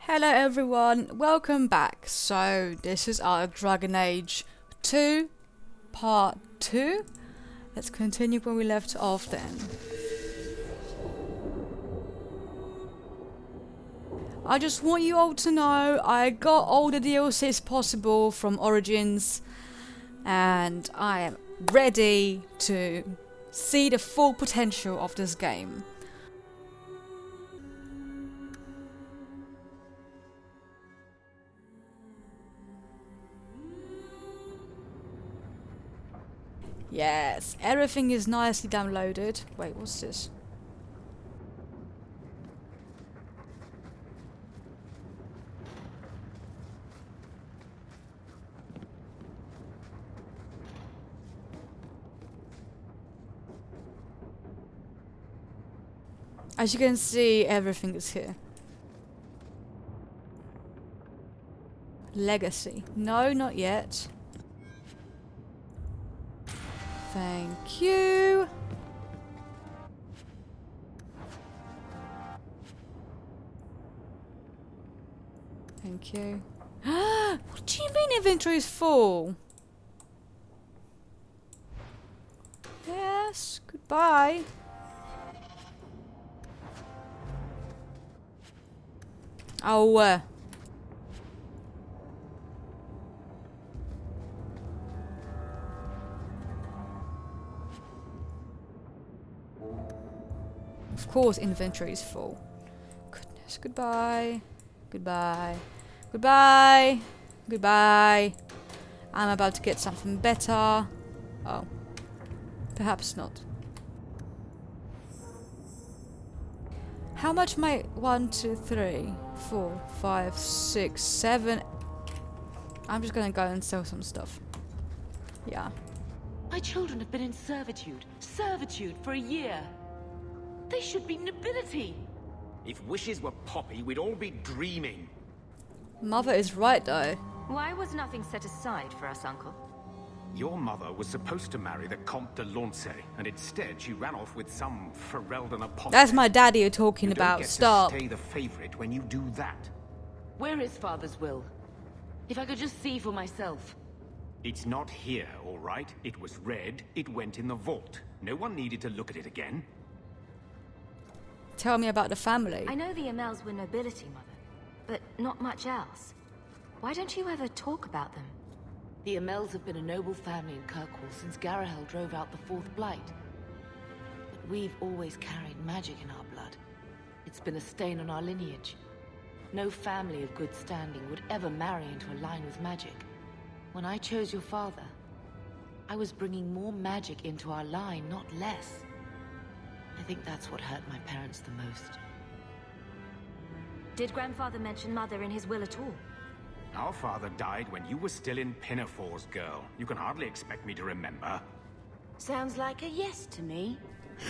Hello everyone, welcome back. So this is our Dragon Age 2 part 2. Let's continue where we left off then. I just want you all to know I got all the DLCs possible from Origins and I am ready to see the full potential of this game. Yes, everything is nicely downloaded. Wait, what's this? As you can see, everything is here. Legacy. No, not yet. Thank you. Thank you. What do you mean inventory is full? Yes, goodbye. Oh, of course inventory is full. Goodness, goodbye. Goodbye. Goodbye. Goodbye. I'm about to get something better. Oh. Perhaps not. How much my 1, 2, 3, 4, 5, 6, 7. I'm just gonna go and sell some stuff. Yeah. My children have been in servitude for a year. They should be nobility. If wishes were poppy, we'd all be dreaming. Mother is right though. Why was nothing set aside for us, Uncle? Your mother was supposed to marry the Comte de Launcey, and instead she ran off with some Ferelden apostate. That's my daddy you're talking You don't about. get Stop. to stay the favorite when you do that. Where is Father's will? If I could just see for myself. It's not here, all right? It was read, it went in the vault. No one needed to look at it again. Tell me about the family. I know the Amels were nobility, Mother, but not much else. Why don't you ever talk about them? The Amels have been a noble family in Kirkwall since Garahel drove out the Fourth Blight. But we've always carried magic in our blood. It's been a stain on our lineage. No family of good standing would ever marry into a line with magic. When I chose your father, I was bringing more magic into our line, not less. I think that's what hurt my parents the most. Did Grandfather mention Mother in his will at all? Our father died when you were still in Pinafores, girl. You can hardly expect me to remember. Sounds like a yes to me.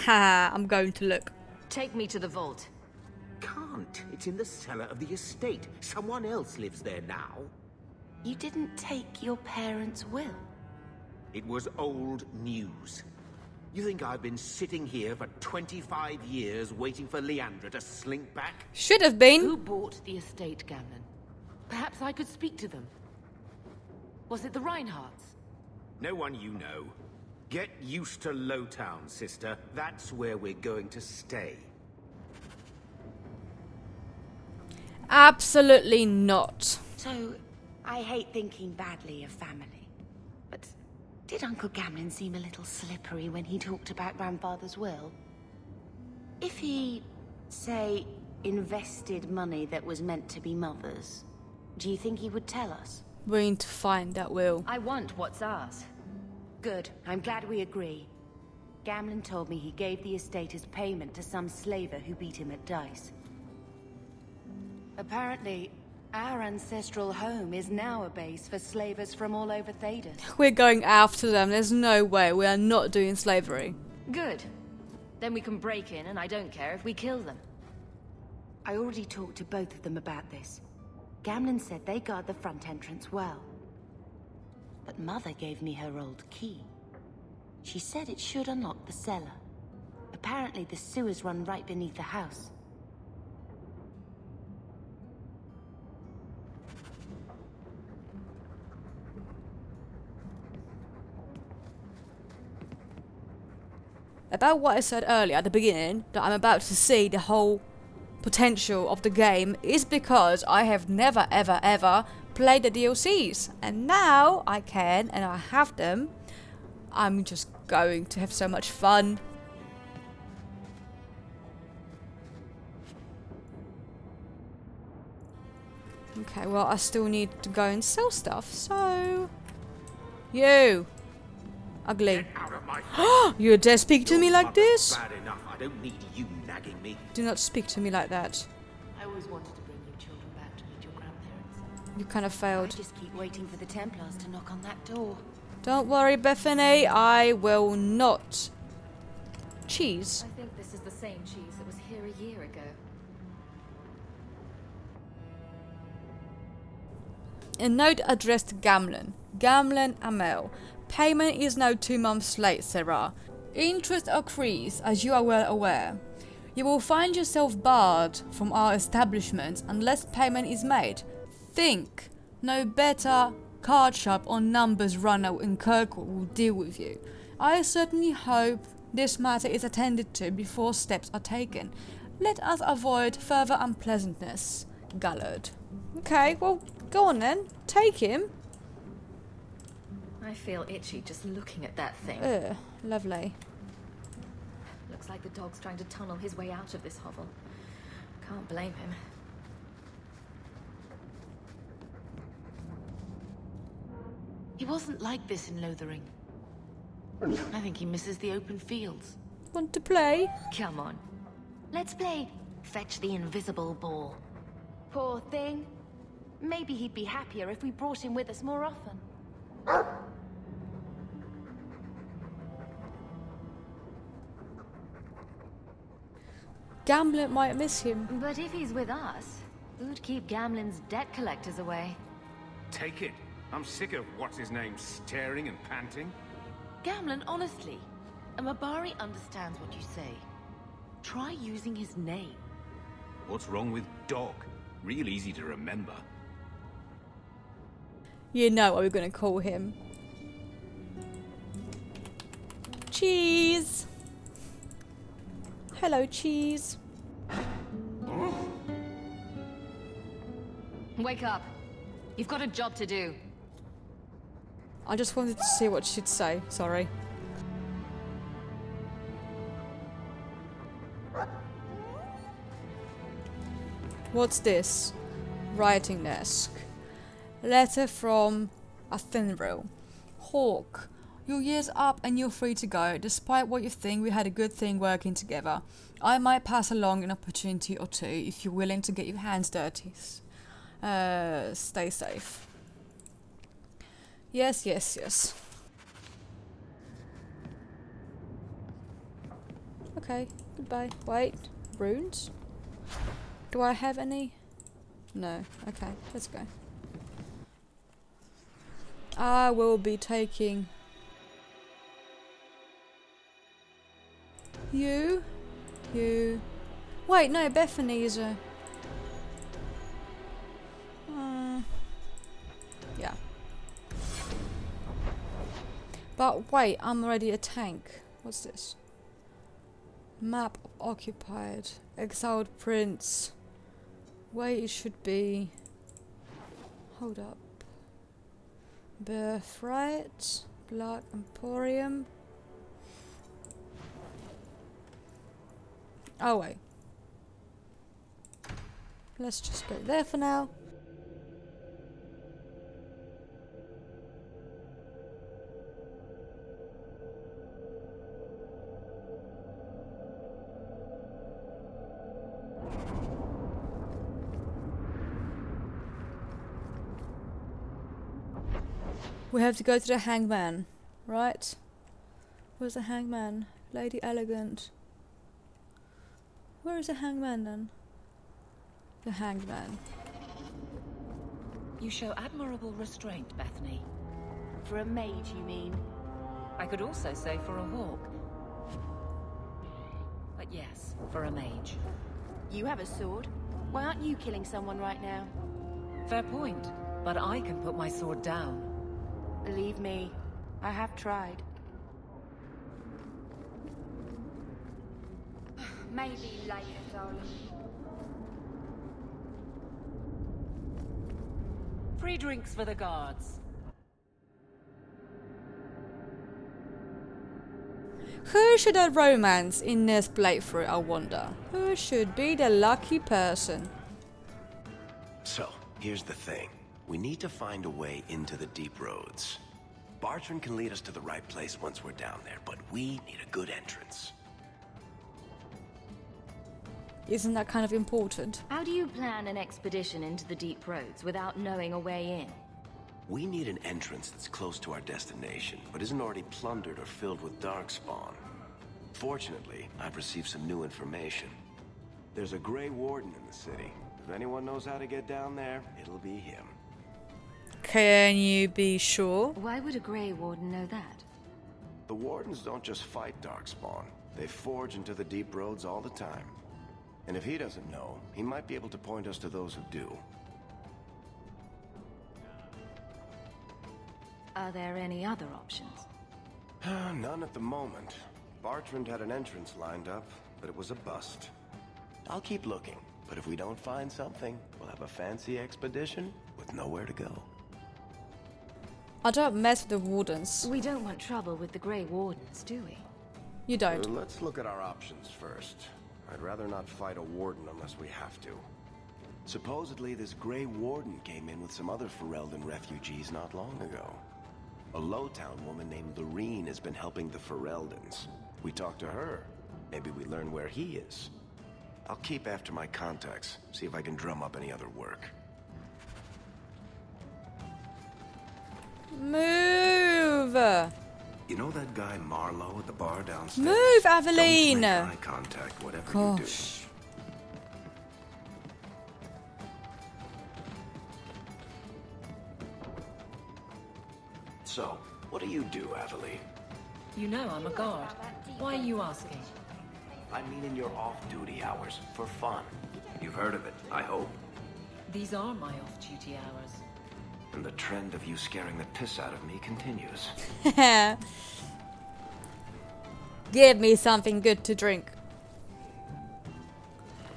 Ha, I'm going to look. Take me to the vault. Can't. It's in the cellar of the estate. Someone else lives there now. You didn't take your parents' will. It was old news. You think I've been sitting here for 25 years waiting for Leandra to slink back? Should have been. Who bought the estate, Gamlen? Perhaps I could speak to them. Was it the Reinhardts? No one you know. Get used to Lowtown, sister. That's where we're going to stay. Absolutely not. So, I hate thinking badly of family. But did Uncle Gamlen seem a little slippery when he talked about Grandfather's will? If he, say, invested money that was meant to be Mother's, do you think he would tell us? We need to find that will. I want what's ours. Good. I'm glad we agree. Gamlen told me he gave the estate as payment to some slaver who beat him at dice. Apparently, our ancestral home is now a base for slavers from all over Thedas. We're going after them. There's no way. We are not doing slavery. Good. Then we can break in, and I don't care if we kill them. I already talked to both of them about this. Gamlen said they guard the front entrance well. But Mother gave me her old key. She said it should unlock the cellar. Apparently the sewers run right beneath the house. about what I said earlier at the beginning, that I'm about to see the whole potential of the game, is because I have never ever ever played the DLCs, and now I can, and I have them. I'm just going to have so much fun. Okay, well, I still need to go and sell stuff, so... You! Ugly. Get out of my face. You dare speak to Your me like mother's this? Bad enough. I don't need you nagging me. Do not speak to me like that. I always wanted to bring you children back to meet your grandparents. You kind of I failed. just keep waiting for the Templars to knock on that door. Don't worry, Bethany, I will not. Cheese. I think this is the same cheese that was here a year ago. A note addressed to Gamlen. Gamlen Amel. Payment is now 2 months late, Sarah. Interest accrues, as you are well aware. You will find yourself barred from our establishment unless payment is made. Think. No better card shop or numbers runner in Kirkwood will deal with you. I certainly hope this matter is attended to before steps are taken. Let us avoid further unpleasantness. Gallard. Okay, well, go on then. Take him. I feel itchy just looking at that thing. Ugh, lovely. Looks like the dog's trying to tunnel his way out of this hovel. Can't blame him. He wasn't like this in Lothering. I think he misses the open fields. Want to play? Come on. Let's play Fetch the Invisible Ball. Poor thing. Maybe he'd be happier if we brought him with us more often. Gamlet might miss him. But if he's with us, who'd keep Gamlen's debt collectors away? Take it. I'm sick of what's-his-name staring and panting. Gamlen, honestly, a Mabari understands what you say. Try using his name. What's wrong with dog? Real easy to remember. You know what we're gonna call him. Cheese! Hello, Cheese. Wake up. You've got a job to do. I just wanted to see what she'd say, sorry. What's this? Writing desk. Letter from Athenril. Hawk, your year's up and you're free to go. Despite what you think, we had a good thing working together. I might pass along an opportunity or two if you're willing to get your hands dirty. Stay safe. Yes, yes, yes. Okay, goodbye. Wait, runes? Do I have any? No. Okay, let's go. I will be taking you. Wait, no, Bethany is a... yeah. But wait, I'm already a tank. What's this? Map occupied. Exiled prince. Wait, it should be... hold up. Birthright. Black Emporium. Oh wait. Let's just go there for now. We have to go to the hangman, right? Where's the hangman? Lady Elegant. Where is the hangman then? The hangman. You show admirable restraint, Bethany. For a mage, you mean? I could also say for a hawk. But yes, for a mage. You have a sword. Why aren't you killing someone right now? Fair point, but I can put my sword down. Believe me, I have tried. Maybe later, darling. Free drinks for the guards. Who should I romance in this playthrough, I wonder? Who should be the lucky person? So, here's the thing. We need to find a way into the deep roads. Bartrand can lead us to the right place once we're down there, but we need a good entrance. Isn't that kind of important? How do you plan an expedition into the deep roads without knowing a way in? We need an entrance that's close to our destination, but isn't already plundered or filled with darkspawn. Fortunately, I've received some new information. There's a Grey Warden in the city. If anyone knows how to get down there, it'll be him. Can you be sure? Why would a Grey Warden know that? The Wardens don't just fight darkspawn. They forge into the deep roads all the time. And if he doesn't know, he might be able to point us to those who do. Are there any other options? None at the moment. Bartrand had an entrance lined up, but it was a bust. I'll keep looking, but if we don't find something, we'll have a fancy expedition with nowhere to go. I don't mess with the wardens. We don't want trouble with the Grey Wardens, do we? You don't. Let's look at our options first. I'd rather not fight a warden unless we have to. Supposedly, this Grey Warden came in with some other Ferelden refugees not long ago. A Lowtown woman named Lorene has been helping the Fereldans. We talk to her. Maybe we learn where he is. I'll keep after my contacts, see if I can drum up any other work. Move! You know that guy Marlowe at the bar downstairs? Move, Aveline! Don't make eye contact, whatever you do. Gosh. So, what do you do, Aveline? You know I'm a guard. Why are you asking? I mean in your off-duty hours, for fun. You've heard of it, I hope. These are my off-duty hours. And the trend of you scaring the piss out of me continues. Give me something good to drink.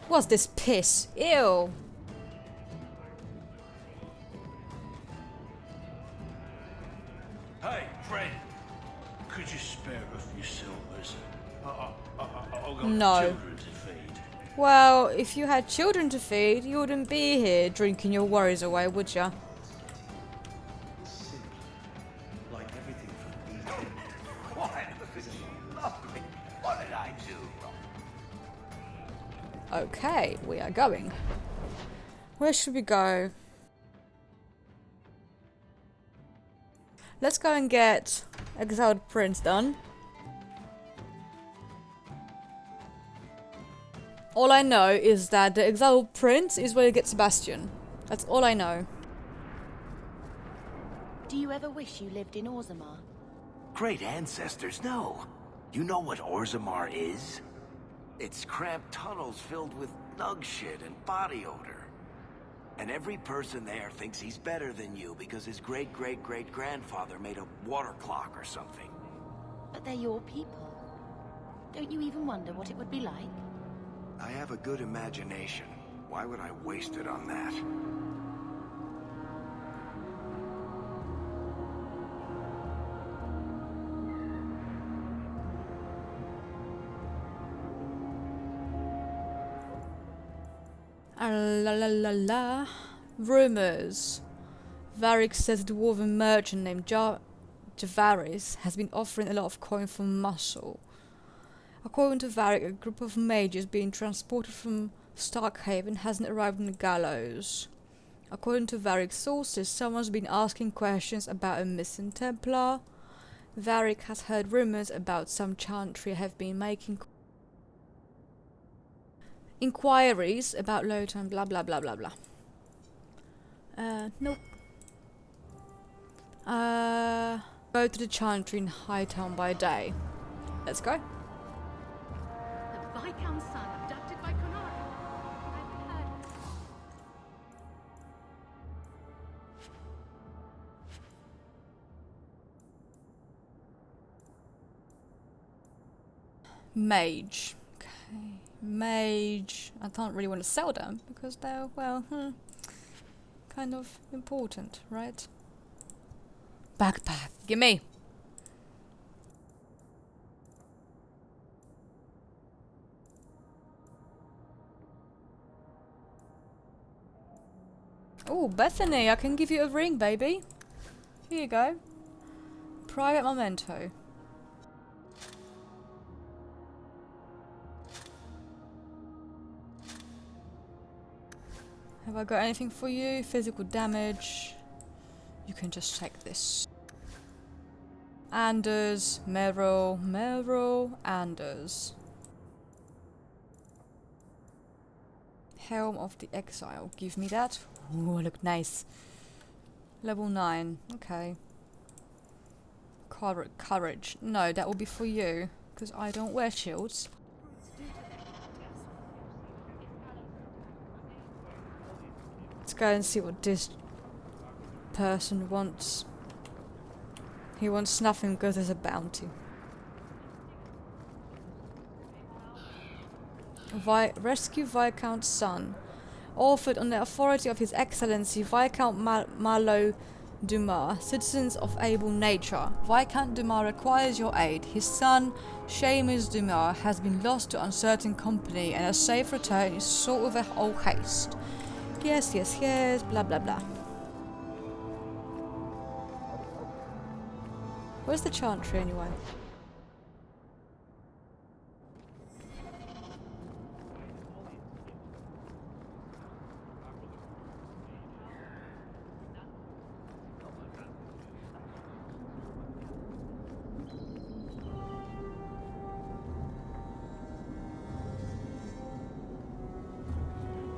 What's this piss? Ew. Hey, friend. Could you spare a few silvers? I've got No. children to feed. Well, if you had children to feed, you wouldn't be here drinking your worries away, would ya? Simple. Like everything from Eden. Why? This is lovely. What did I do wrong? Okay, we are going. Where should we go? Let's go and get Exiled Prince done. All I know is that the Exiled Prince is where you get Sebastian. That's all I know. Do you ever wish you lived in Orzammar? Great ancestors, no. You know what Orzammar is? It's cramped tunnels filled with nug shit and body odor. And every person there thinks he's better than you because his great-great-great-grandfather made a water clock or something. But they're your people. Don't you even wonder what it would be like? I have a good imagination. Why would I waste it on that? La la la la. Rumors. Varric says a dwarven merchant named Javaris has been offering a lot of coin for muscle. According to Varric, a group of mages being transported from Starkhaven hasn't arrived on the gallows. According to Varric's sources, someone's been asking questions about a missing Templar. Varric has heard rumors about some chantry have been making inquiries about Lowtown, blah blah blah blah blah. Nope. Go to the chantry in Hightown by day. Let's go. The Viscount's son abducted by Conara. I've heard. Mage. Okay. Mage. I don't really want to sell them because they're, well, kind of important, right? Backpack. Gimme. Oh, Bethany, I can give you a ring, baby. Here you go. Private memento. Have I got anything for you? Physical damage. You can just take this. Anders, Merrill, Anders. Helm of the Exile. Give me that. Ooh, look nice. Level 9. Okay. Courage. No, that will be for you. Because I don't wear shields. Let's go and see what this person wants. He wants nothing because there's a bounty. Rescue Viscount's son. Authored on the authority of His Excellency Viscount Malo Dumas, citizens of able nature. Viscount Dumas requires your aid. His son, Seamus Dumas, has been lost to uncertain company, and a safe return is sought with all haste. Yes, blah blah blah. Where's the chantry anyway?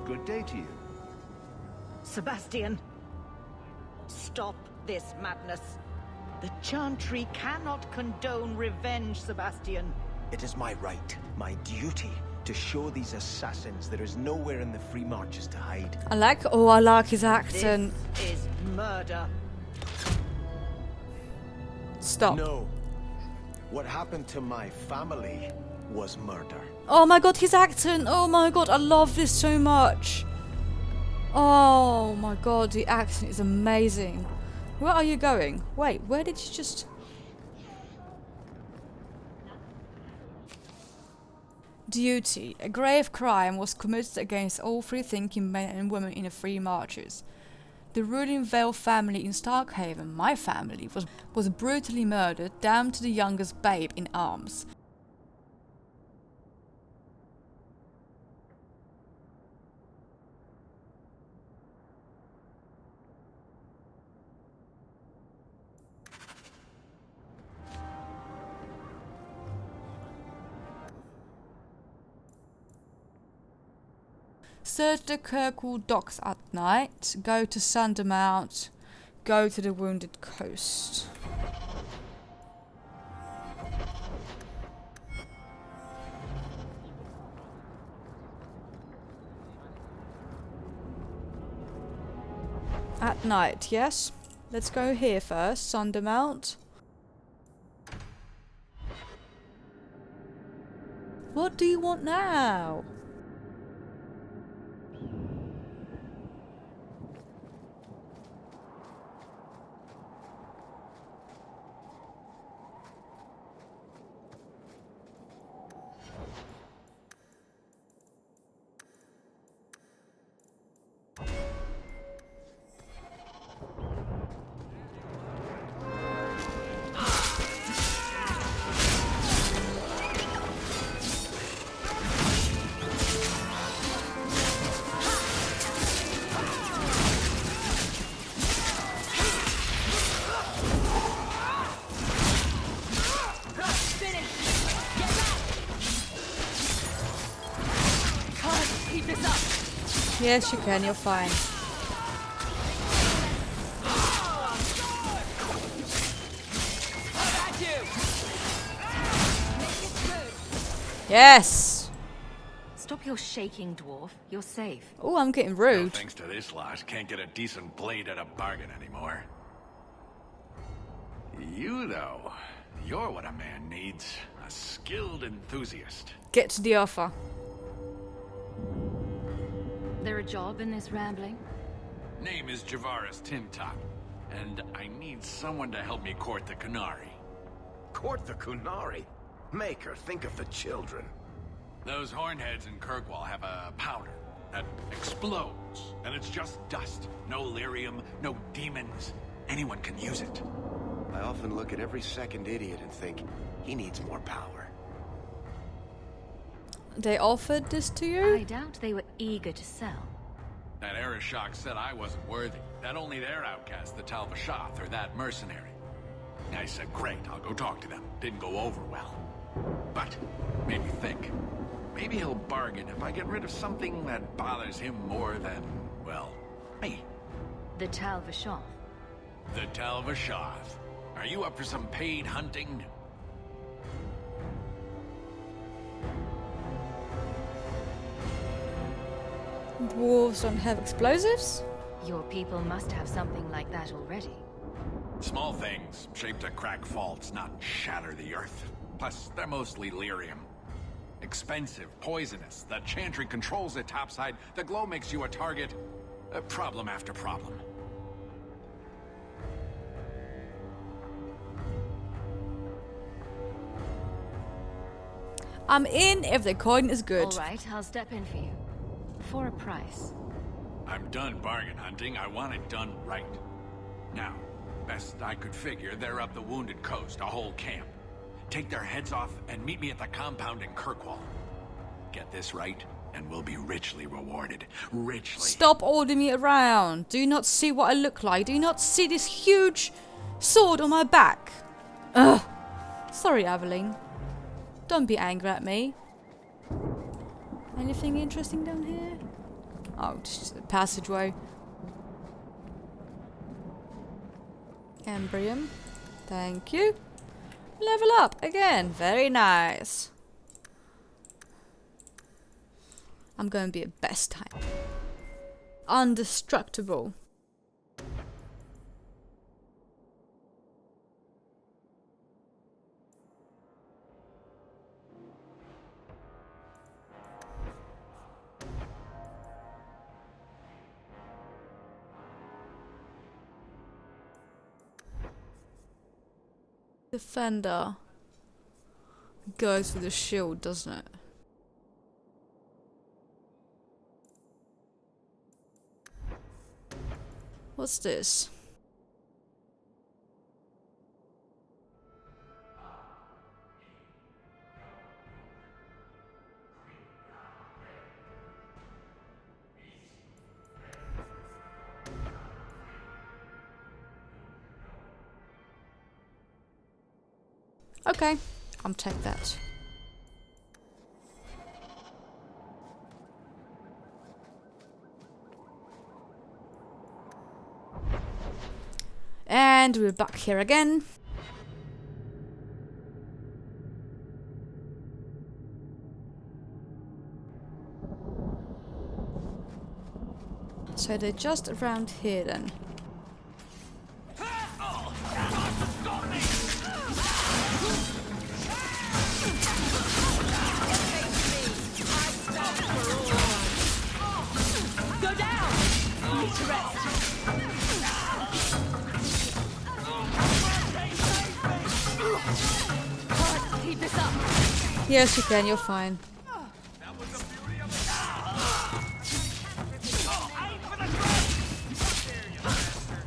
Good day to you. Sebastian, stop this madness. The Chantry cannot condone revenge, Sebastian. It is my right, my duty, to show these assassins there is nowhere in the free marches to hide. I like his accent. This is murder. Stop. No. What happened to my family was murder. Oh my god, his accent! Oh my god, I love this so much! Oh my god, the accent is amazing. Where are you going? Wait, where did you just... Duty. A grave crime was committed against all free-thinking men and women in the free marches. The ruling Vale family in Starkhaven, my family, was brutally murdered, down to the youngest babe in arms. Search the Kirkwall docks at night, go to Sandymount, go to the Wounded Coast. At night, yes? Let's go here first, Sandymount. What do you want now? Yes, you can, you're fine. Yes! Stop your shaking, dwarf. You're safe. Oh, I'm getting No, rude. thanks to this lot, can't get a decent blade at a bargain anymore. You, though, you're what a man needs. A skilled enthusiast. Get to the offer. there a job in this rambling? Name is Javaris Tintop, and I need someone to help me court the Kunari. Court the Kunari? Maker, think of the children. Those hornheads in Kirkwall have a powder that explodes, and it's just dust. No lyrium, no demons. Anyone can use it. I often look at every second idiot and think, he needs more power. They offered this to you? I doubt they were eager to sell. That Arishok said I wasn't worthy. That only their outcast, the Talvashath, or that mercenary. I said, great, I'll go talk to them. Didn't go over well. But, made me think. Maybe he'll bargain if I get rid of something that bothers him more than, well, me. The Talvashath. The Talvashath. Are you up for some paid hunting? Dwarves don't have explosives? Your people must have something like that already. Small things, shaped to crack faults, not shatter the earth. Plus, they're mostly lyrium. Expensive, poisonous. The Chantry controls it topside. The glow makes you a target. Problem after problem. I'm in if the coin is good. All right, I'll step in for you. For a price. I'm done bargain hunting. I want it done right. Now, best I could figure, they're up the Wounded Coast, a whole camp. Take their heads off and meet me at the compound in Kirkwall. Get this right, and we'll be richly rewarded. Richly. Stop ordering me around. Do you not see what I look like? Do you not see this huge sword on my back? Ugh. Sorry, Aveline. Don't be angry at me. Anything interesting down here? Oh, just a passageway. Embrium. Thank you. Level up again. Very nice. I'm going to be a best type. Indestructible. Defender goes with the shield, doesn't it? What's this? Okay, I'll take that. And we're back here again. So they're just around here then. Go down! Need to rest. Can't keep this up. Yes, you can, you're fine.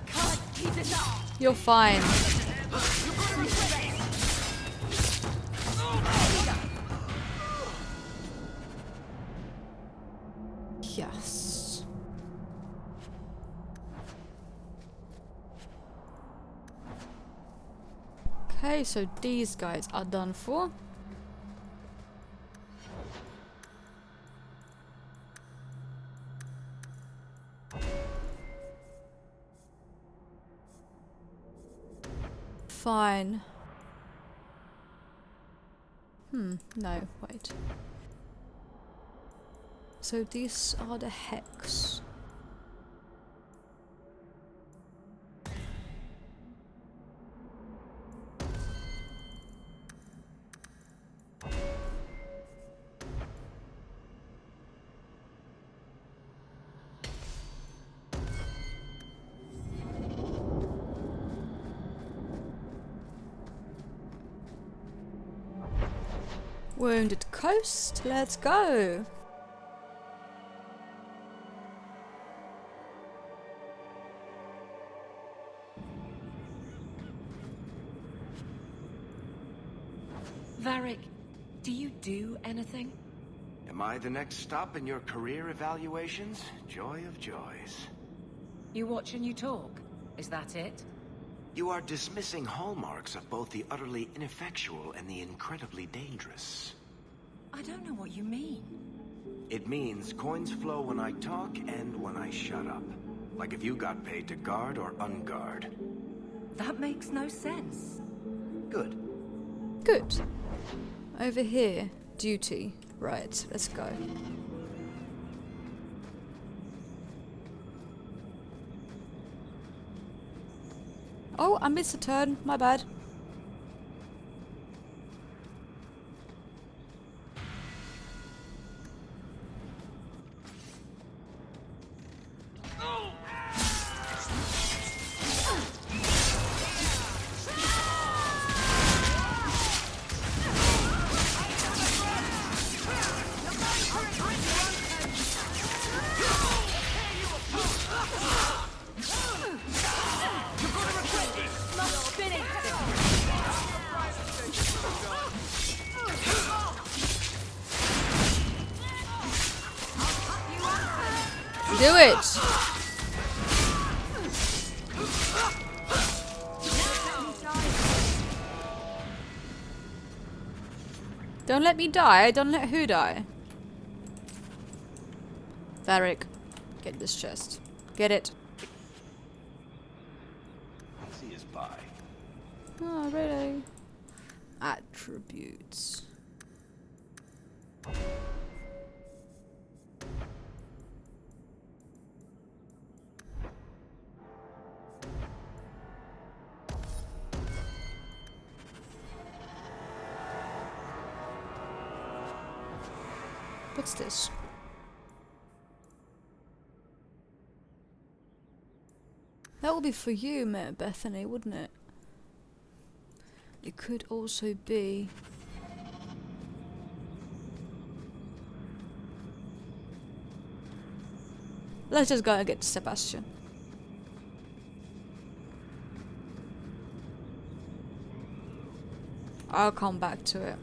Can't keep this up. You're fine. Yes. Okay, so these guys are done for. Fine. No, wait. So these are the hex. Wounded Coast, let's go. Varric, do you do anything? Am I the next stop in your career evaluations? Joy of joys. You watch and you talk. Is that it? You are dismissing hallmarks of both the utterly ineffectual and the incredibly dangerous. I don't know what you mean. It means coins flow when I talk and when I shut up. Like if you got paid to guard or unguard. That makes no sense. Good. Good. Over here. Duty. Right, let's go. Oh, I missed a turn. My bad. Do it! Don't let me die. Don't let who die? Varric, get this chest. Get it. See us by. Oh, really? Attributes. What's this? That would be for you, Mare Bethany, wouldn't it? It could also be... Let's just go and get Sebastian. I'll come back to it.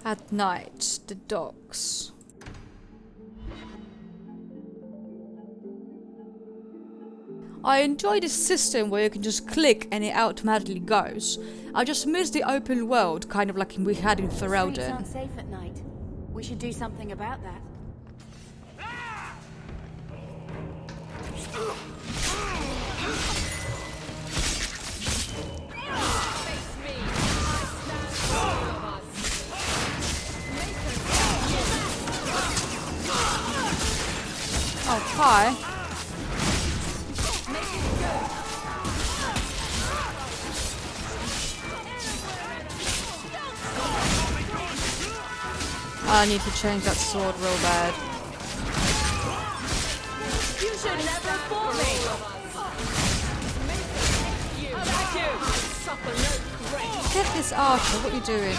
At night, the docks. I enjoy this system where you can just click and it automatically goes. I just miss the open world, kind of like we had in Streets Ferelden. aren't safe at night. We should do something about that. Oh, hi. I need to change that sword real bad. You should never fool me! Get this archer, what are you doing?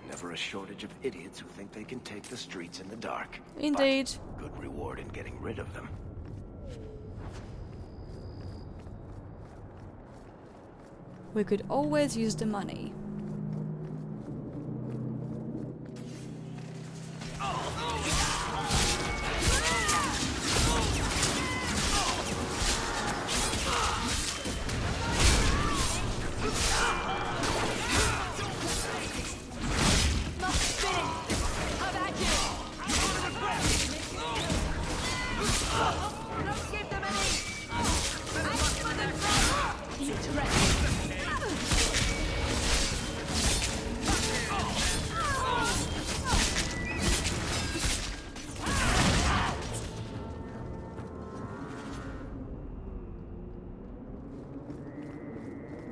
Never a shortage of idiots who think they can take the streets in the dark. Indeed. But good reward in getting rid of them. We could always use the money.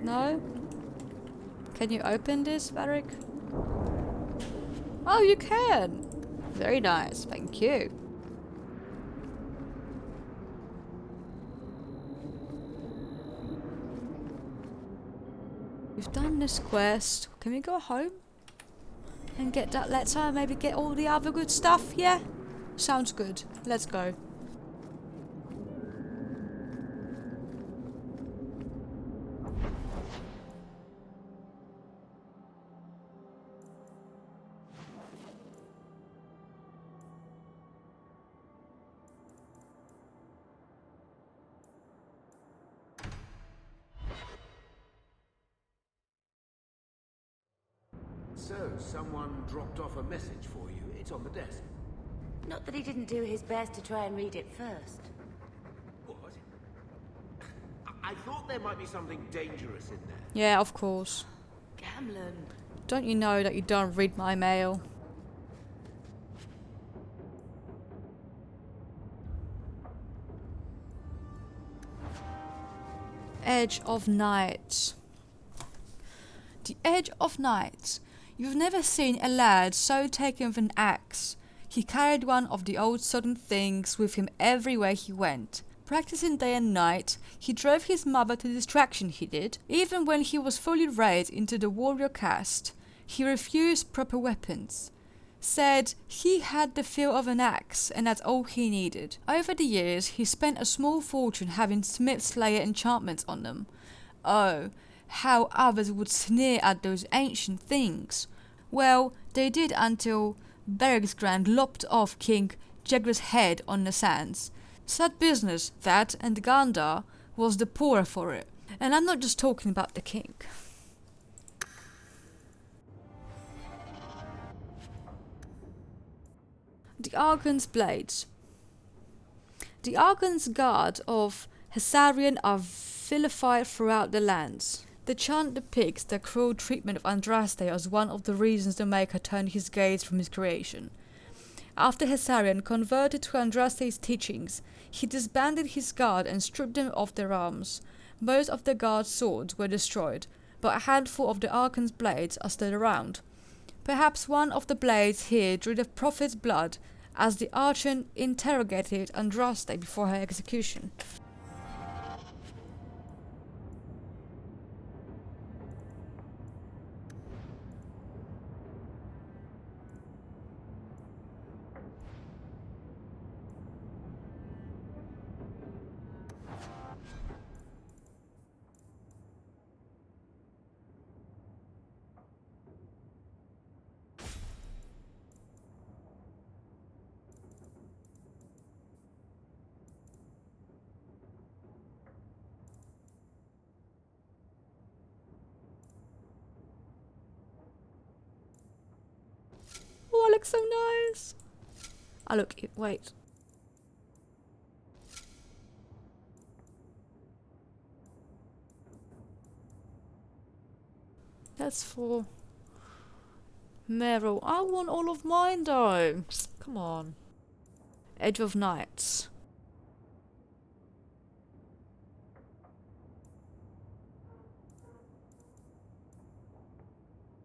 No? Can you open this, Varric? Oh, you can! Very nice, thank you. We've done this quest. Can we go home? And get that letter, maybe get all the other good stuff, yeah? Sounds good. Let's go. So, someone dropped off a message for you. It's on the desk. Not that he didn't do his best to try and read it first. What? I thought there might be something dangerous in there. Yeah, of course. Gamlen. Don't you know that you don't read my mail? Edge of Night. The Edge of Night. You've never seen a lad so taken with an axe. He carried one of the old sodden things with him everywhere he went. Practicing day and night, he drove his mother to distraction, he did. Even when he was fully raised into the warrior caste, he refused proper weapons. Said he had the feel of an axe and that's all he needed. Over the years, he spent a small fortune having Smith Slayer enchantments on them. Oh, how others would sneer at those ancient things. Well, they did until Bergsgrand lopped off King Jegger's head on the sands. Sad business, that, and Gandar was the poorer for it. And I'm not just talking about the king. The Argan's Blades. The Argan's guard of Hessarian are vilified throughout the lands. The chant depicts the cruel treatment of Andraste as one of the reasons the Maker turned his gaze from his creation. After Hessarian converted to Andraste's teachings, he disbanded his guard and stripped them of their arms. Most of the guard's swords were destroyed, but a handful of the Argan's blades are still around. Perhaps one of the blades here drew the prophet's blood as the archon interrogated Andraste before her execution. Oh, I look so nice. I look, wait. That's for Meryl. I want all of mine though. Come on. Edge of Nights.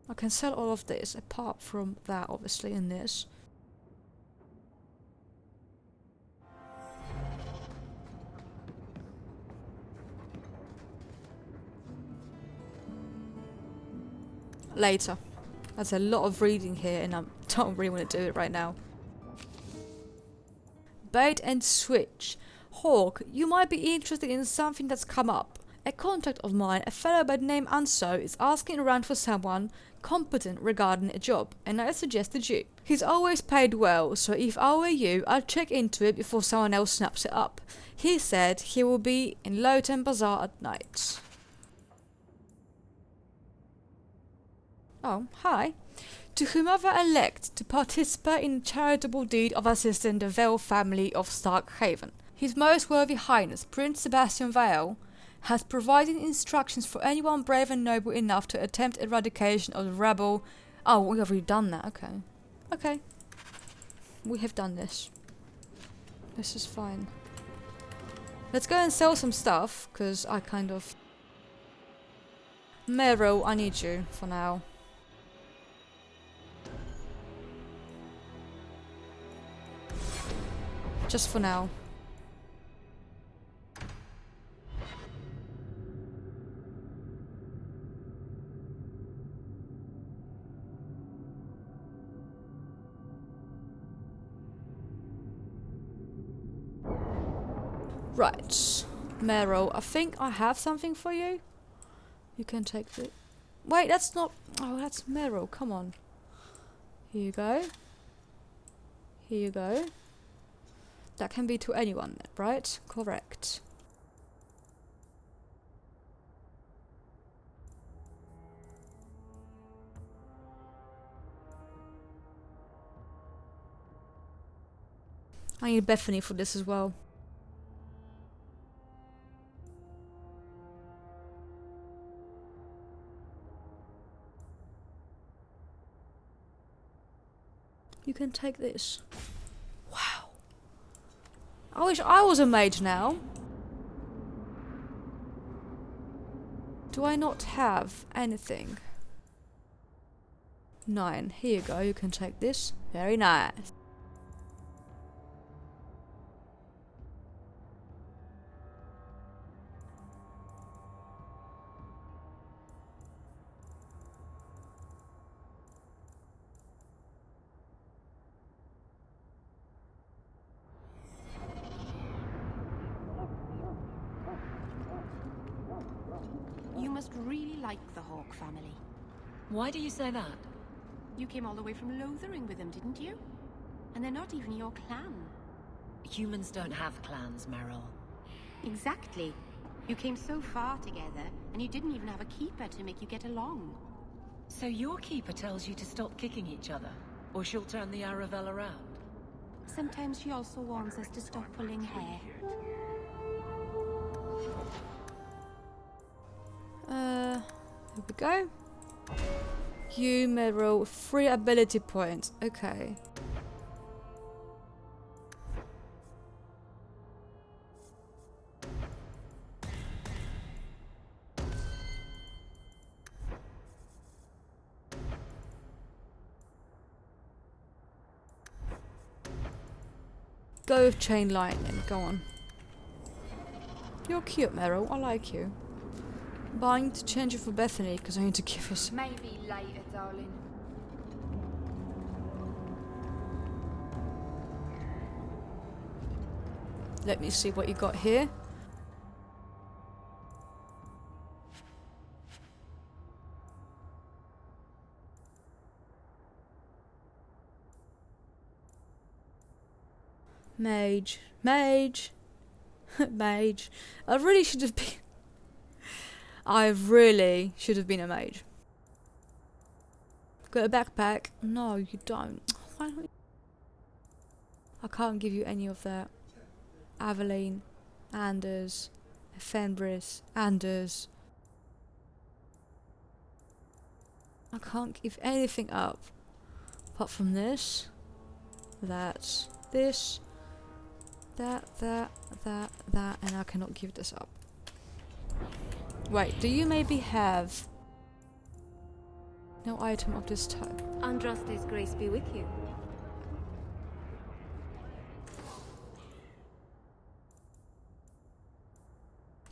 I can sell all of this, apart from that, obviously, in this. Later. That's a lot of reading here, and I don't really want to do it right now. Bait and switch. Hawk, you might be interested in something that's come up. A contact of mine, a fellow by the name Anso, is asking around for someone competent regarding a job, and I suggested you. He's always paid well, so if I were you, I'd check into it before someone else snaps it up. He said he will be in Loten Bazaar at night. Oh, hi. To whomever elect to participate in the charitable deed of assisting the Vale family of Starkhaven, His Most Worthy Highness Prince Sebastian Vale has provided instructions for anyone brave and noble enough to attempt eradication of the rebel. Oh, we have already done that. Okay. Okay. We have done this. This is fine. Let's go and sell some stuff, because I kind of... Mero, I need you for now. Just for now. Right, Mero, I think I have something for you. You can take the... Wait, that's not... Oh, that's Mero, come on. Here you go. Here you go. That can be to anyone, right? Correct. I need Bethany for this as well. You can take this. Wow. I wish I was a mage now. Do I not have anything? 9. Here you go. You can take this. Very nice. You must really like the Hawk family. Why do you say that? You came all the way from Lothering with them, didn't you? And they're not even your clan. Humans don't have clans, Meryl. Exactly. You came so far together, and you didn't even have a keeper to make you get along. So your keeper tells you to stop kicking each other, or she'll turn the Aravel around? Sometimes she also warns us to stop pulling hair. Here we go. You, Meryl, 3 ability points. Okay. Go with chain lightning. Go on. You're cute, Meryl. I like you. But I need to change it for Bethany because I need to give her some. Maybe later, darling. Let me see what you got here. Mage. Mage. Mage. I really should have been... I really should have been a mage. Got a backpack? No, you don't. Why don't you? I can't give you any of that. Aveline, Anders, Fenbris, Anders. I can't give anything up. Apart from this. That. This. That, and I cannot give this up. Wait, do you maybe have no item of this type? Andraste's grace be with you.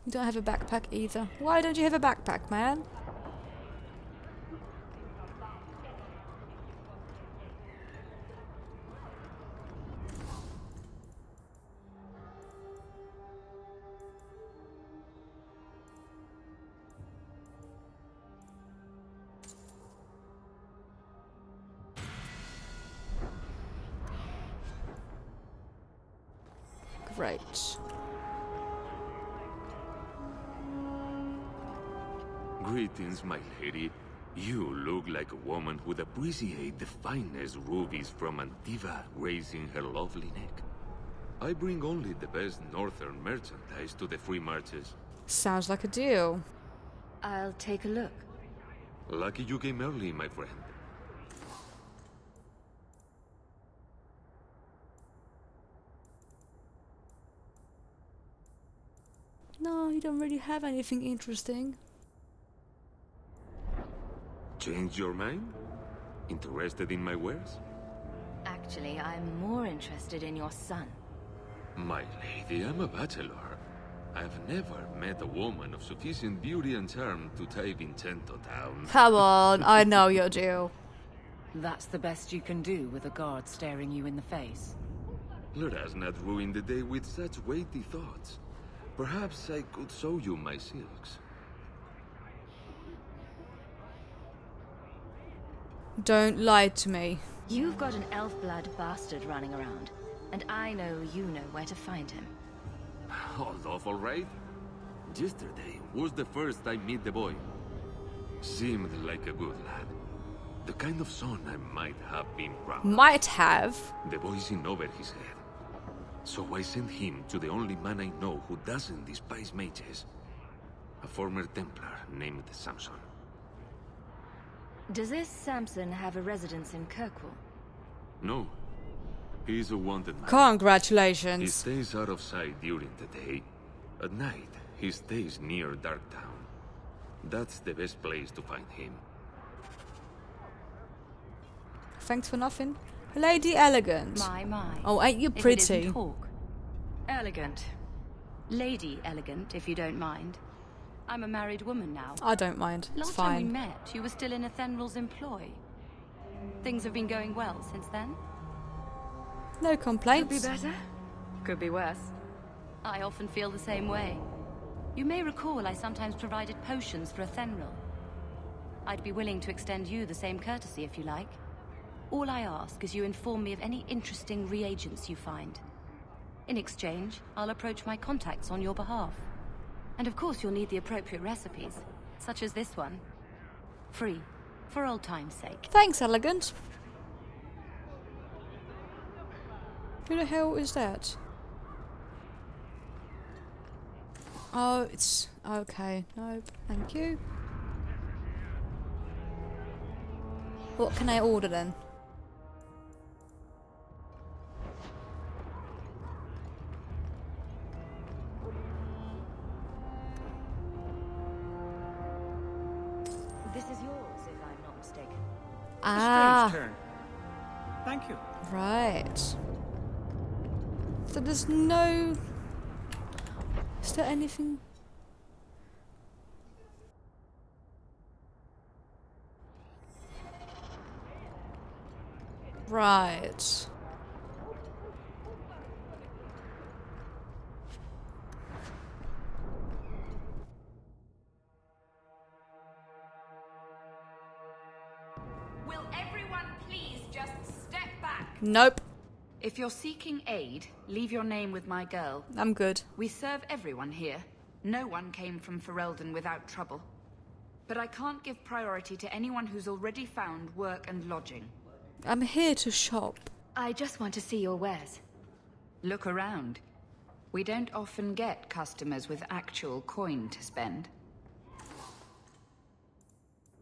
You don't have a backpack either. Why don't you have a backpack, man? Great. Greetings, my lady. You look like a woman who'd appreciate the finest rubies from Antiva raising her lovely neck. I bring only the best northern merchandise to the free marches. Sounds like a deal. I'll take a look. Lucky you came early, my friend. No, you don't really have anything interesting. Changed your mind? Interested in my wares? Actually, I'm more interested in your son. My lady, I'm a bachelor. I've never met a woman of sufficient beauty and charm to tie Vincento down. Come on, I know your deal. That's the best you can do with a guard staring you in the face. Let us not ruin the day with such weighty thoughts. Perhaps I could show you my silks. Don't lie to me. You've got an elf-blood bastard running around, and I know you know where to find him. All off all right? Yesterday was the first I meet the boy. Seemed like a good lad. The kind of son I might have been proud of. Might have. The boy's in over his head. So I sent him to the only man I know who doesn't despise mages. A former Templar named Samson. Does this Samson have a residence in Kirkwall? No. He's a wanted man. He Congratulations. stays out of sight during the day. At night, he stays near Darktown. That's the best place to find him. Thanks for nothing. Lady Elegant. My. Oh, ain't you If it pretty? isn't talk. Elegant. Lady Elegant, if you don't mind. I'm a married woman now. I don't mind. It's Last time we fine. met, you were still in Athenral's employ. Things have been going well since then? No Could be complaints. better. Could be worse. I often feel the same way. You may recall I sometimes provided potions for Athenral. I'd be willing to extend you the same courtesy if you like. All I ask is you inform me of any interesting reagents you find. In exchange, I'll approach my contacts on your behalf. And of course you'll need the appropriate recipes, such as this one. Free, for old time's sake. Thanks, Elegant. Who the hell is that? Oh, it's... okay. Nope. Thank you. What can I order then? This is yours, if I'm not mistaken. Ah, Strange turn. Thank you. right. So there's no... Is there anything... Right. Will everyone please just step back? Nope. If you're seeking aid, leave your name with my girl. I'm good. We serve everyone here. No one came from Ferelden without trouble. But I can't give priority to anyone who's already found work and lodging. I'm here to shop. I just want to see your wares. Look around. We don't often get customers with actual coin to spend.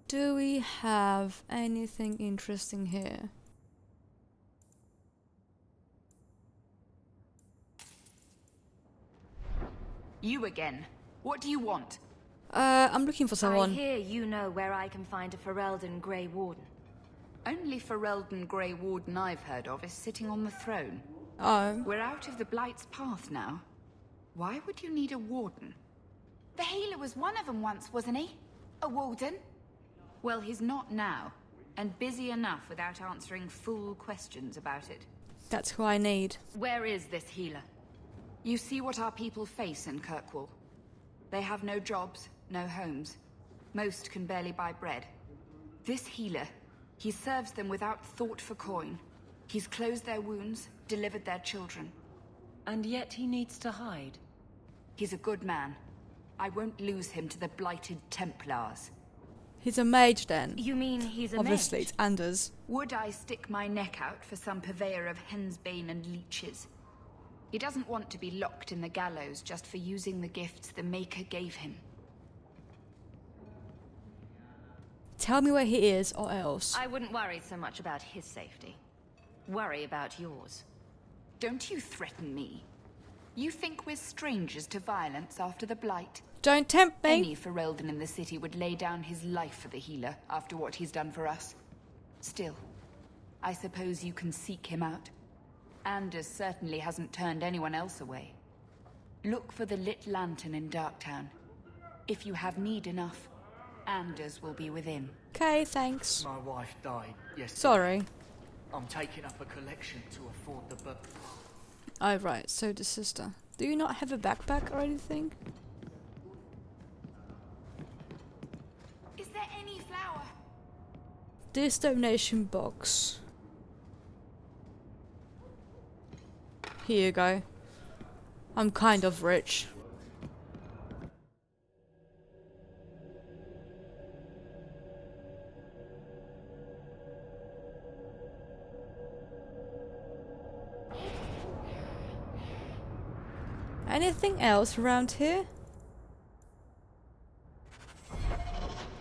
Do we have anything interesting here? You again. What do you want? I'm looking for I someone. hear you know where I can find a Ferelden Grey Warden. Only Ferelden Grey Warden I've heard of is sitting on the throne. Oh. We're out of the Blight's path now. Why would you need a warden? The healer was one of them once, wasn't he? A warden? Well, he's not now, and busy enough without answering fool questions about it. That's who I need. Where is this healer? You see what our people face in Kirkwall. They have no jobs, no homes. Most can barely buy bread. This healer, he serves them without thought for coin. He's closed their wounds, delivered their children. And yet he needs to hide. He's a good man. I won't lose him to the blighted Templars. He's a mage then. You mean he's a Obviously, mage? it's Anders. Would I stick my neck out for some purveyor of hensbane and leeches? He doesn't want to be locked in the gallows just for using the gifts the Maker gave him. Tell me where he is, or else. I wouldn't worry so much about his safety. Worry about yours. Don't you threaten me. You think we're strangers to violence after the Blight? Don't tempt me. Any Ferelden in the city would lay down his life for the healer after what he's done for us. Still, I suppose you can seek him out. Anders certainly hasn't turned anyone else away. Look for the lit lantern in Darktown. If you have need enough, Anders will be within. Okay, thanks. My wife died yesterday. Sorry. I'm taking up a collection to afford the book. Oh, right, so the sister. Do you not have a backpack or anything? Is there any flour? This donation box. Here you go. I'm kind of rich. Anything else around here?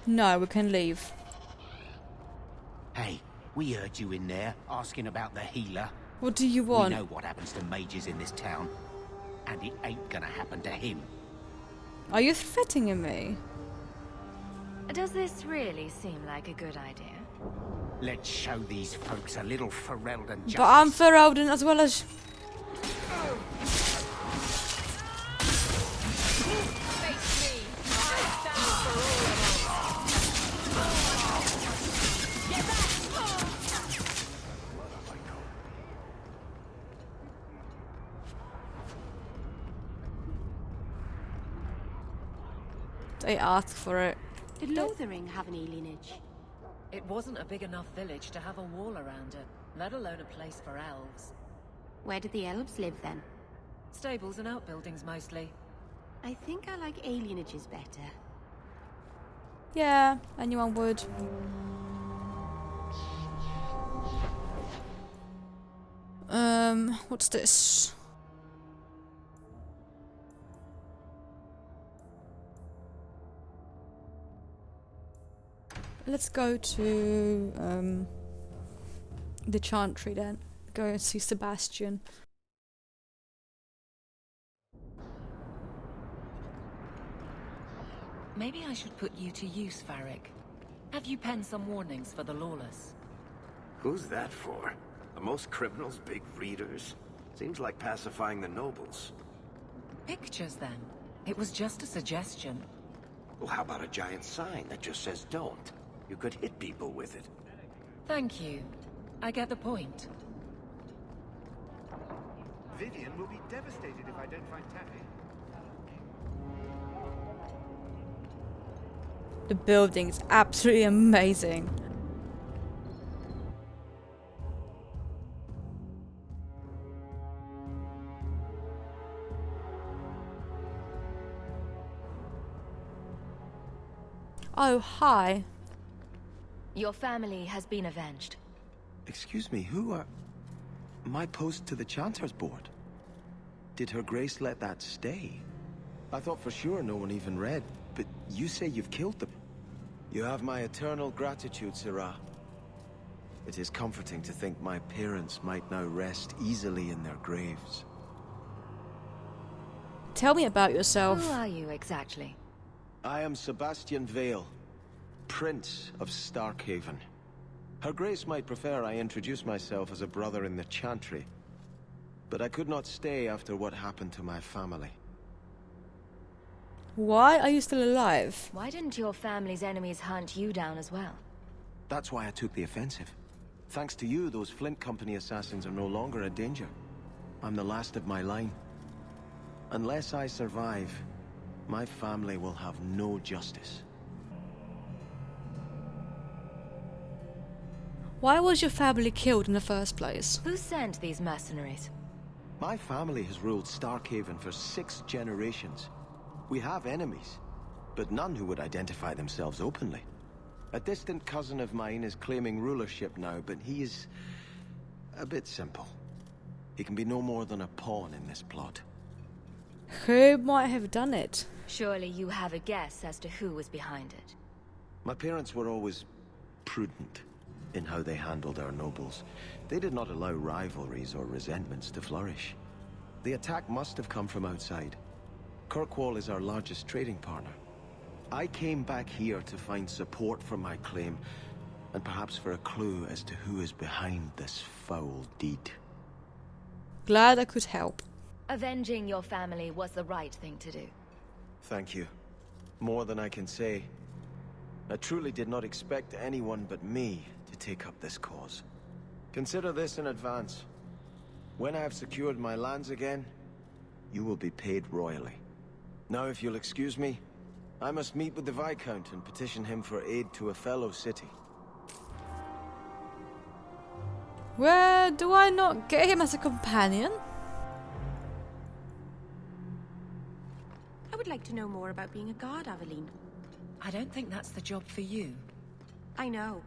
No, we can leave. Hey, we heard you in there asking about the healer. What do you want? We know what happens to mages in this town, and it ain't gonna happen to him. Are you threatening me? Does this really seem like a good idea? Let's show these folks a little Ferelden justice. But I'm Ferelden as well as... They asked for it. Did Lothering have any lineage? It wasn't a big enough village to have a wall around it, let alone a place for elves. Where did the elves live then? Stables and outbuildings mostly. I think I like alienages better. Yeah, anyone would. What's this? Let's go to the Chantry then. Go and see Sebastian. Maybe I should put you to use, Varric. Have you penned some warnings for the lawless? Who's that for? Are most criminals big readers? Seems like pacifying the nobles. Pictures, then. It was just a suggestion. Well, how about a giant sign that just says don't? You could hit people with it. Thank you. I get the point. Vivian will be devastated if I don't find Taffy. The building is absolutely amazing. Oh, hi. Your family has been avenged. Excuse me, who are... My post to the Chanter's Board? Did Her Grace let that stay? I thought for sure no one even read, but you say you've killed them. You have my eternal gratitude, Sirrah. It is comforting to think my parents might now rest easily in their graves. Tell me about yourself. Who are you exactly? I am Sebastian Vale, Prince of Starkhaven. Her Grace might prefer I introduce myself as a brother in the Chantry, but I could not stay after what happened to my family. Why are you still alive? Why didn't your family's enemies hunt you down as well? That's why I took the offensive. Thanks to you, those Flint Company assassins are no longer a danger. I'm the last of my line. Unless I survive, my family will have no justice. Why was your family killed in the first place? Who sent these mercenaries? My family has ruled Starkhaven for 6 generations. We have enemies, but none who would identify themselves openly. A distant cousin of mine is claiming rulership now, but he is a bit simple. He can be no more than a pawn in this plot. Who might have done it? Surely you have a guess as to who was behind it. My parents were always prudent in how they handled our nobles. They did not allow rivalries or resentments to flourish. The attack must have come from outside. Kirkwall is our largest trading partner. I came back here to find support for my claim, and perhaps for a clue as to who is behind this foul deed. Glad I could help. Avenging your family was the right thing to do. Thank you. More than I can say. I truly did not expect anyone but me to take up this cause. Consider this in advance. When I have secured my lands again, you will be paid royally. Now, if you'll excuse me, I must meet with the Viscount and petition him for aid to a fellow city. Where do I not get him as a companion? I would like to know more about being a guard, Aveline. I don't think that's the job for you. I know.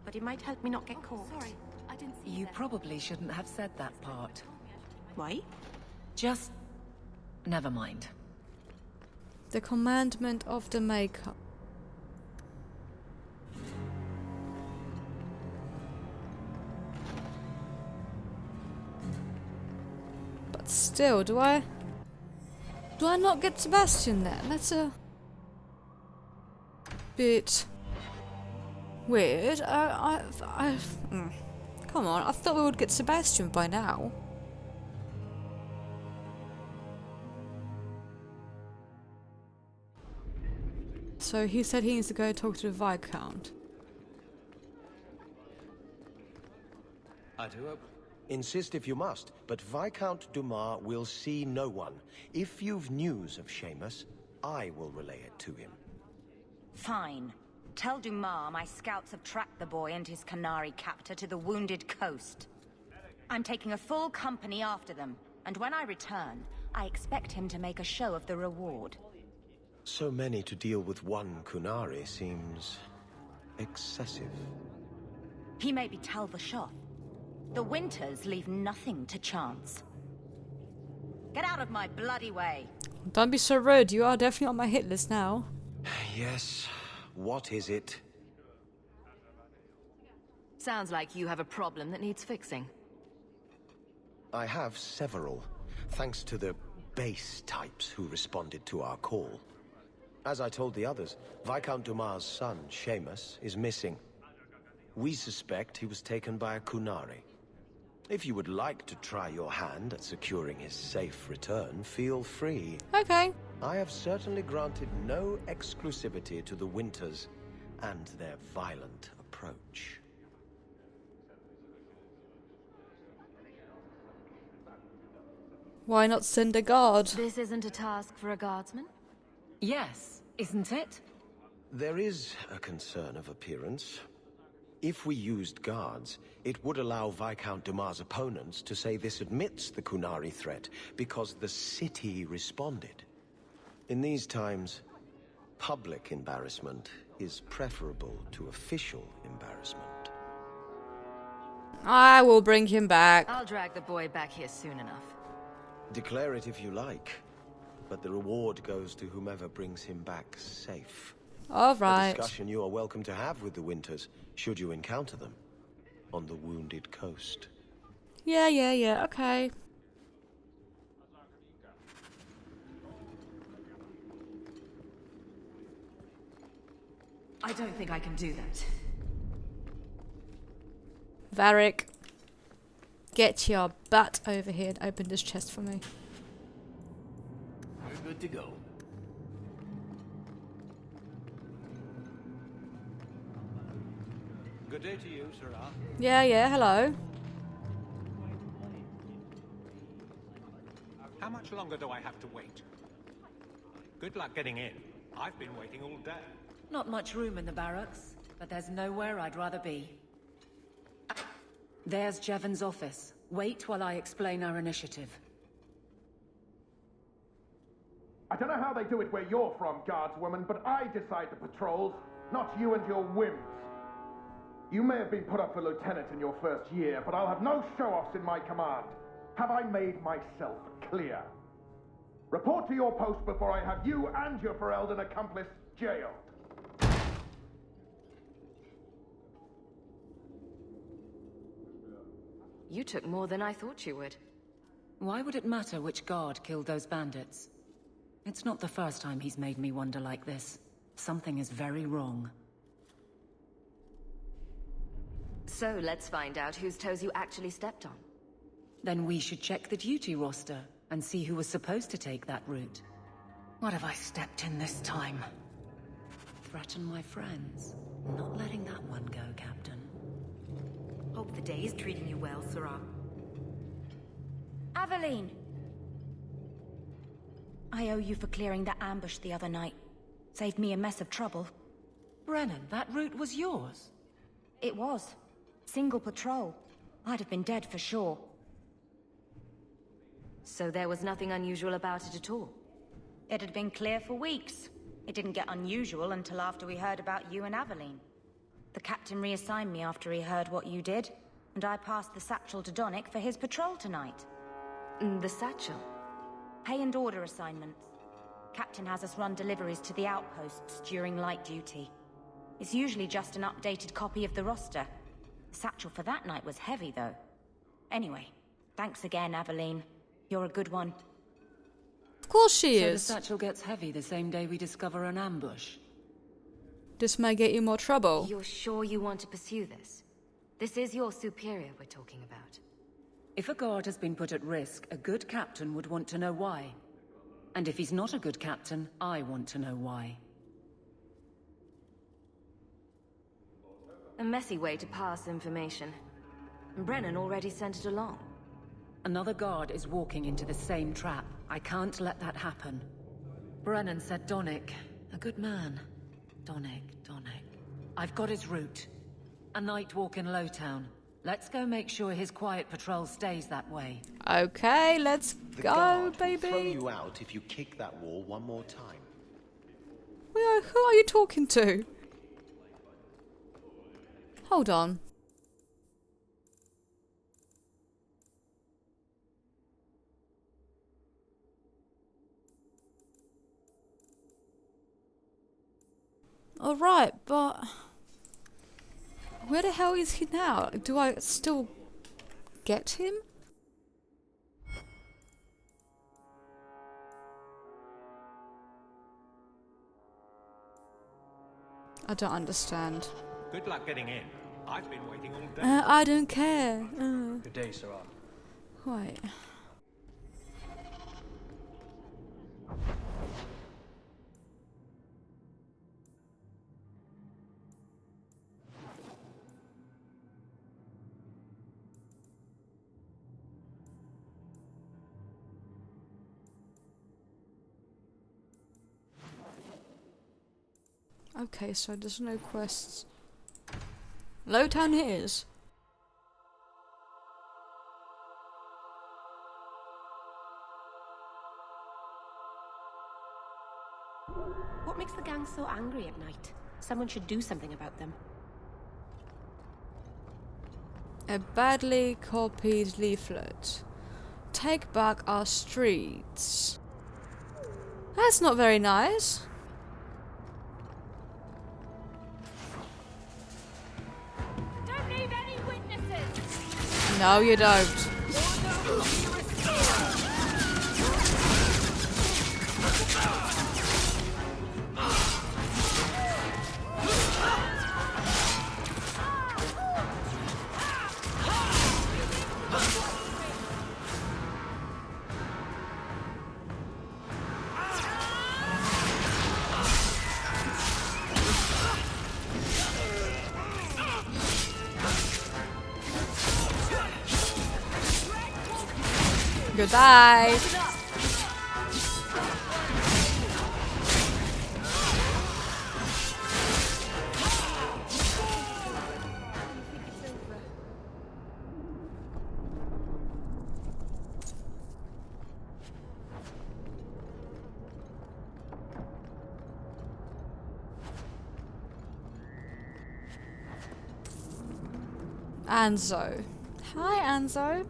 But it might help me not get caught. Sorry, I didn't see You probably shouldn't have said that part. Why? Just... never mind. The commandment of the Maker. But still, do I not get Sebastian then? That's a bit weird. Come on, I thought we would get Sebastian by now. So he said he needs to go talk to the Viscount. I do hope. Insist if you must, but Viscount Dumas will see no one. If you've news of Seamus, I will relay it to him. Fine. Tell Dumas my scouts have tracked the boy and his Canary captor to the Wounded Coast. I'm taking a full company after them, and when I return, I expect him to make a show of the reward. So many to deal with one Kunari seems excessive. He may be Talvashoth. The Winters leave nothing to chance. Get out of my bloody way! Don't be so rude, you are definitely on my hit list now. Yes, what is it? Sounds like you have a problem that needs fixing. I have several, thanks to the base types who responded to our call. As I told the others, Viscount Dumas' son, Seamus, is missing. We suspect he was taken by a Kunari. If you would like to try your hand at securing his safe return, feel free. Okay. I have certainly granted no exclusivity to the Winters and their violent approach. Why not send a guard? This isn't a task for a guardsman? Yes, isn't it? There is a concern of appearance. If we used guards, it would allow Viscount Dumas' opponents to say this admits the Kunari threat, because the city responded. In these times, public embarrassment is preferable to official embarrassment. I will bring him back. I'll drag the boy back here soon enough. Declare it if you like, but the reward goes to whomever brings him back safe. All right. A discussion you are welcome to have with the Winters, should you encounter them, on the Wounded Coast. Yeah, okay. I don't think I can do that. Varric, get your butt over here and open this chest for me. We're good to go. Good day to you, Sirrah. Yeah, hello. How much longer do I have to wait? Good luck getting in. I've been waiting all day. Not much room in the barracks, but there's nowhere I'd rather be. There's Jevon's office. Wait while I explain our initiative. I don't know how they do it where you're from, guardswoman, but I decide the patrols, not you and your whims. You may have been put up for lieutenant in your first year, but I'll have no show-offs in my command. Have I made myself clear? Report to your post before I have you and your Ferelden accomplice jailed. You took more than I thought you would. Why would it matter which guard killed those bandits? It's not the first time he's made me wonder like this. Something is very wrong. So let's find out whose toes you actually stepped on. Then we should check the duty roster and see who was supposed to take that route. What have I stepped in this time? Threaten my friends. Not letting that one go, Captain. Hope the day is treating you well, Sarah. Aveline! I owe you for clearing that ambush the other night. Saved me a mess of trouble. Brennan, that route was yours? It was. Single patrol. I'd have been dead for sure. So there was nothing unusual about it at all? It had been clear for weeks. It didn't get unusual until after we heard about you and Aveline. The captain reassigned me after he heard what you did, and I passed the satchel to Donick for his patrol tonight. The satchel? Pay and order assignments. Captain has us run deliveries to the outposts during light duty. It's usually just an updated copy of the roster. The satchel for that night was heavy, though. Anyway, thanks again, Aveline. You're a good one. Of course she so is. The satchel gets heavy the same day we discover an ambush. This may get you more trouble. You're sure you want to pursue this? This is your superior we're talking about. If a guard has been put at risk, a good captain would want to know why. And if he's not a good captain, I want to know why. A messy way to pass information. Brennan already sent it along. Another guard is walking into the same trap. I can't let that happen. Brennan said Donick. A good man. Donick. I've got his route. A night walk in Lowtown. Let's go make sure his quiet patrol stays that way. Okay, let's The go, guard baby. will throw you out if you kick that wall one more time. Who are you talking to? Hold on. Alright, but where the hell is he now? Do I still get him? I don't understand. Good luck getting in. I've been waiting all day. I don't care. Good day, Sarah. Wait. Okay, so there's no quests. Lowtown it is. What makes the gang so angry at night? Someone should do something about them. A badly copied leaflet. Take back our streets. That's not very nice. Don't leave any witnesses! No, you don't. Goodbye. Anzo. Hi, Anzo.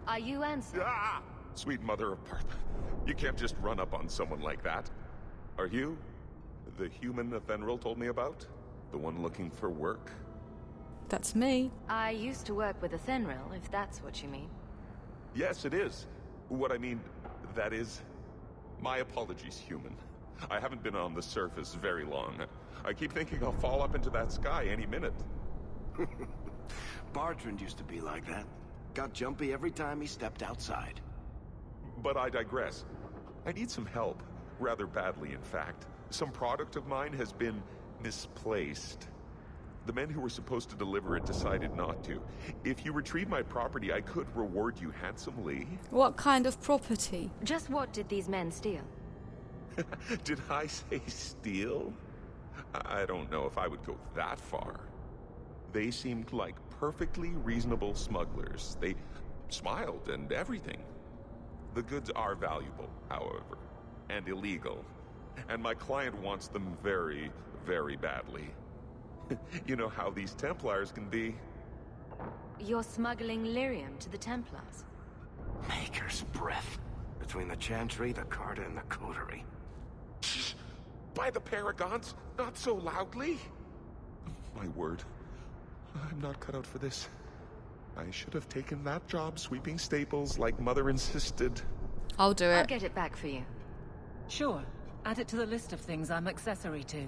Are you Ansel? Ah! Sweet mother of Parth. You can't just run up on someone like that. Are you the human Athenril told me about? The one looking for work? That's me. I used to work with Athenril, if that's what you mean. Yes, it is. What I mean, that is... My apologies, human. I haven't been on the surface very long. I keep thinking I'll fall up into that sky any minute. Bertrand used to be like that. Got jumpy every time he stepped outside. But I digress. I need some help. Rather badly, in fact. Some product of mine has been misplaced. The men who were supposed to deliver it decided not to. If you retrieve my property, I could reward you handsomely. What kind of property? Just what did these men steal? Did I say steal? I don't know if I would go that far. They seemed like perfectly reasonable smugglers. They smiled and everything. The goods are valuable, however, and illegal. And my client wants them very, very badly. You know how these Templars can be. You're smuggling lyrium to the Templars? Maker's breath. Between the Chantry, the Carta, and the Coterie. Shh! By the Paragons, not so loudly! My word. I'm not cut out for this. I should have taken that job sweeping stables like Mother insisted. I'll do it. I'll get it back for you. Sure. Add it to the list of things I'm accessory to.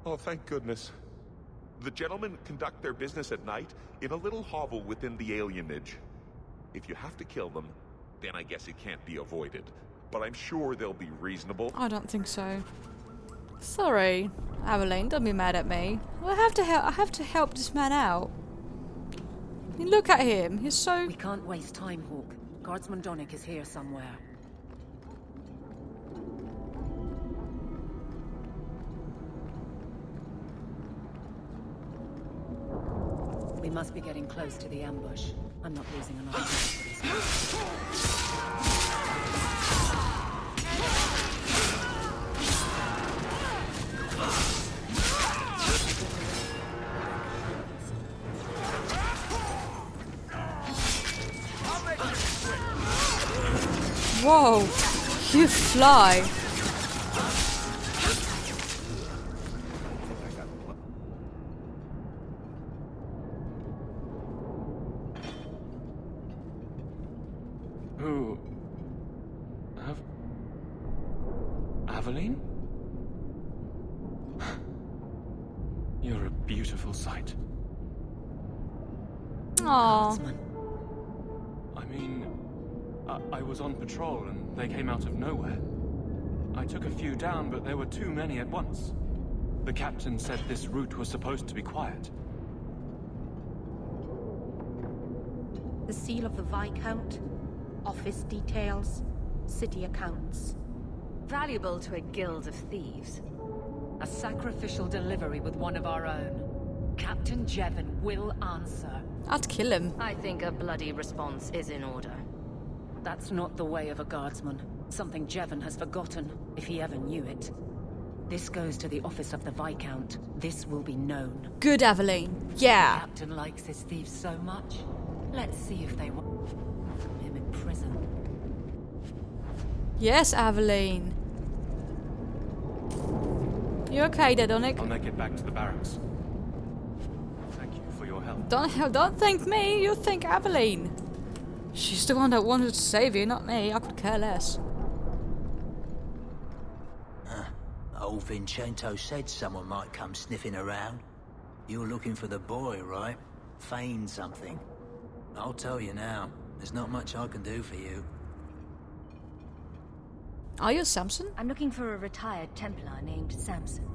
Oh, thank goodness. The gentlemen conduct their business at night in a little hovel within the alienage. If you have to kill them, then I guess it can't be avoided. But I'm sure they'll be reasonable. I don't think so. Sorry, Aveline, don't be mad at me. I have to help this man out. I mean, look at him. He's so... We can't waste time, Hawk. Guardsman Donick is here somewhere. We must be getting close to the ambush. I'm not losing another chance for this. Whoa! You fly! Who... Aveline? You're a beautiful sight. Aww. I mean... I was on patrol and they came out of nowhere. I took a few down, but there were too many at once. The captain said this route was supposed to be quiet. The seal of the Viscount, office details, city accounts. Valuable to a guild of thieves. A sacrificial delivery with one of our own. Captain Jevon will answer. I'd kill him. I think a bloody response is in order. That's not the way of a guardsman. Something Jevon has forgotten, if he ever knew it. This goes to the office of the Viscount. This will be known. Good, Aveline. Yeah. The captain likes his thieves so much. Let's see if they want him in prison. Yes, Aveline. You okay there, Donick? I'll make it back to the barracks. Thank you for your help. Don't thank me. You thank Aveline. She's the one that wanted to save you, not me. I could care less. Old Vincento said someone might come sniffing around. You're looking for the boy, right? Feign something. I'll tell you now, there's not much I can do for you. Are you Samson? I'm looking for a retired Templar named Samson.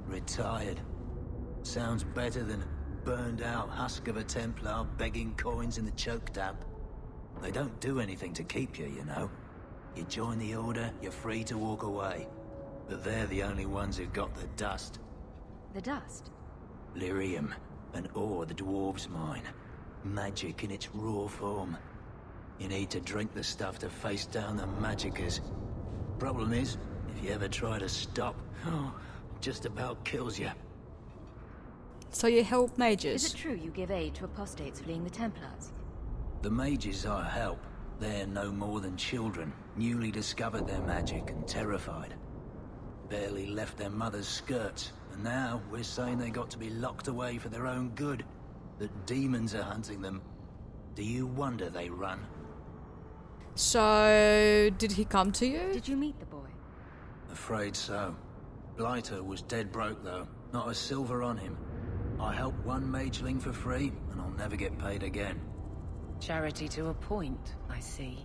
Retired. Sounds better than burned out husk of a Templar begging coins in the choke damp. They don't do anything to keep you, you know. You join the Order, you're free to walk away. But they're the only ones who got the dust. The dust? Lyrium, an ore the dwarves mine. Magic in its raw form. You need to drink the stuff to face down the magicers. Problem is, if you ever try to stop, just about kills you. So you help mages? Is it true you give aid to apostates fleeing the Templars? The mages I help, they're no more than children, newly discovered their magic and terrified. Barely left their mother's skirts, and now we're saying they got to be locked away for their own good. That demons are hunting them. Do you wonder they run? So, did he come to you? Did you meet the boy? Afraid so. Blighter was dead broke though. Not a silver on him. I helped one mageling for free, and I'll never get paid again. Charity to a point, I see.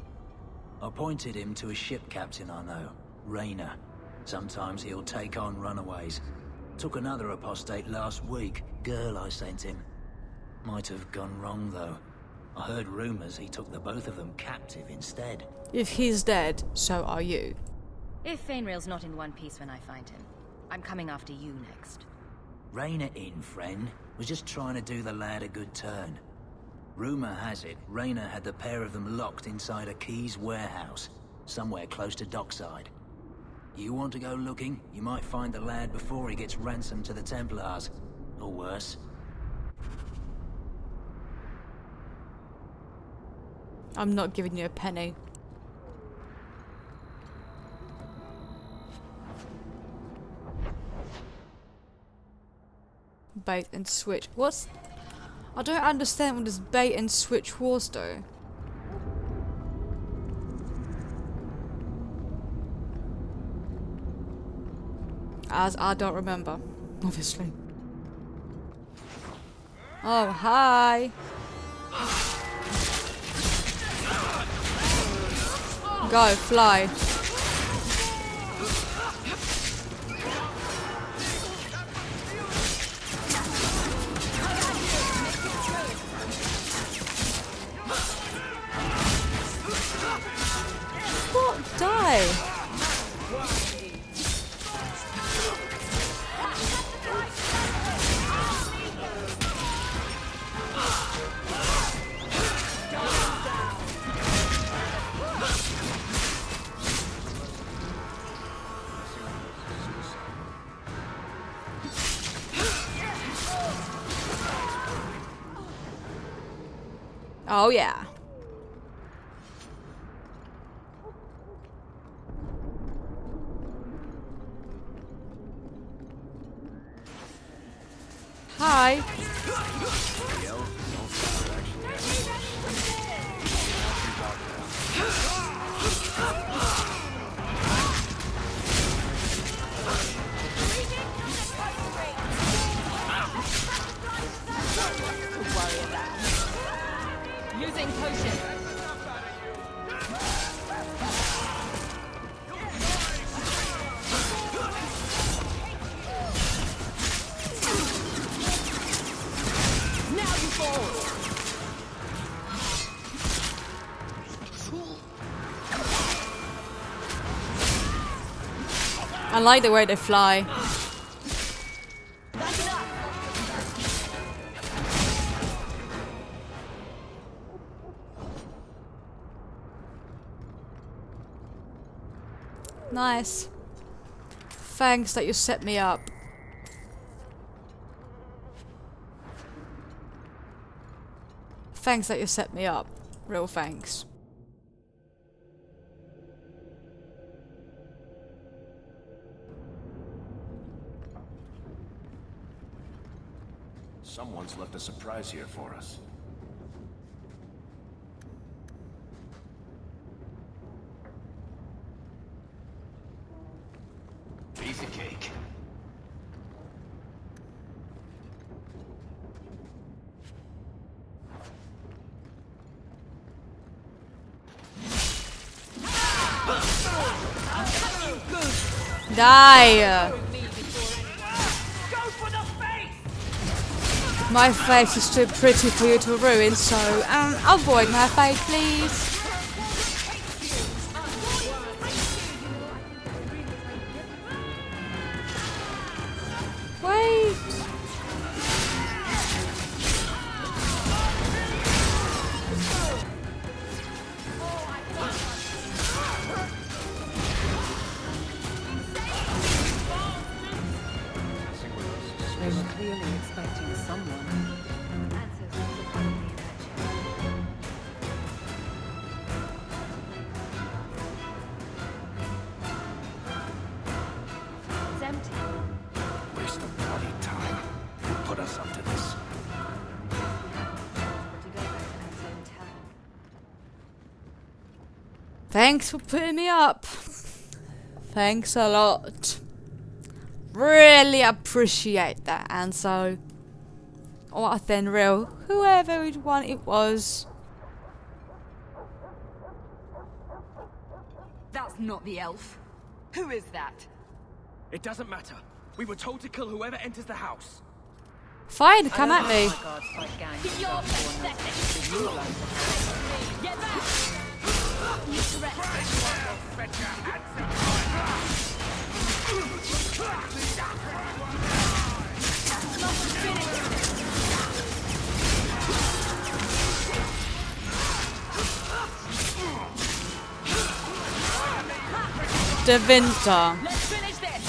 I pointed him to a ship captain I know, Rayner. Sometimes he'll take on runaways. Took another apostate last week, girl I sent him. Might have gone wrong though. I heard rumors he took the both of them captive instead. If he's dead, so are you. If Fainrail's not in one piece when I find him, I'm coming after you next. Rayner in, friend. Was just trying to do the lad a good turn. Rumor has it, Rayner had the pair of them locked inside a Keys warehouse, somewhere close to dockside. You want to go looking, you might find the lad before he gets ransomed to the Templars. Or worse. I'm not giving you a penny. Bait and switch. What's... I don't understand what this bait and switch was though. As I don't remember, obviously. Oh, hi. Go, fly. What? Die. Oh yeah. Hi. Using potion. Now you fall. I like the way they fly. Nice. Thanks that you set me up. Thanks that you set me up. Real thanks. Someone's left a surprise here for us. Piece of cake. Die! My face is too pretty for you to ruin, so avoid my face, please. Wait. They were clearly expecting someone. It's empty. Waste of bloody time. Who put us up to this? Would you go back to Ansel and tell Thanks for putting me up. Thanks a lot. Really appreciate that, and so what a thin real, whoever one it was. That's not the elf. Who is that? It doesn't matter. We were told to kill whoever enters the house. Fine, come at me. Get back! De Winter. Let's finish this!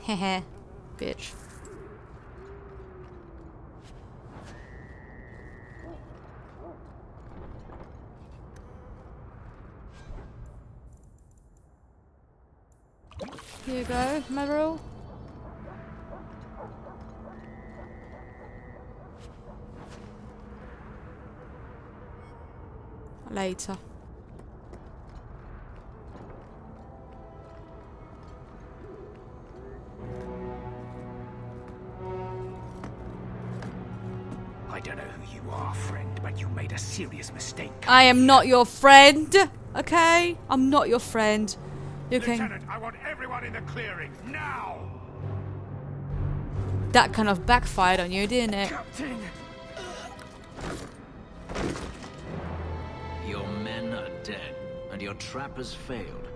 Heh, bitch. Here you go, Meryl. Later. I don't know who you are, friend, but you made a serious mistake. I am not your friend, okay? I'm not your friend. You can. Lieutenant, I want everyone in the clearing now. That kind of backfired on you, didn't it? Captain. Your men are dead, and your trap has failed.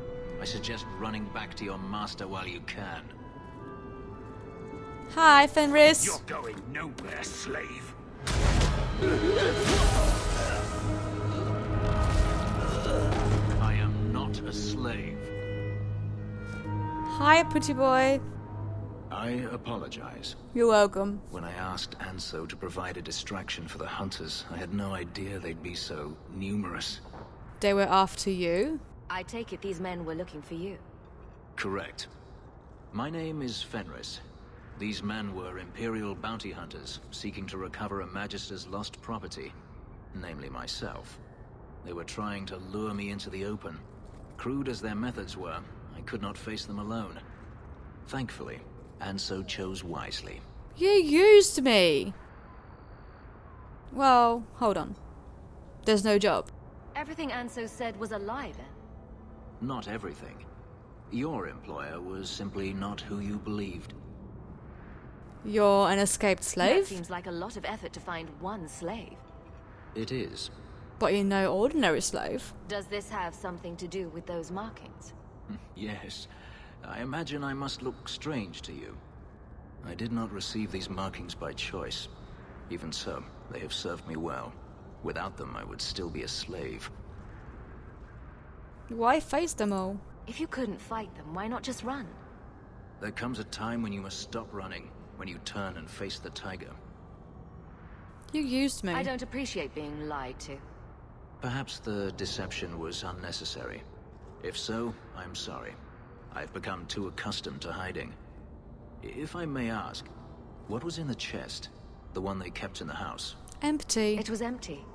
I suggest running back to your master while you can. Hi, Fenris. You're going nowhere, slave. I am not a slave. Hi, pretty boy. I apologize. You're welcome. When I asked Anso to provide a distraction for the hunters, I had no idea they'd be so numerous. They were after you? I take it these men were looking for you. Correct. My name is Fenris. These men were Imperial bounty hunters, seeking to recover a Magister's lost property, namely myself. They were trying to lure me into the open. Crude as their methods were, I could not face them alone. Thankfully, Anso chose wisely. You used me. Well, hold on. There's no job. Everything Anso said was a lie, then? Not everything. Your employer was simply not who you believed. You're an escaped slave? That seems like a lot of effort to find one slave. It is. But you're no ordinary slave. Does this have something to do with those markings? Yes. I imagine I must look strange to you. I did not receive these markings by choice. Even so, they have served me well. Without them, I would still be a slave. Why face them all? If you couldn't fight them, why not just run? There comes a time when you must stop running, when you turn and face the tiger. You used me. I don't appreciate being lied to. Perhaps the deception was unnecessary. If so, I'm sorry. I've become too accustomed to hiding. If I may ask, what was in the chest? The one they kept in the house? Empty. It was empty.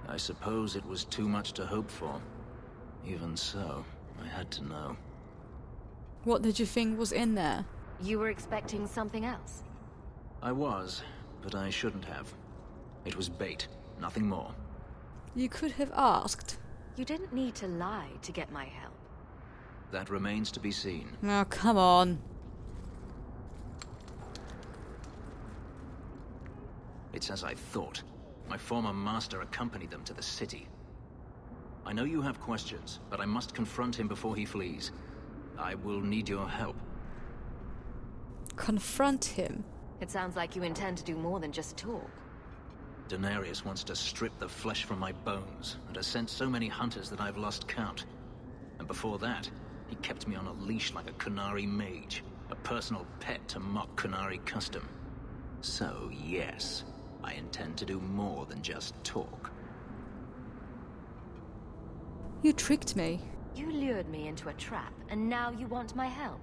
I suppose it was too much to hope for. Even so, I had to know. What did you think was in there? You were expecting something else? I was, but I shouldn't have. It was bait, nothing more. You could have asked. You didn't need to lie to get my help. That remains to be seen. Oh, come on. It's as I thought. My former master accompanied them to the city. I know you have questions, but I must confront him before he flees. I will need your help. Confront him? It sounds like you intend to do more than just talk. Denarius wants to strip the flesh from my bones, and has sent so many hunters that I've lost count. And before that, he kept me on a leash like a Qunari mage, a personal pet to mock Qunari custom. So, yes, I intend to do more than just talk. You tricked me. You lured me into a trap, and now you want my help.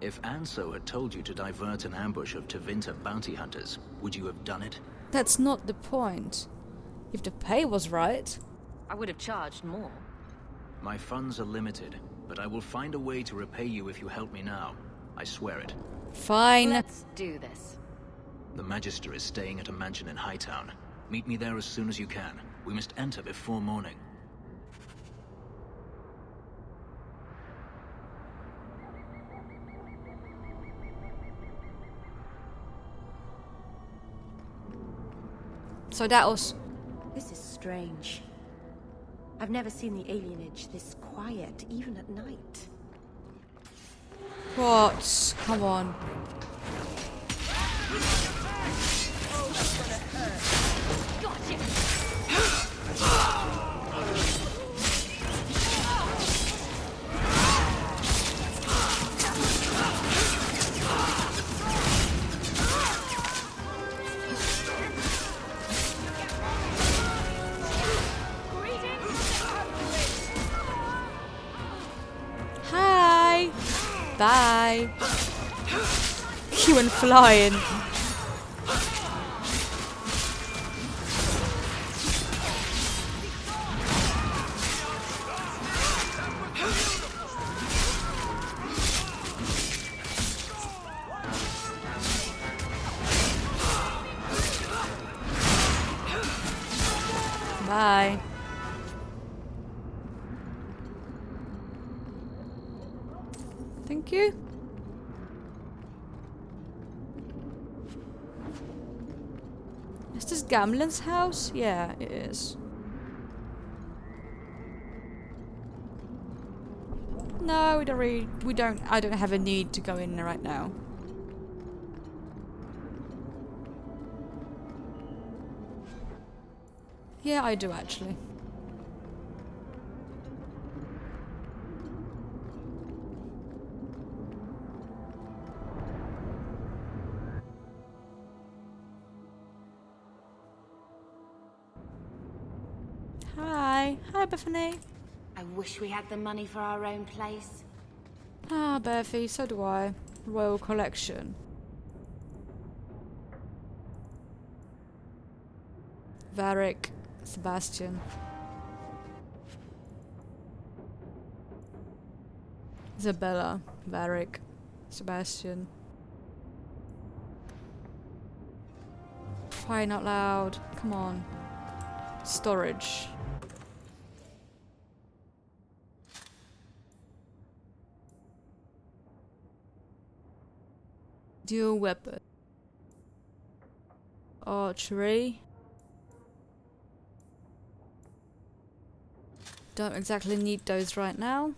If Anso had told you to divert an ambush of Tevinter bounty hunters, would you have done it? That's not the point. If the pay was right... I would have charged more. My funds are limited, but I will find a way to repay you if you help me now. I swear it. Fine. Let's do this. The Magister is staying at a mansion in Hightown. Meet me there as soon as you can. We must enter before morning. So that was... This is strange. I've never seen the alienage this quiet, even at night. What? Come on. Hi. Bye. You went flying. Bye. Thank you. Is this Gamlen's house? Yeah, it is. No, I don't have a need to go in there right now. Yeah, I do actually. Hi. Hi, Bethany. I wish we had the money for our own place. Ah, Bethy, so do I. Royal Collection. Varric, Sebastian. Isabella, Varric, Sebastian. Crying out loud. Come on. Storage. Dual weapon. Archery. Don't exactly need those right now.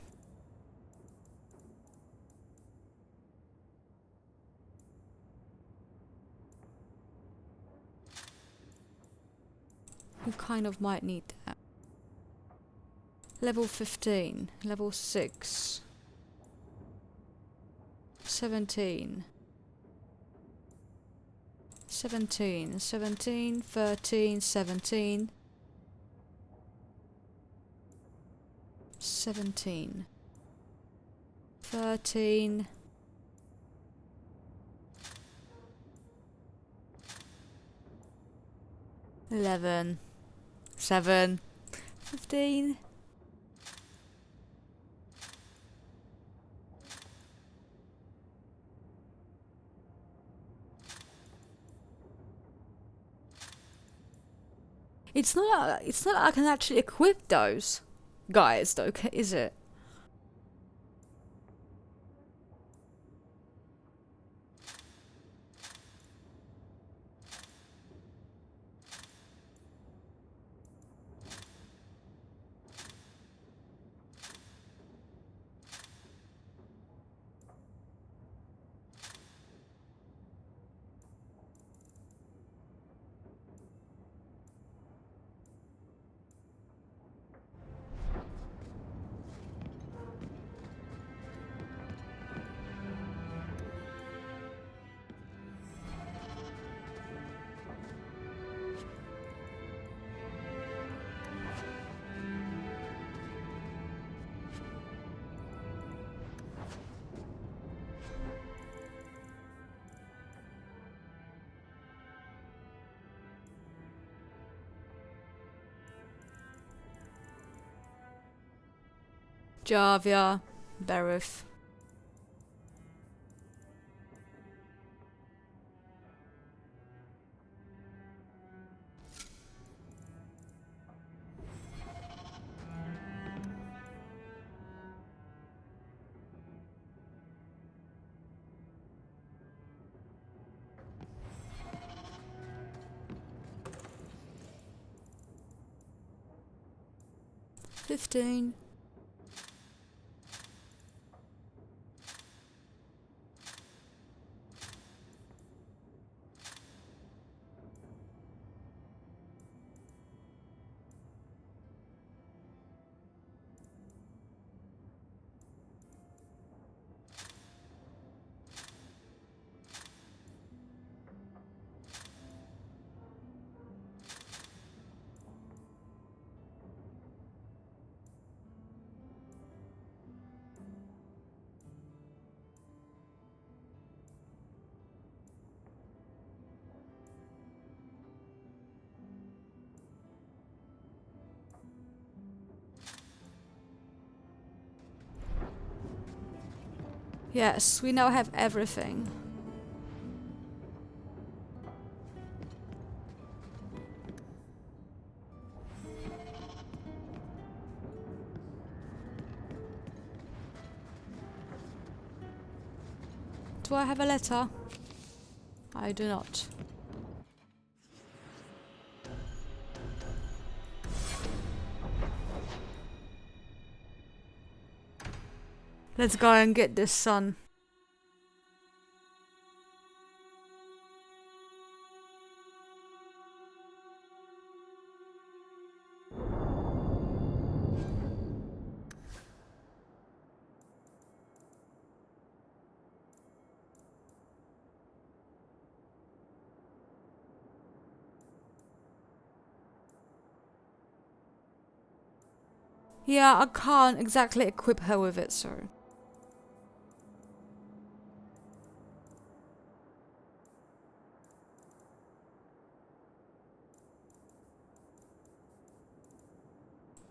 You kind of might need that. Level 15, level 6, 17, 17, 17, 13, 17, 17, 13, 11, 7, 15. It's not like I can actually equip those guys though, is it? Javia, Berith. $15. Yes, we now have everything. Do I have a letter? I do not. Let's go and get this sun. Yeah, I can't exactly equip her with it, so...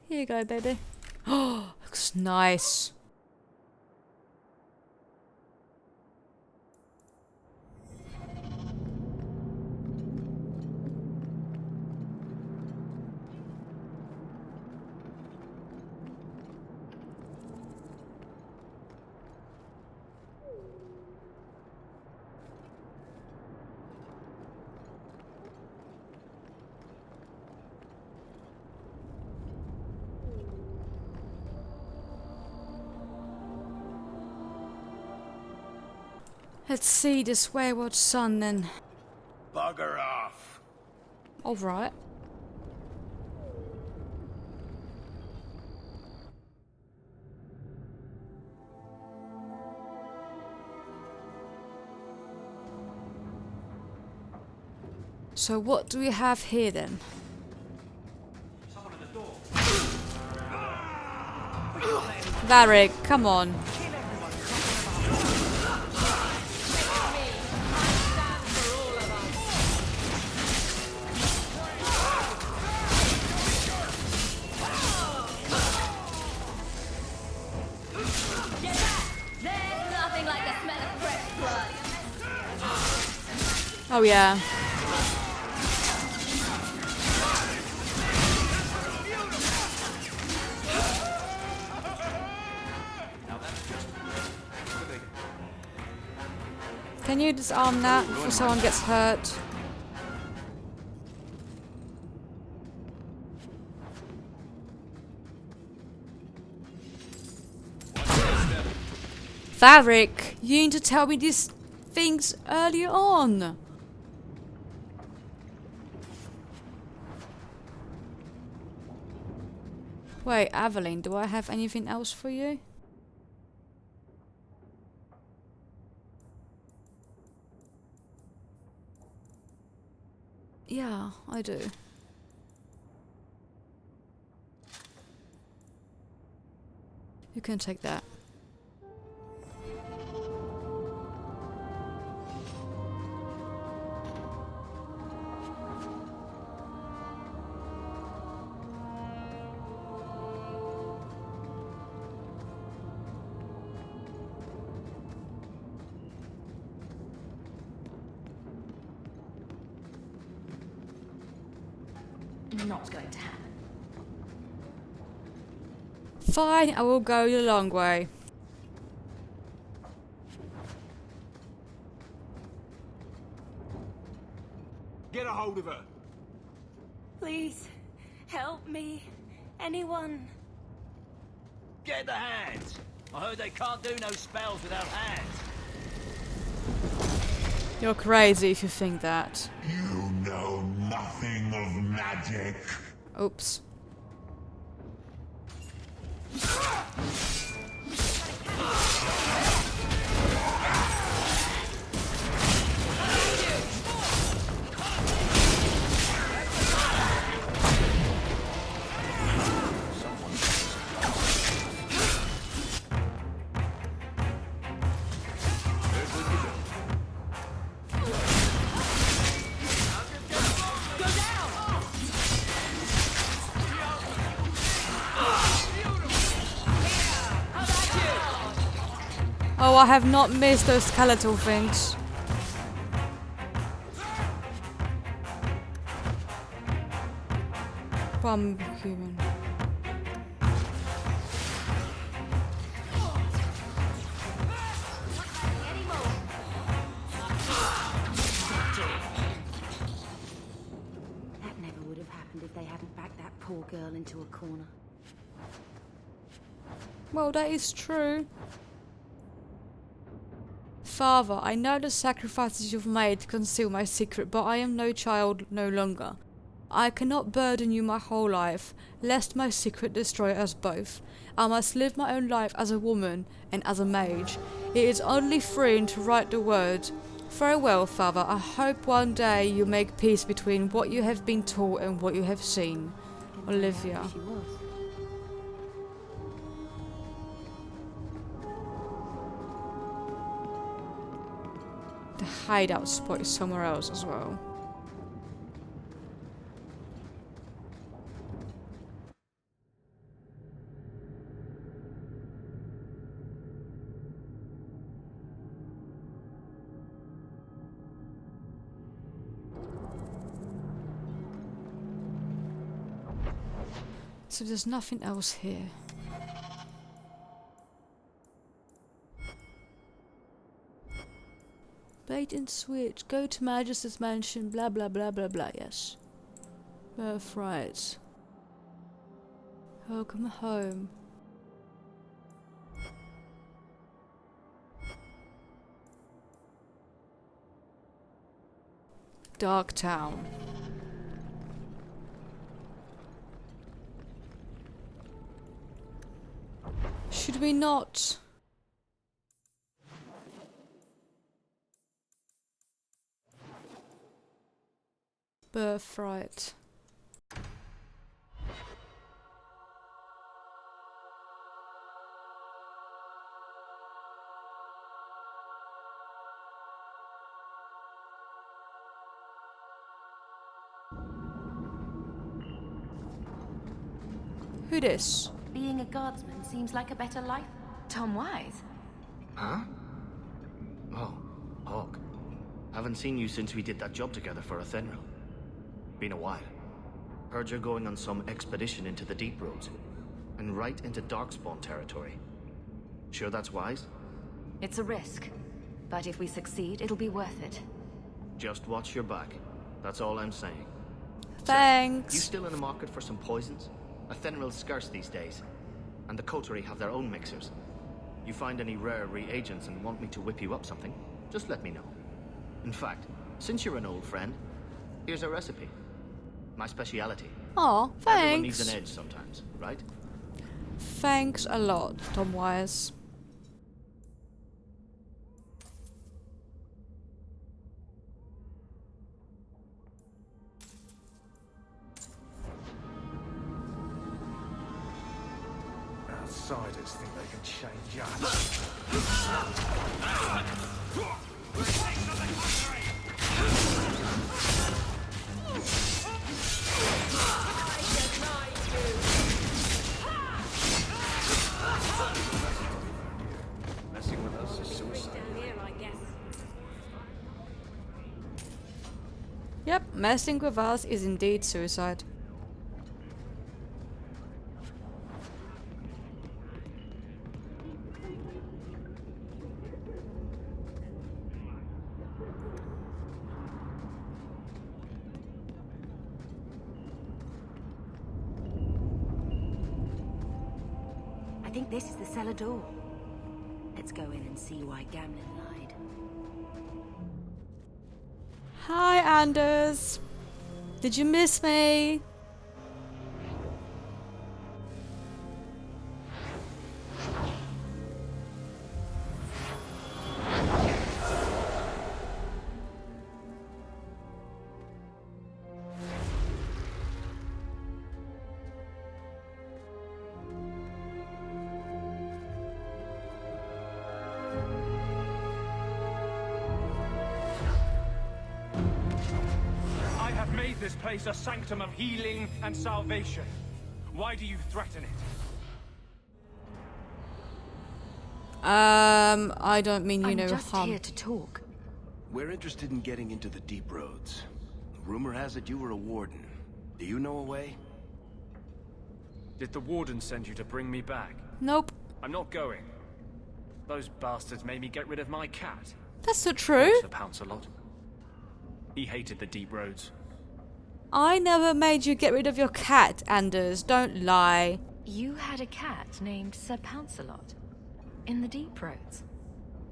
Here you go, baby. Oh, looks nice. Let's see this wayward son then. Bugger off. Alright. So what do we have here then? Varric, come on. Oh yeah. Can you disarm that before someone gets hurt? Fabric, you need to tell me these things earlier on. Wait, Aveline, do I have anything else for you? Yeah, I do. You can take that. Not going to happen. Fine, I will go the long way. Get a hold of her. Please, help me. Anyone? Get the hands. I heard they can't do no spells without hands. You're crazy if you think that. You know nothing of magic. Oops. Oh, I have not missed those skeletal things. Bomb human. That never would have happened if they hadn't backed that poor girl into a corner. Well, that is true. Father, I know the sacrifices you've made to conceal my secret, but I am no child no longer. I cannot burden you my whole life, lest my secret destroy us both. I must live my own life as a woman and as a mage. It is only freeing to write the word. Farewell, Father. I hope one day you make peace between what you have been taught and what you have seen. Olivia. The hideout spot is somewhere else as well. So there's nothing else here. Bait and switch. Go to Majesty's mansion. Blah blah blah blah blah. Yes. Birthright. Welcome home. Dark Town. Should we not? Birthright. Who this? Being a guardsman seems like a better life. Tom Wise? Huh? Oh, Hawk. Haven't seen you since we did that job together for Athenril. Been a while. Heard you're going on some expedition into the Deep Roads. And right into Darkspawn territory. Sure that's wise? It's a risk. But if we succeed, it'll be worth it. Just watch your back. That's all I'm saying. Thanks. You still in the market for some poisons? Athenryl's scarce these days, and the coterie have their own mixers. You find any rare reagents and want me to whip you up something, just let me know. In fact, since you're an old friend, here's a recipe. My speciality. Oh, thanks. Everyone needs an edge sometimes, right? Thanks a lot, Tom Wise. Outsiders think they can change us. Messing with us is suicide. Yep, messing with us is indeed suicide. I think this is the cellar door. Let's go in and see why Gamlen lied. Hi, Anders. Did you miss me? I have made this place a sanctum of healing and salvation. Why do you threaten it? I don't mean you I'm know just harm. here to talk. We're interested in getting into the deep roads. Rumor has it you were a warden. Do you know a way? Did the warden send you to bring me back? Nope. I'm not going. Those bastards made me get rid of my cat. That's not true. The pounce a lot. He hated the deep roads. I never made you get rid of your cat, Anders. Don't lie. You had a cat named Sir Pouncelot in the deep roads.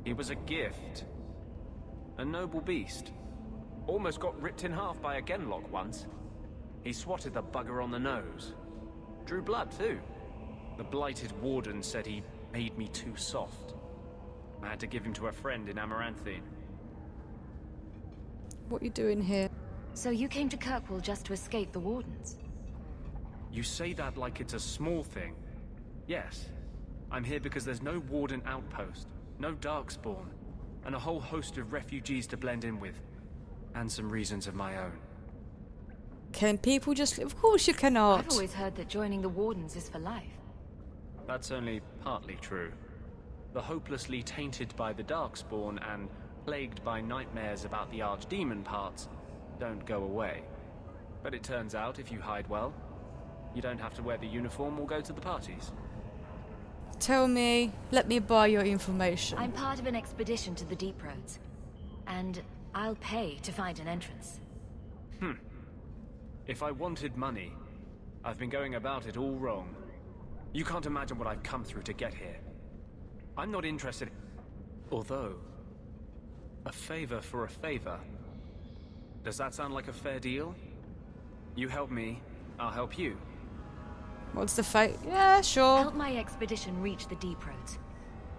He was a gift. A noble beast. Almost got ripped in half by a genlock once. He swatted the bugger on the nose. Drew blood, too. The blighted warden said he made me too soft. I had to give him to a friend in Amaranthine. What you doing here? So you came to Kirkwall just to escape the wardens? You say that like it's a small thing. Yes. I'm here because there's no warden outpost, no darkspawn, and a whole host of refugees to blend in with. And some reasons of my own. Can people just... Of course you cannot. I've always heard that joining the wardens is for life. That's only partly true. The hopelessly tainted by the darkspawn and plagued by nightmares about the archdemon parts don't go away. But it turns out if you hide well, you don't have to wear the uniform or go to the parties. Tell me, let me buy your information. I'm part of an expedition to the deep roads, and I'll pay to find an entrance. If I wanted money, I've been going about it all wrong. You can't imagine what I've come through to get here. I'm not interested. Although, a favor for a favor. Does that sound like a fair deal? You help me, I'll help you. What's the fight? Yeah, sure. Help my expedition reach the deep roads,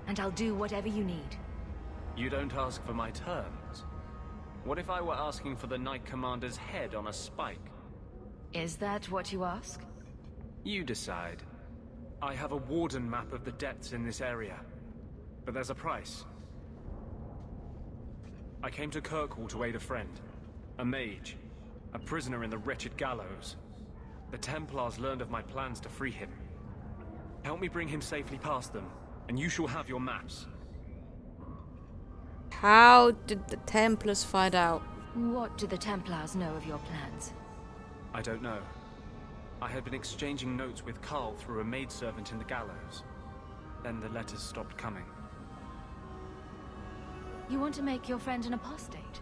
and I'll do whatever you need. You don't ask for my terms. What if I were asking for the Knight Commander's head on a spike? Is that what you ask? You decide. I have a warden map of the depths in this area. But there's a price. I came to Kirkwall to aid a friend. A mage. A prisoner in the wretched gallows. The Templars learned of my plans to free him. Help me bring him safely past them, and you shall have your maps. How did the Templars find out? What do the Templars know of your plans? I don't know. I had been exchanging notes with Carl through a maidservant in the gallows. Then the letters stopped coming. You want to make your friend an apostate?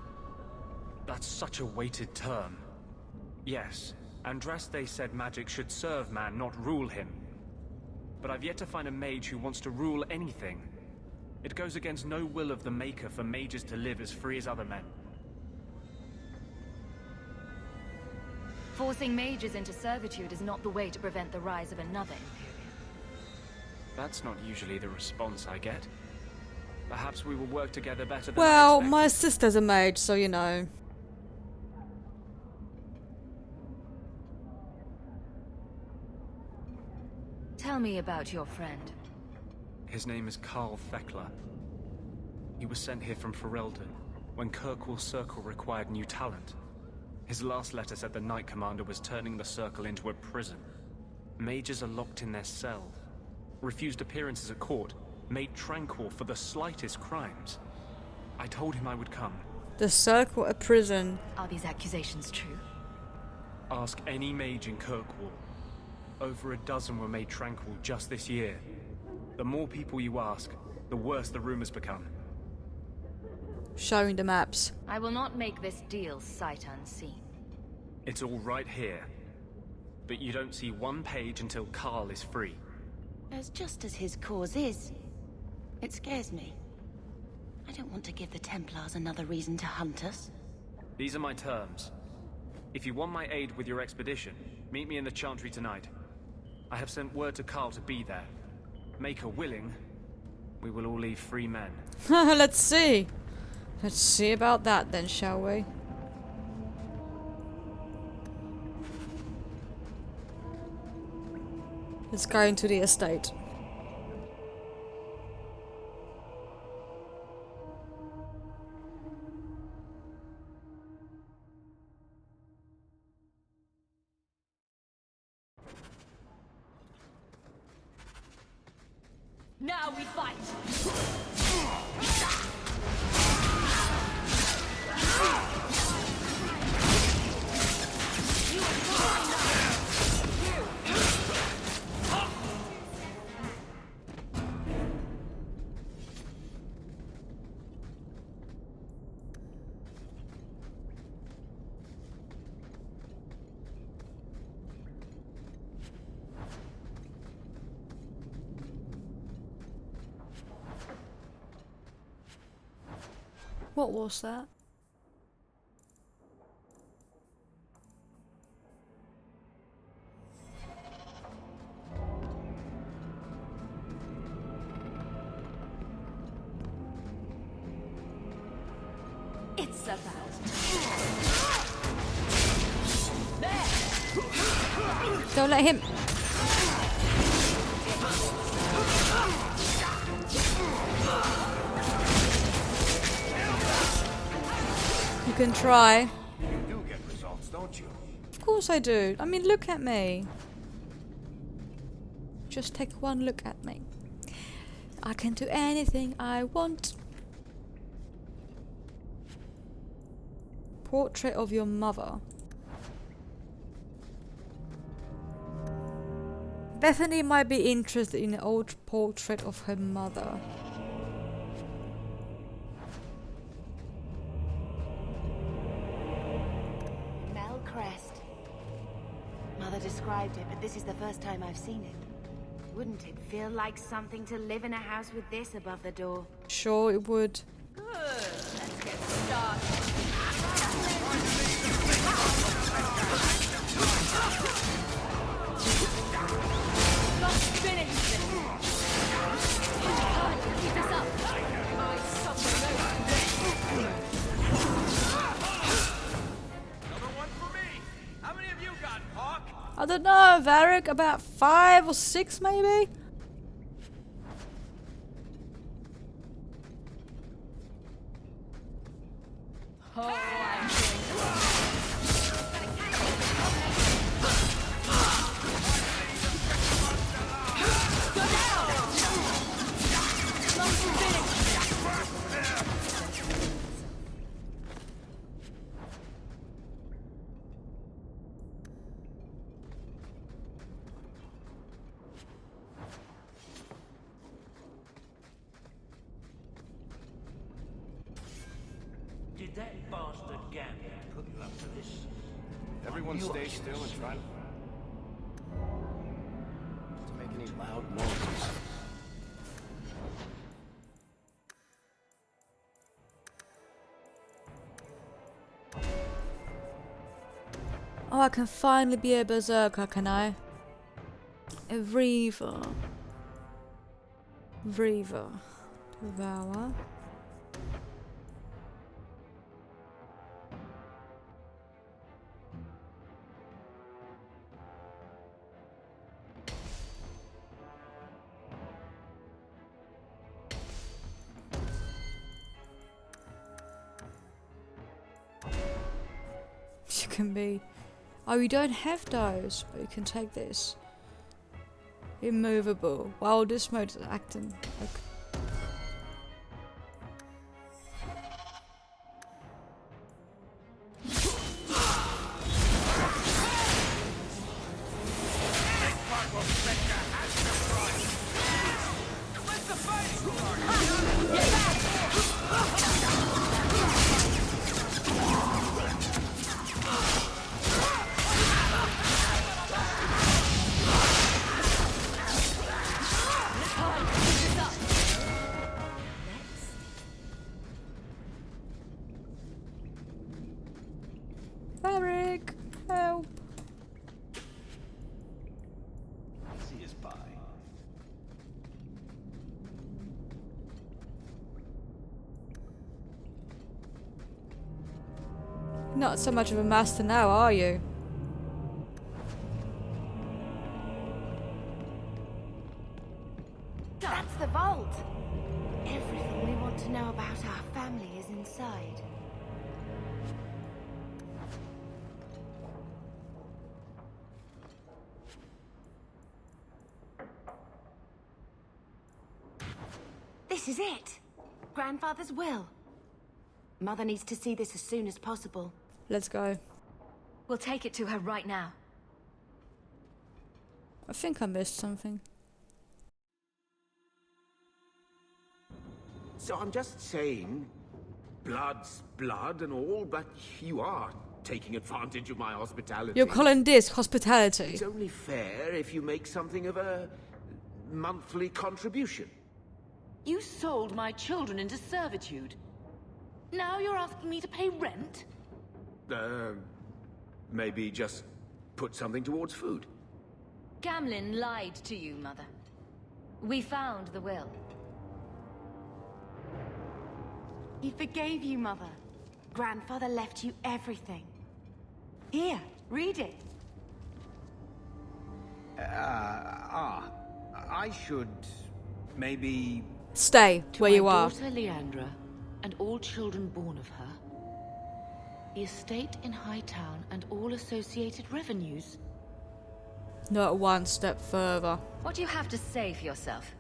That's such a weighted term. Yes, Andraste said magic should serve man, not rule him. But I've yet to find a mage who wants to rule anything. It goes against no will of the Maker for mages to live as free as other men. Forcing mages into servitude is not the way to prevent the rise of another Imperium. That's not usually the response I get. Perhaps we will work together better than Well, I expected. my sister's a mage, so you know. Tell me about your friend. His name is Carl Thekla. He was sent here from Ferelden when Kirkwall's Circle required new talent. His last letter said the Knight Commander was turning the Circle into a prison. Mages are locked in their cells, refused appearances at court, made tranquil for the slightest crimes. I told him I would come. The Circle, a prison. Are these accusations true? Ask any mage in Kirkwall. Over a dozen were made tranquil just this year. The more people you ask, the worse the rumors become. Showing the maps. I will not make this deal sight unseen. It's all right here. But you don't see one page until Carl is free. As just as his cause is, it scares me. I don't want to give the Templars another reason to hunt us. These are my terms. If you want my aid with your expedition, meet me in the Chantry tonight. I have sent word to Carl to be there. Make her willing, we will all leave free men. Let's see. Let's see about that then, shall we? Let's go into the estate. Now we fight! What was that? It's about Don't let him. You can try. You do get results, don't you? Of course I do. I mean, look at me. Just take one look at me. I can do anything I want. Portrait of your mother. Bethany might be interested in an old portrait of her mother. Melcrest. Mother described it, but this is the first time I've seen it. Wouldn't it feel like something to live in a house with this above the door? Sure it would. good. Let's get started. Let's finish this. Keep this up. I suffer no. Another one for me. How many of you got, Hawk? I don't know, Varric, about 5 or 6 maybe? Everyone stay still and try not to make any loud noises. Oh, I can finally be a berserker, can I? A reaver. Reaver. Devour. You can be... Oh, you don't have those, but you can take this. Immovable. While this mode is acting. Okay. Eric, help. See us by. Not so much of a master now, are you? That's the vault! Everything we want to know about our family is inside. This is it! Grandfather's will. Mother needs to see this as soon as possible. Let's go. We'll take it to her right now. I think I missed something. So I'm just saying, blood's blood and all, but you are taking advantage of my hospitality. You're calling this hospitality? It's only fair if you make something of a monthly contribution. You sold my children into servitude. Now you're asking me to pay rent? Maybe just put something towards food. Gamlin lied to you, Mother. We found the will. He forgave you, Mother. Grandfather left you everything. Here, read it. I should maybe... Stay where you are. To my daughter Leandra, and all children born of her, the estate in Hightown and all associated revenues. Not one step further. What do you have to say for yourself?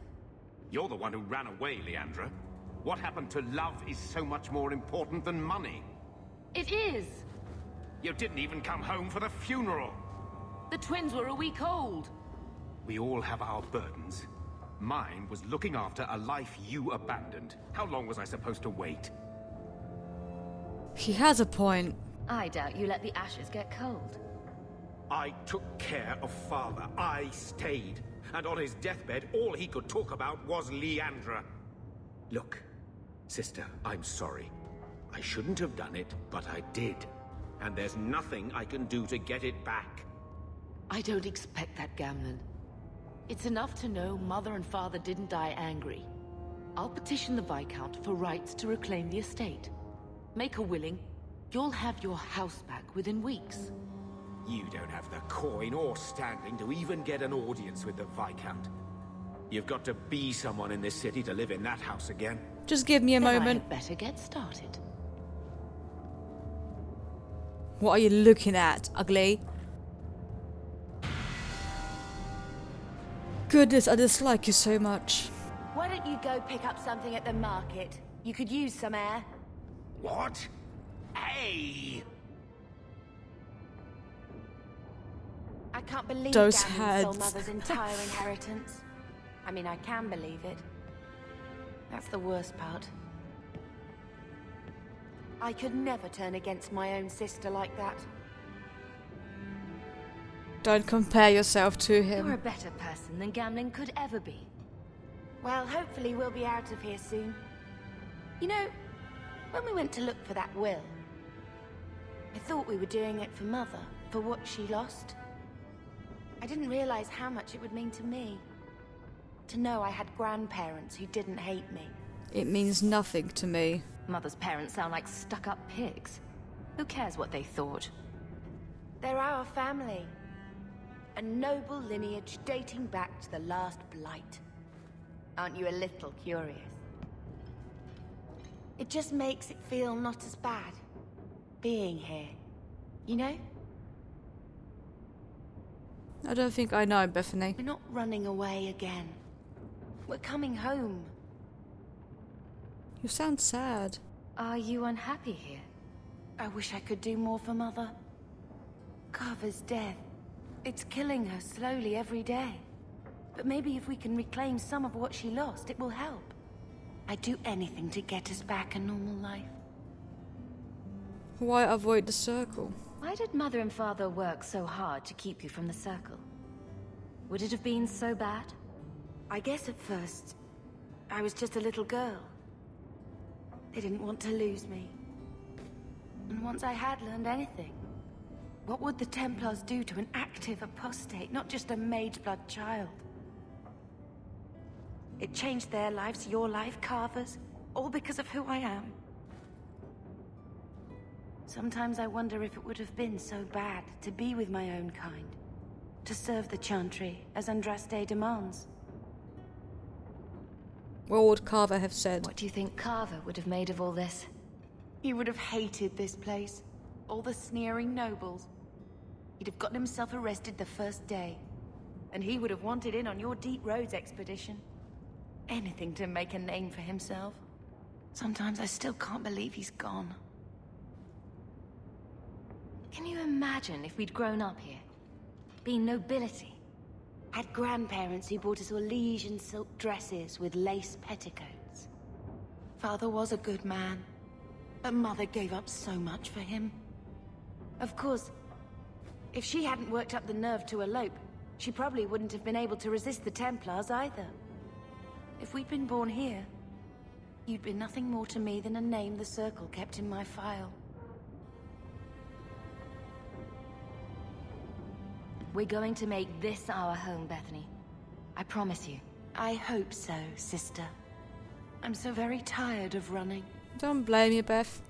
You're the one who ran away, Leandra. What happened to love is so much more important than money. It is! You didn't even come home for the funeral. The twins were a week old. We all have our burdens. Mine was looking after a life you abandoned. How long was I supposed to wait? He has a point. I doubt you let the ashes get cold. I took care of Father. I stayed. And on his deathbed, all he could talk about was Leandra. Look, sister, I'm sorry. I shouldn't have done it, but I did. And there's nothing I can do to get it back. I don't expect that, Gamlin. It's enough to know Mother and Father didn't die angry. I'll petition the Viscount for rights to reclaim the estate. Make her willing, you'll have your house back within weeks. You don't have the coin or standing to even get an audience with the Viscount. You've got to be someone in this city to live in that house again. Just give me a moment. I'd better get started. What are you looking at, ugly? Goodness, I dislike you so much. Why don't you go pick up something at the market? You could use some air. What? Hey! I can't believe Those Gavin stole heads. Mother's entire inheritance. I mean, I can believe it. That's the worst part. I could never turn against my own sister like that. Don't compare yourself to You're him. a better person than gambling could ever be. Well, hopefully we'll be out of here soon. You know, when we went to look for that will, I thought we were doing it for Mother, for what she lost. I didn't realize how much it would mean to me. To know I had grandparents who didn't hate me. It means nothing to me. Mother's parents sound like stuck-up pigs. Who cares what they thought? They're our family. A noble lineage dating back to the last blight. Aren't you a little curious? It just makes it feel not as bad, being here, you know? I don't think I know, Bethany. We're not running away again. We're coming home. You sound sad. Are you unhappy here? I wish I could do more for Mother. Carver's death. It's killing her slowly every day. But maybe if we can reclaim some of what she lost, it will help. I'd do anything to get us back a normal life. Why avoid the circle? Why did Mother and Father work so hard to keep you from the circle? Would it have been so bad? I guess at first, I was just a little girl. They didn't want to lose me. And once I had learned anything, what would the Templars do to an active apostate, not just a Mageblood child? It changed their lives, your life, Carver's, all because of who I am. Sometimes I wonder if it would have been so bad to be with my own kind, to serve the Chantry as Andraste demands. What would Carver have said? What do you think Carver would have made of all this? He would have hated this place, all the sneering nobles. He'd have gotten himself arrested the first day, and he would have wanted in on your Deep Roads expedition. Anything to make a name for himself. Sometimes I still can't believe he's gone. Can you imagine if we'd grown up here? Been nobility? Had grandparents who bought us Orlesian silk dresses with lace petticoats. Father was a good man, but Mother gave up so much for him. Of course, if she hadn't worked up the nerve to elope, she probably wouldn't have been able to resist the Templars either. If we'd been born here, you'd been nothing more to me than a name the Circle kept in my file. We're going to make this our home, Bethany. I promise you. I hope so, sister. I'm so very tired of running. Don't blame you, Beth.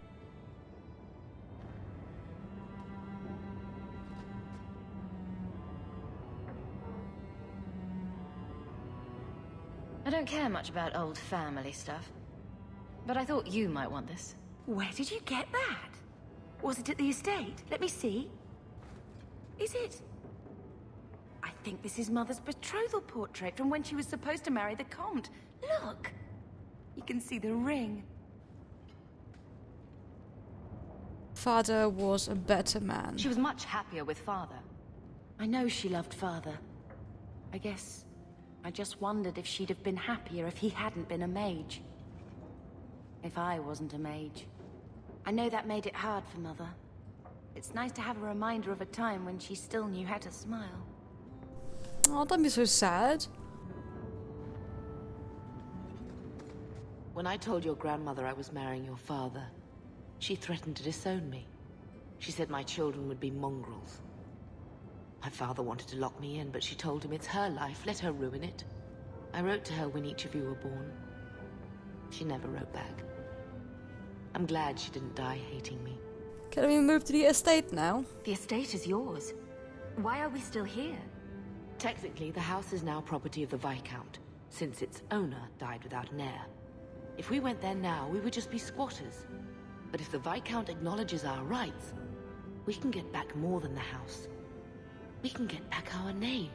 I don't care much about old family stuff, but I thought you might want this. Where did you get that? Was it at the estate? Let me see. Is it? I think this is Mother's betrothal portrait from when she was supposed to marry the Comte. Look! You can see the ring. Father was a better man. She was much happier with Father. I know she loved Father. I guess I just wondered if she'd have been happier if he hadn't been a mage. If I wasn't a mage. I know that made it hard for Mother. It's nice to have a reminder of a time when she still knew how to smile. Oh, don't be so sad. When I told your grandmother I was marrying your father, she threatened to disown me. She said my children would be mongrels. My father wanted to lock me in, but she told him it's her life, let her ruin it. I wrote to her when each of you were born. She never wrote back. I'm glad she didn't die hating me. Can we move to the estate now? The estate is yours. Why are we still here? Technically, the house is now property of the Viscount, since its owner died without an heir. If we went there now, we would just be squatters. But if the Viscount acknowledges our rights, we can get back more than the house. We can get back our name.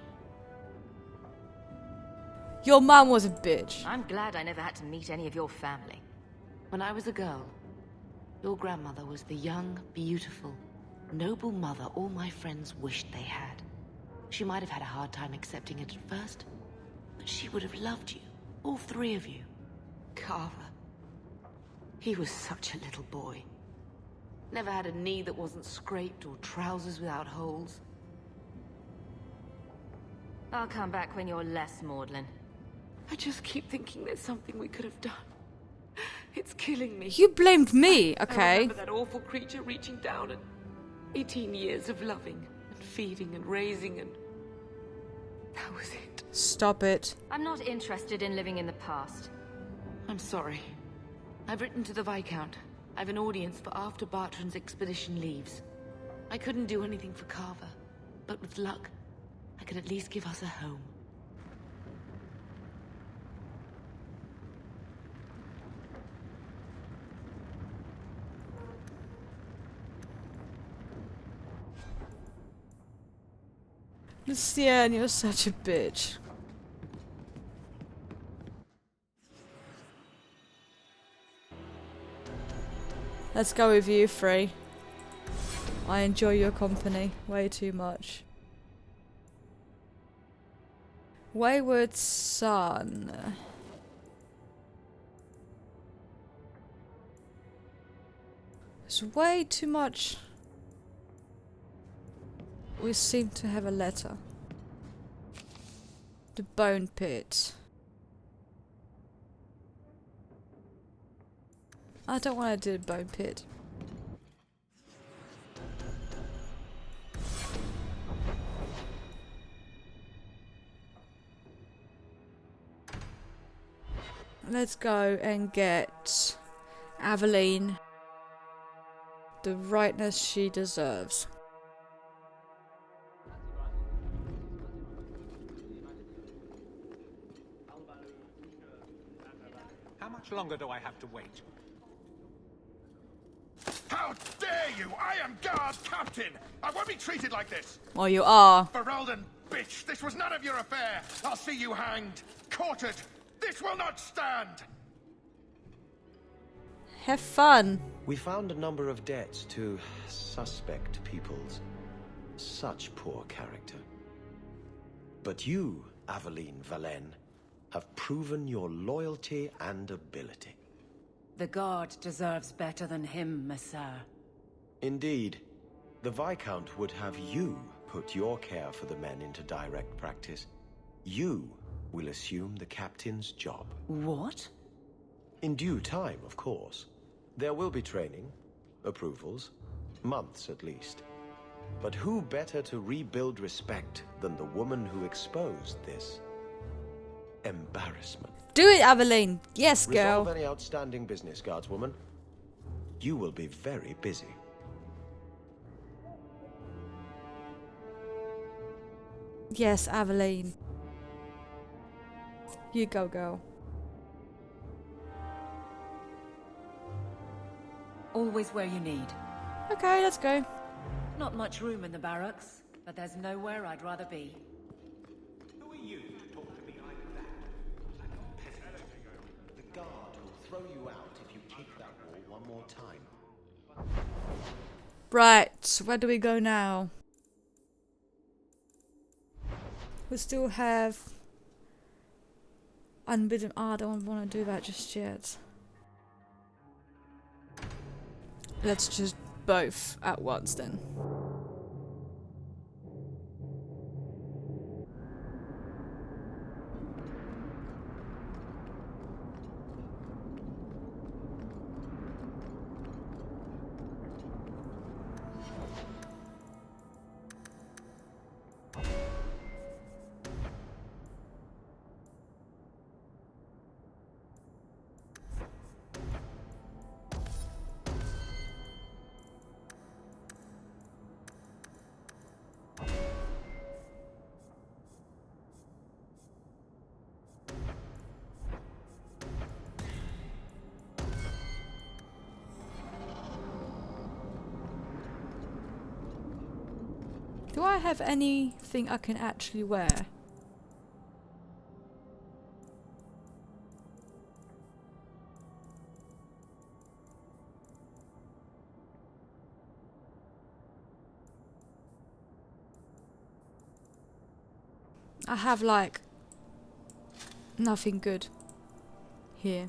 Your mum was a bitch. I'm glad I never had to meet any of your family. When I was a girl, your grandmother was the young, beautiful, noble mother all my friends wished they had. She might have had a hard time accepting it at first, but she would have loved you, all three of you. Carver. He was such a little boy. Never had a knee that wasn't scraped or trousers without holes. I'll come back when you're less maudlin. I just keep thinking there's something we could have done. It's killing me. You blamed me, I okay? remember that awful creature reaching down and 18 years of loving and feeding and raising, and that was it. Stop it. I'm not interested in living in the past. I'm sorry. I've written to the Viscount. I've an audience for after Bartran's expedition leaves. I couldn't do anything for Carver, but with luck, I could at least give us a home. Lucienne, you're such a bitch. Let's go with you, Free. I enjoy your company way too much. Wayward Son. There's way too much. We seem to have a letter. The Bone Pit. I don't want to do the Bone Pit. Let's go and get Aveline the rightness she deserves. How much longer do I have to wait? How dare you! I am guard captain! I won't be treated like this! Well, you are. Ferelden, bitch! This was none of your affair! I'll see you hanged! Quartered! This will not stand! Have fun. We found a number of debts to suspect peoples. Such poor character. But you, Aveline Valen, have proven your loyalty and ability. The guard deserves better than him, Messire. Indeed. The Viscount would have you put your care for the men into direct practice. You will assume the captain's job. What? In due time, of course. There will be training, approvals, months at least. But who better to rebuild respect than the woman who exposed this embarrassment? Do it, Aveline. Yes, girl. Resolve any outstanding business, guardswoman. You will be very busy. Yes, Aveline. You go, girl. Always where you need. Okay, let's go. Not much room in the barracks, but there's nowhere I'd rather be. Who are you to talk to me like that? Like a peasant. The guard will throw you out if you kick that wall one more time. Right, where do we go now? We still have unbidden. I don't want to do that just yet. Let's just both at once then. Do I have anything I can actually wear? I have like nothing good here.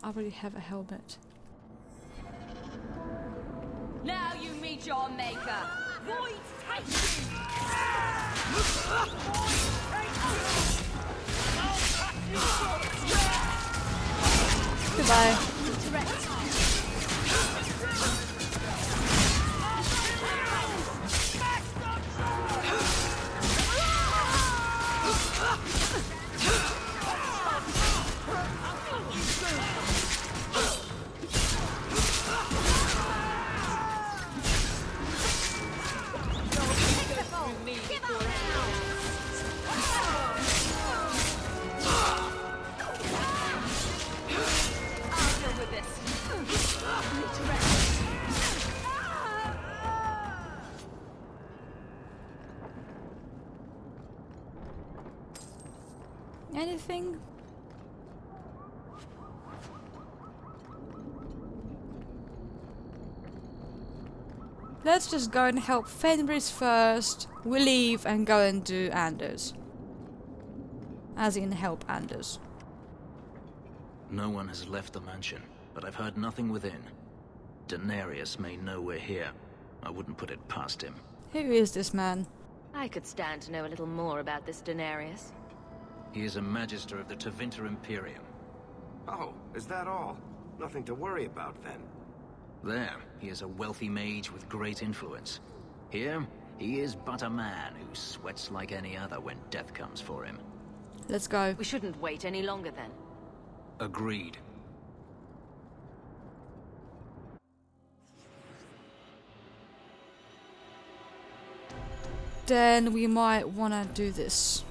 I already have a helmet. Now you meet your maker. Void take you! Goodbye. Anything? Let's just go and help Fenris first. We leave and go and do Anders. As in help Anders. No one has left the mansion, but I've heard nothing within. Daenerys may know we're here. I wouldn't put it past him. Who is this man? I could stand to know a little more about this Daenerys. He is a magister of the Tevinter Imperium. Oh, is that all? Nothing to worry about then. There, he is a wealthy mage with great influence. Here, he is but a man who sweats like any other when death comes for him. Let's go. We shouldn't wait any longer then. Agreed. Then we might wanna do this.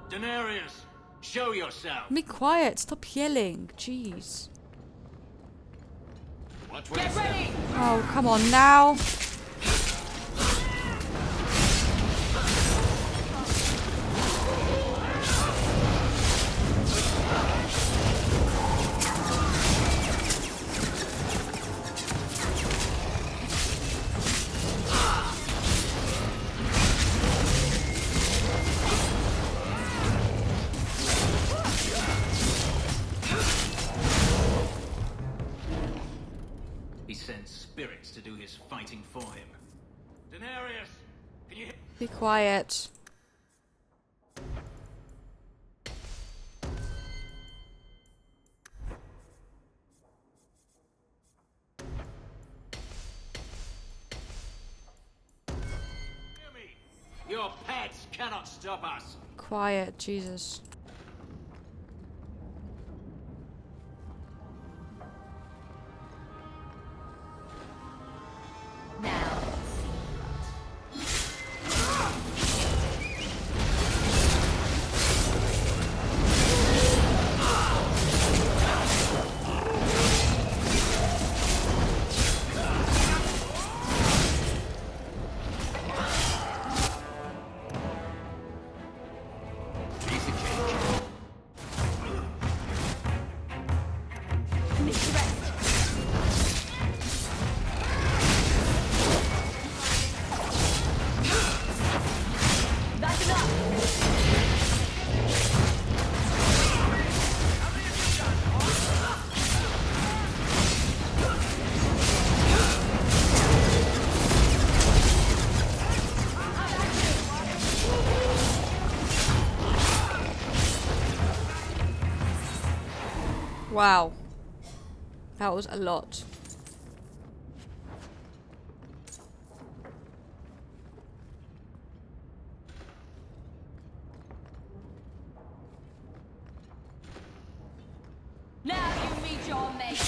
Daenerys, show yourself. Be quiet, stop yelling. Jeez. Get ready! Oh, come on now. He sends spirits to do his fighting for him. Daenerys, can you... Be quiet. Your pets cannot stop us. Quiet, Jesus. Wow. That was a lot. Now you meet your maker.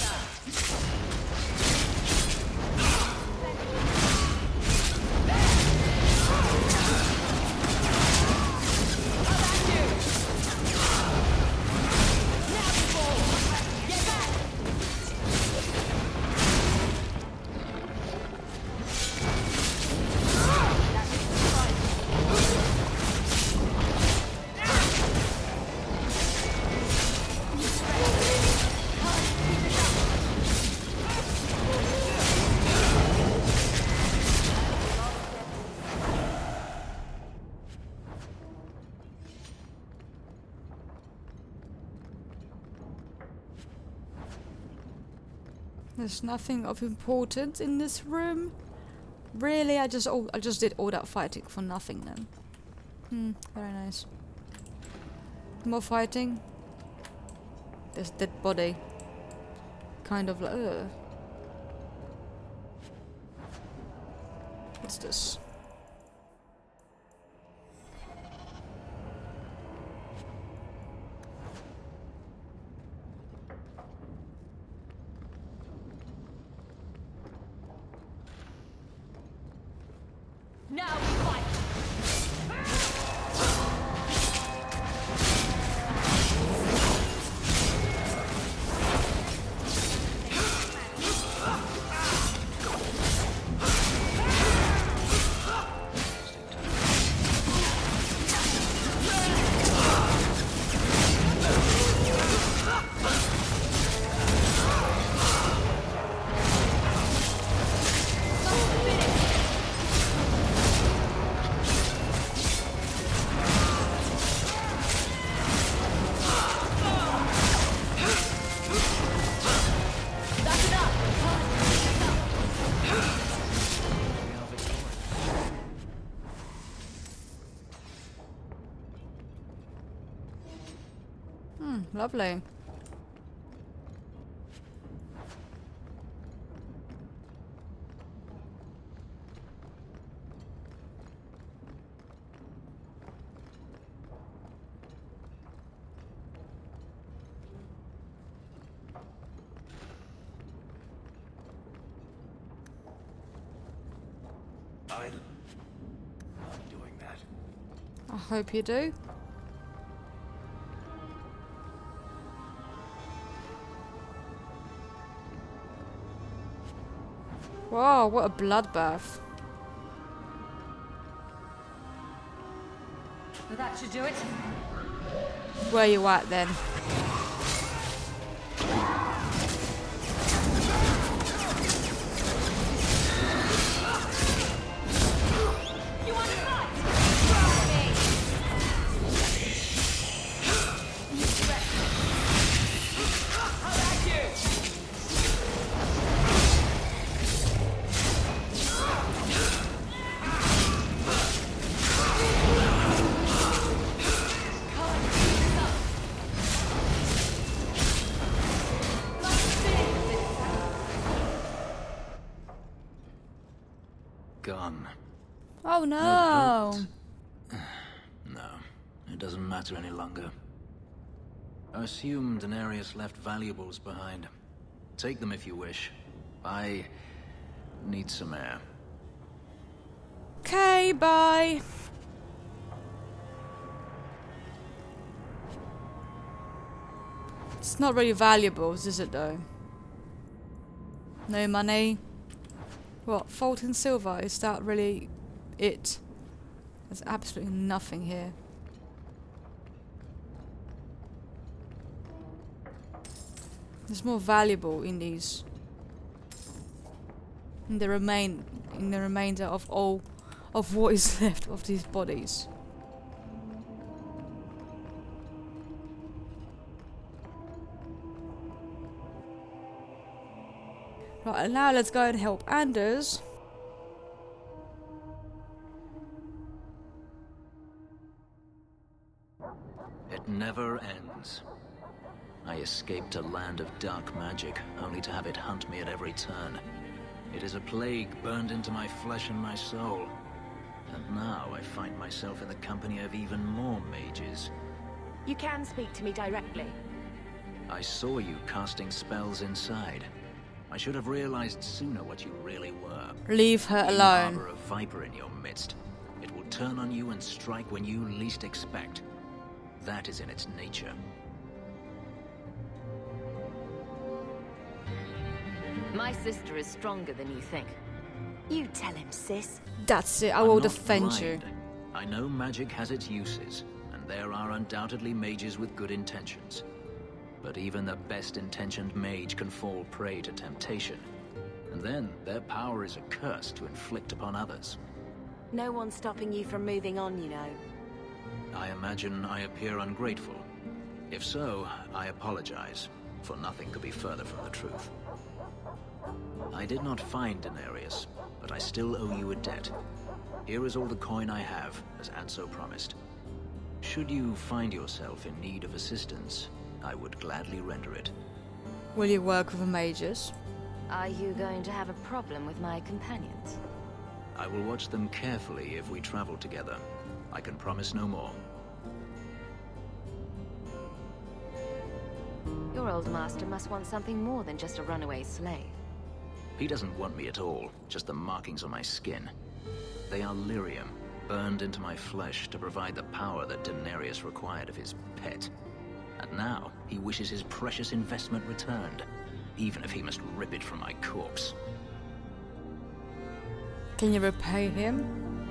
There's nothing of importance in this room. Really, I just did all that fighting for nothing then. Very nice. More fighting. This dead body. Kind of like, ugh. What's this? Now we fight! Lovely. I'm doing that. I hope you do. Wow, what a bloodbath. Well, that should do it. Where you at then? You want to fight? How about you? Gone. Oh no! No, it doesn't matter any longer. I assume Daenerys left valuables behind. Take them if you wish. I need some air. Okay, bye. It's not really valuables, is it though? No money. What, Fulton Silver? Is that really it? There's absolutely nothing here. There's more valuable in these. In the remainder of all of what is left of these bodies. Right, and now let's go and help Anders. It never ends. I escaped a land of dark magic, only to have it hunt me at every turn. It is a plague burned into my flesh and my soul. And now I find myself in the company of even more mages. You can speak to me directly. I saw you casting spells inside. I should have realized sooner what you really were. Leave her You alone. harbor a viper in your midst. It will turn on you and strike when you least expect. That is in its nature. My sister is stronger than you think. You tell him, sis. That's it, I I'm will not defend blind. you. I know magic has its uses, and there are undoubtedly mages with good intentions. But even the best-intentioned mage can fall prey to temptation. And then their power is a curse to inflict upon others. No one's stopping you from moving on, you know. I imagine I appear ungrateful. If so, I apologize, for nothing could be further from the truth. I did not find Denarius, but I still owe you a debt. Here is all the coin I have, as Anso promised. Should you find yourself in need of assistance, I would gladly render it. Will you work with the mages? Are you going to have a problem with my companions? I will watch them carefully if we travel together. I can promise no more. Your old master must want something more than just a runaway slave. He doesn't want me at all, just the markings on my skin. They are lyrium, burned into my flesh to provide the power that Denarius required of his pet. And now, he wishes his precious investment returned, even if he must rip it from my corpse. Can you repay him?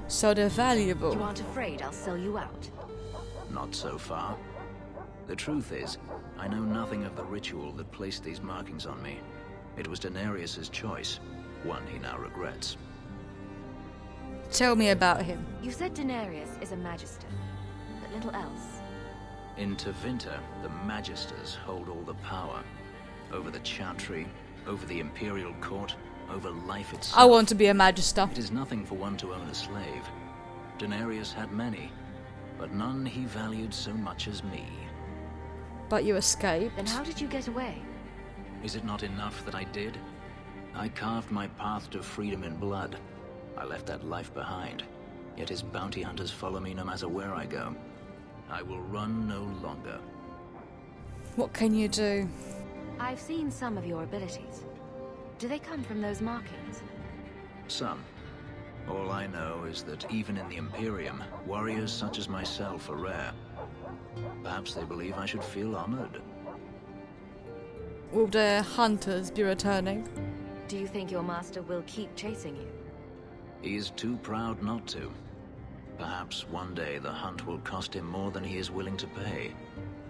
So they're valuable. You aren't afraid I'll sell you out? Not so far. The truth is, I know nothing of the ritual that placed these markings on me. It was Denarius's choice, one he now regrets. Tell me about him. You said Denarius is a magister, but little else. In Tevinter, the Magisters hold all the power. Over the Chantry, over the Imperial Court, over life itself. I want to be a magister. It is nothing for one to own a slave. Denarius had many, but none he valued so much as me. But you escaped. Then how did you get away? Is it not enough that I did? I carved my path to freedom in blood. I left that life behind, yet his bounty hunters follow me no matter where I go. I will run no longer. What can you do? I've seen some of your abilities. Do they come from those markings? Some. All I know is that even in the Imperium, warriors such as myself are rare. Perhaps they believe I should feel honored. Will the hunters be returning? Do you think your master will keep chasing you? He is too proud not to. Perhaps one day the hunt will cost him more than he is willing to pay.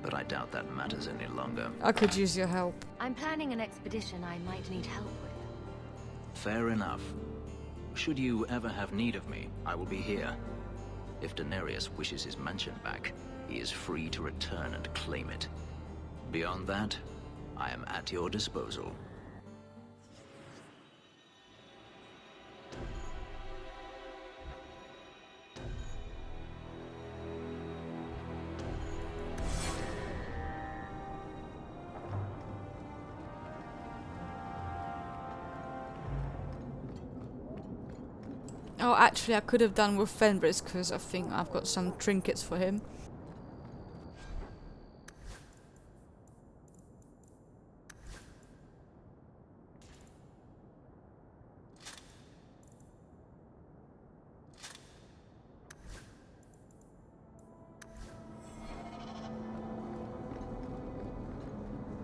But I doubt that matters any longer. I could use your help. I'm planning an expedition I might need help with. Fair enough. Should you ever have need of me, I will be here. If Denarius wishes his mansion back, he is free to return and claim it. Beyond that, I am at your disposal. Oh, actually, I could have done with Fenris because I think I've got some trinkets for him.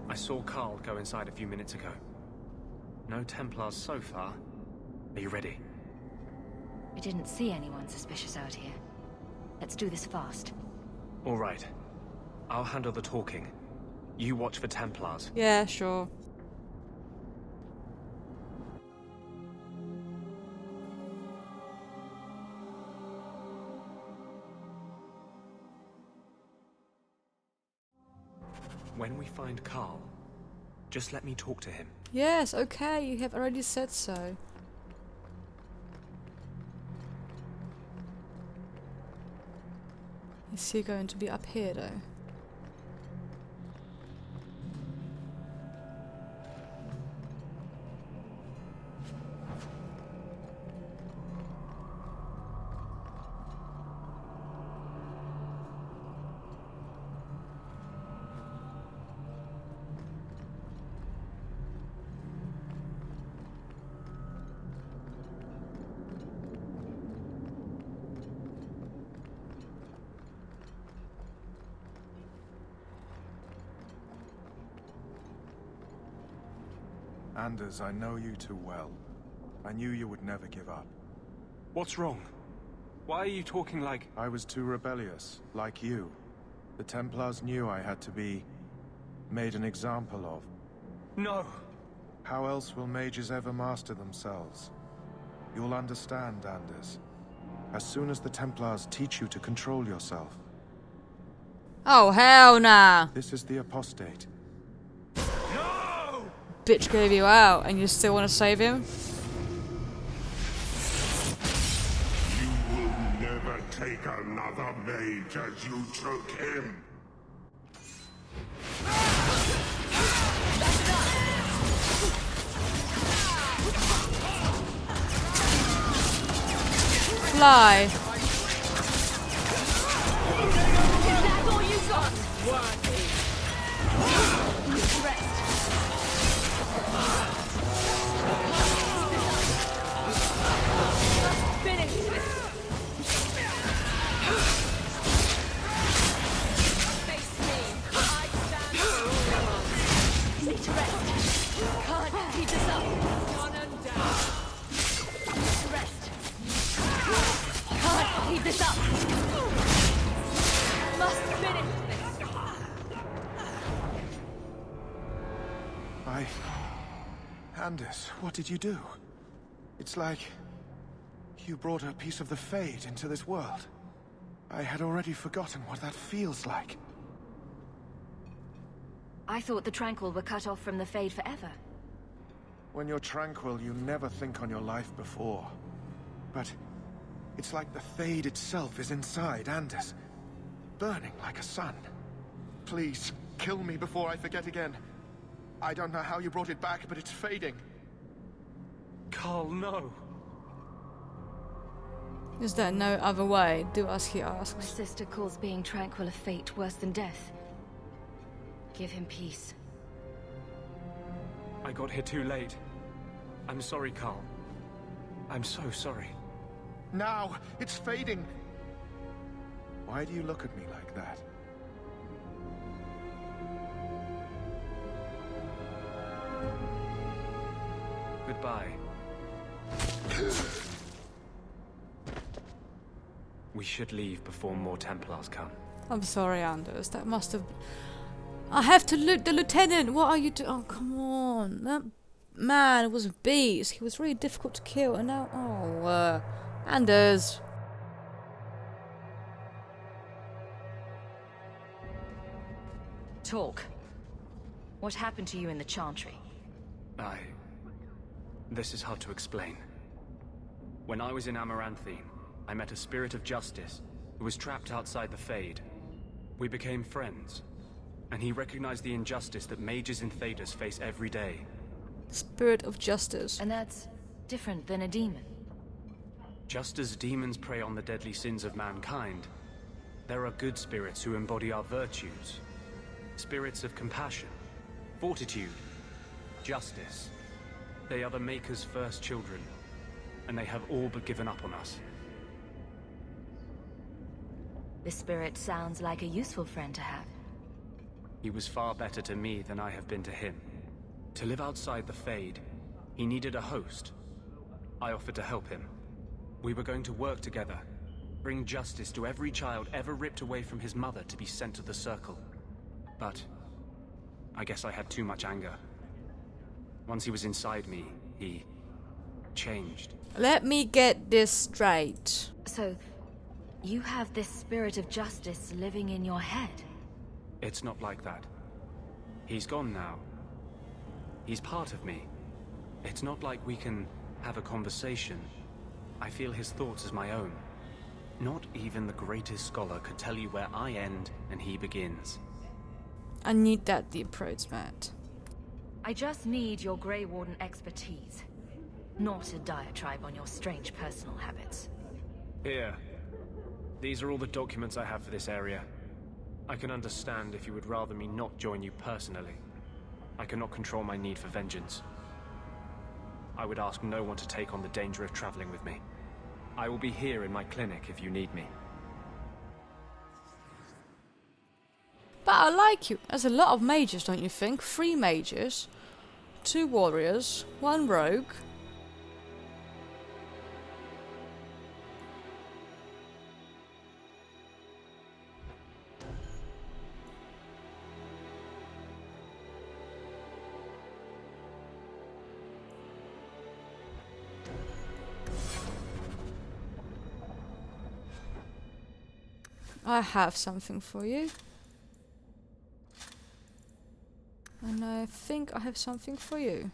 I saw Carl go inside a few minutes ago. No Templars so far. Are you ready? I didn't see anyone suspicious out here. Let's do this fast. All right. I'll handle the talking. You watch for Templars. Yeah, sure. When we find Carl, just let me talk to him. Yes, okay, you have already said so. Is he going to be up here though? Anders, I know you too well. I knew you would never give up. What's wrong? Why are you talking like... I was too rebellious, like you. The Templars knew I had to be... made an example of. No! How else will mages ever master themselves? You'll understand, Anders. As soon as the Templars teach you to control yourself. Oh, hell nah! This is the apostate. No! bitch gave you out and you still want to save him? You will never take another mage as you took him. Fly. Anders, what did you do? It's like you brought a piece of the Fade into this world. I had already forgotten what that feels like. I thought the Tranquil were cut off from the Fade forever. When you're tranquil, you never think on your life before. But it's like the Fade itself is inside Anders, burning like a sun. Please, kill me before I forget again. I don't know how you brought it back, but it's fading. Carl, no. Is there no other way? Do as he asks. My sister calls being tranquil a fate worse than death. Give him peace. I got here too late. I'm sorry, Carl. I'm so sorry. Now, it's fading. Why do you look at me like that? Goodbye. We should leave before more Templars come. I'm sorry, Anders. That must have... I have to loot the lieutenant. What are you doing? Oh, come on. That man was a beast. He was really difficult to kill. And now... Oh, Anders. Talk. What happened to you in the Chantry? This is hard to explain. When I was in Amaranthine, I met a spirit of justice who was trapped outside the Fade. We became friends, and he recognized the injustice that mages and Thaders face every day. Spirit of justice. And that's different than a demon. Just as demons prey on the deadly sins of mankind, there are good spirits who embody our virtues. Spirits of compassion, fortitude, justice. They are the Maker's first children, and they have all but given up on us. This spirit sounds like a useful friend to have. He was far better to me than I have been to him. To live outside the Fade, he needed a host. I offered to help him. We were going to work together, bring justice to every child ever ripped away from his mother to be sent to the Circle. But I guess I had too much anger. Once he was inside me, he changed. Let me get this straight. So, you have this spirit of justice living in your head? It's not like that. He's gone now. He's part of me. It's not like we can have a conversation. I feel his thoughts as my own. Not even the greatest scholar could tell you where I end and he begins. I need that deep approach, Matt. I just need your Grey Warden expertise, not a diatribe on your strange personal habits. Here. These are all the documents I have for this area. I can understand if you would rather me not join you personally. I cannot control my need for vengeance. I would ask no one to take on the danger of traveling with me. I will be here in my clinic if you need me. But I like you. There's a lot of mages, don't you think? 3 mages, 2 warriors, 1 rogue. I have something for you. And I think I have something for you.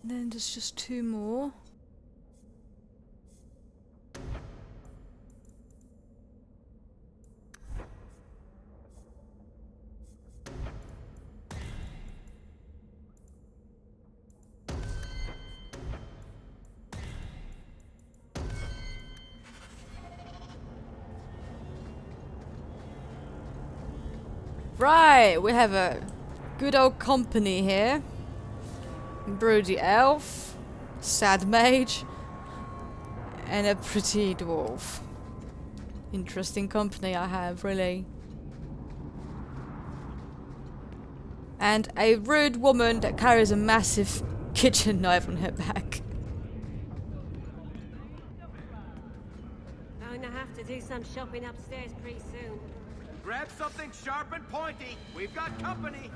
Then there's just 2 more. Right, we have a good old company here. Broody elf, sad mage, and a pretty dwarf. Interesting company I have, really. And a rude woman that carries a massive kitchen knife on her back. Going to have to do some shopping upstairs pretty soon. Grab something sharp and pointy. We've got company.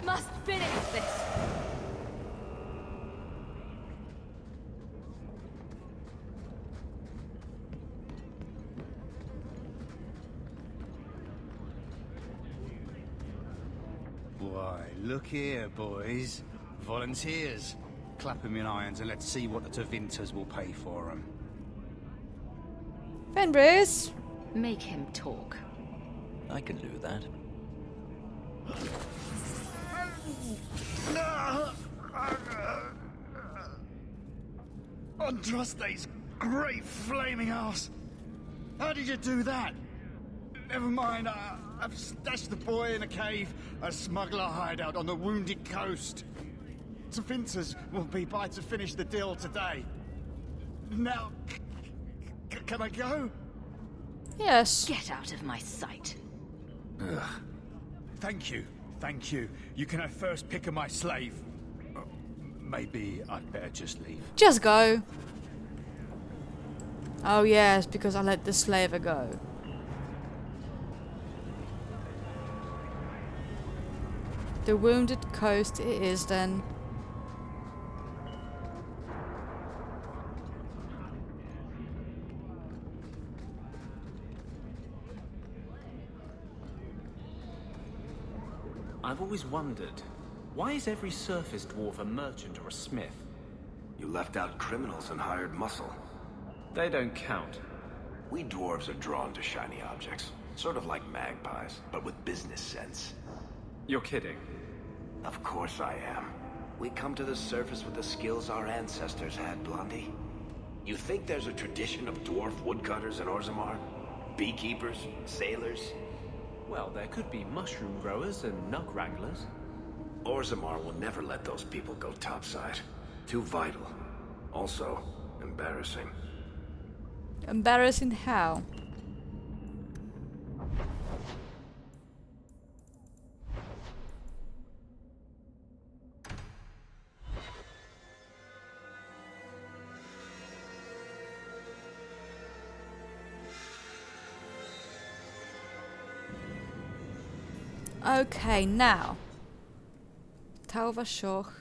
Must finish this. Why, look here, boys. Volunteers. Clap 'em in irons and let's see what the Tevinters will pay for 'em. Fenris! Make him talk. I can do that. Andraste's great flaming ass! How did you do that? Never mind, I've stashed the boy in a cave, a smuggler hideout on the Wounded Coast. Tevinters will be by to finish the deal today. Now, can I go? Yes. Get out of my sight. Ugh. Thank you, thank you. You can have first pick of my slave. Maybe I'd better just leave. Just go. Oh yes, because I let the slaver go. The Wounded Coast it is then. I've always wondered, why is every surface dwarf a merchant or a smith? You left out criminals and hired muscle. They don't count. We dwarves are drawn to shiny objects. Sort of like magpies, but with business sense. You're kidding. Of course I am. We come to the surface with the skills our ancestors had, Blondie. You think there's a tradition of dwarf woodcutters in Orzammar? Beekeepers? Sailors? Well, there could be mushroom growers and nug wranglers. Orzammar will never let those people go topside. Too vital. Also, embarrassing. Embarrassing how? Okay, now. Tauvershoch.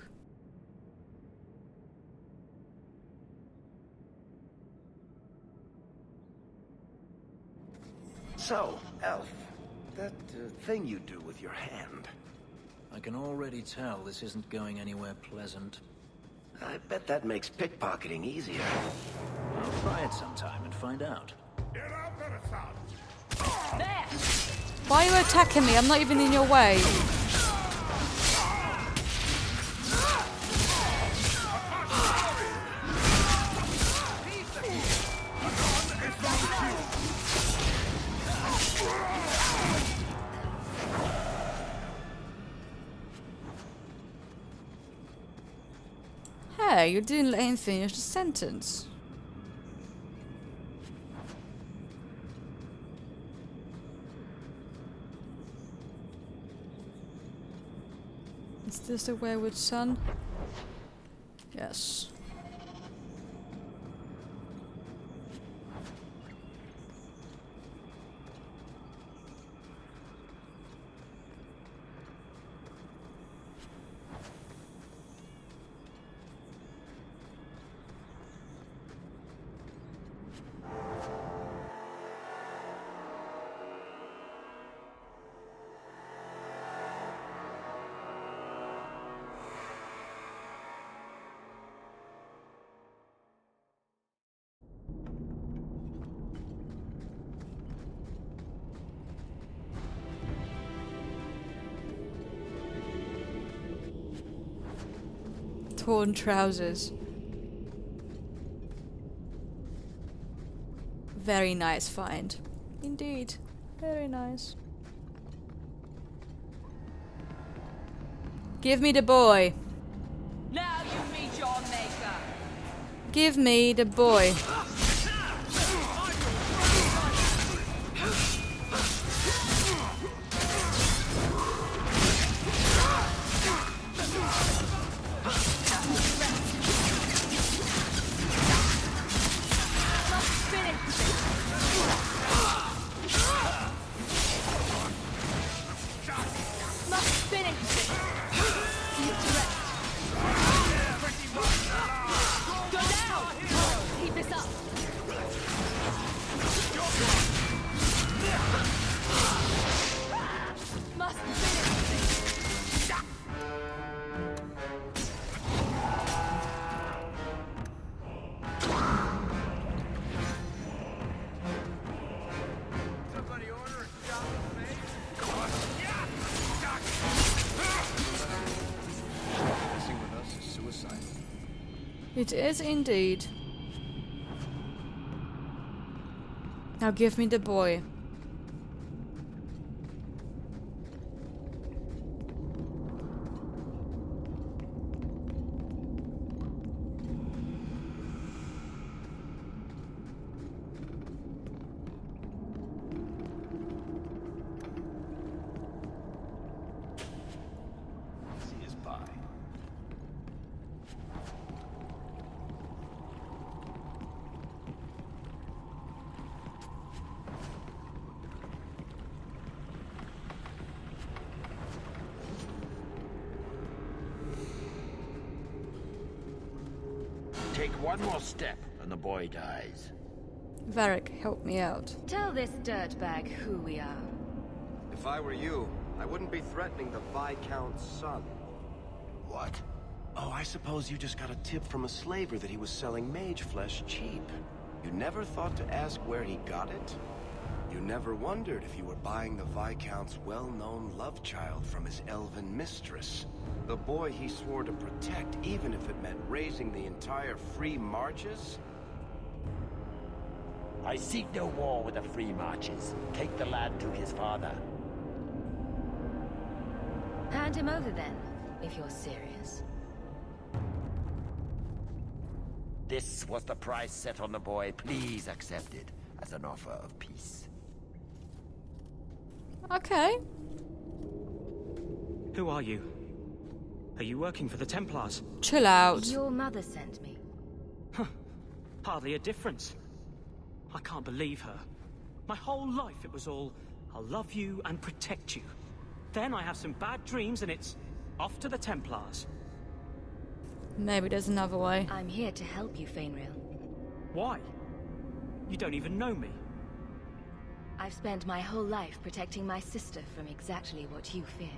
So, Elf, that thing you do with your hand. I can already tell this isn't going anywhere pleasant. I bet that makes pickpocketing easier. I'll try it sometime and find out. There! Why are you attacking me? I'm not even in your way. way, you didn't let him finish the sentence. Is this the wayward son? Yes. Torn trousers. Very nice find. Indeed. Very nice. Give me the boy. Now you meet your maker. Give me the boy. It is indeed. Now give me the boy. Take one more step, and the boy dies. Varric, help me out. Tell this dirtbag who we are. If I were you, I wouldn't be threatening the Viscount's son. What? Oh, I suppose you just got a tip from a slaver that he was selling mage flesh cheap. You never thought to ask where he got it? You never wondered if you were buying the Viscount's well-known love child from his elven mistress. The boy he swore to protect, even if it meant raising the entire Free Marches? I seek no war with the Free Marches. Take the lad to his father. Hand him over then, if you're serious. This was the price set on the boy. Please accept it as an offer of peace. Okay. Who are you? Are you working for the Templars? Chill out. Your mother sent me. Huh. Hardly a difference. I can't believe her. My whole life it was all, I'll love you and protect you. Then I have some bad dreams and it's off to the Templars. Maybe there's another way. I'm here to help you, Fainrail. Why? You don't even know me. I've spent my whole life protecting my sister from exactly what you fear.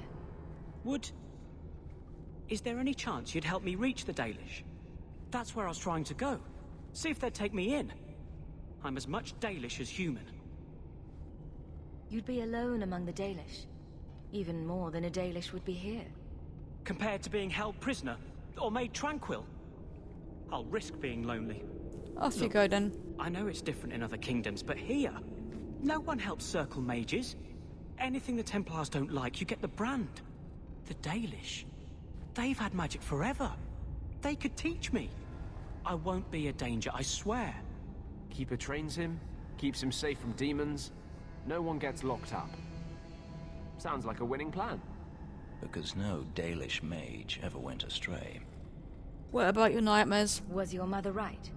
Is there any chance you'd help me reach the Dalish? That's where I was trying to go. See if they'd take me in. I'm as much Dalish as human. You'd be alone among the Dalish. Even more than a Dalish would be here. Compared to being held prisoner, or made tranquil. I'll risk being lonely. Off you go then. I know it's different in other kingdoms, but here, no one helps circle mages. Anything the Templars don't like, you get the brand. The Dalish. They've had magic forever. They could teach me. I won't be a danger, I swear. Keeper trains him, keeps him safe from demons. No one gets locked up. Sounds like a winning plan. Because no Dalish mage ever went astray. What about your nightmares? Was your mother right?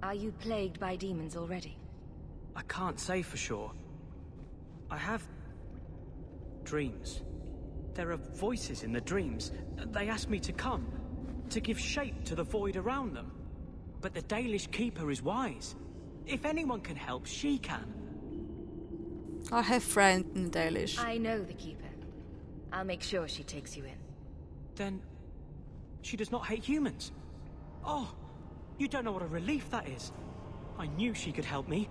Are you plagued by demons already? I can't say for sure. I have dreams. There are voices in the dreams. They ask me to come, to give shape to the void around them. But the Dalish Keeper is wise. If anyone can help, she can. I have friends in Dalish. I know the Keeper. I'll make sure she takes you in. Then she does not hate humans. Oh, you don't know what a relief that is. I knew she could help me.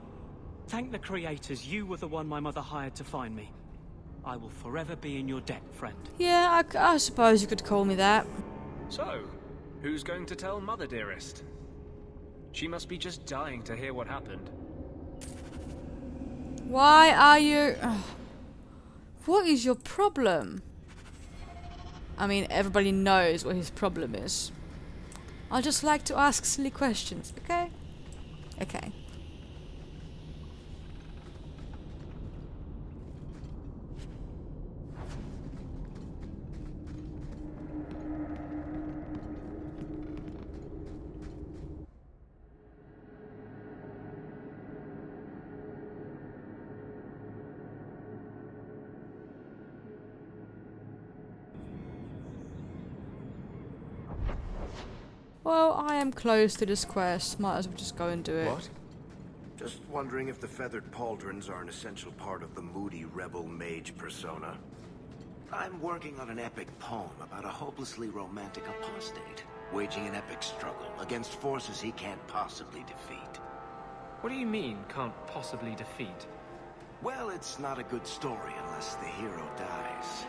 Thank the creators, you were the one my mother hired to find me. I will forever be in your debt, friend. Yeah, I suppose you could call me that. So, who's going to tell Mother Dearest? She must be just dying to hear what happened. Why are you... What is your problem? I mean, everybody knows what his problem is. I just like to ask silly questions, okay? Okay. Well, I am close to this quest. Might as well just go and do it. What? Just wondering if the feathered pauldrons are an essential part of the moody rebel mage persona. I'm working on an epic poem about a hopelessly romantic apostate, waging an epic struggle against forces he can't possibly defeat. What do you mean, can't possibly defeat? Well, it's not a good story unless the hero dies.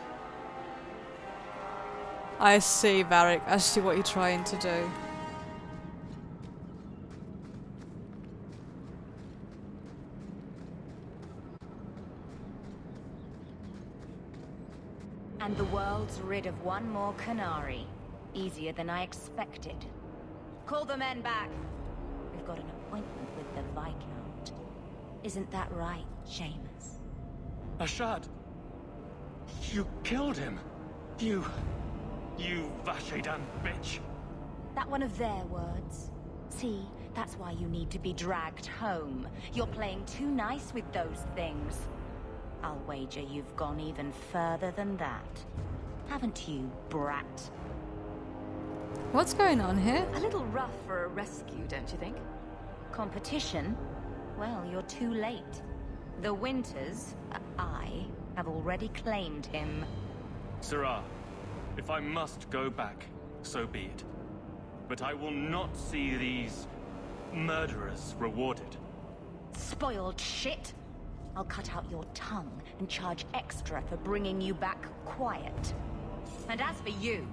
I see, Varric. I see what you're trying to do. And the world's rid of one more Canary. Easier than I expected. Call the men back. We've got an appointment with the Viscount. Isn't that right, Seamus? Ashad! You killed him! You Vashedan bitch! That one of their words. See, that's why you need to be dragged home. You're playing too nice with those things. I'll wager you've gone even further than that. Haven't you, brat? What's going on here? A little rough for a rescue, don't you think? Competition? Well, you're too late. The Winters, I, have already claimed him. Sirrah, if I must go back, so be it. But I will not see these murderers rewarded. Spoiled shit! I'll cut out your tongue and charge extra for bringing you back quiet. And as for you,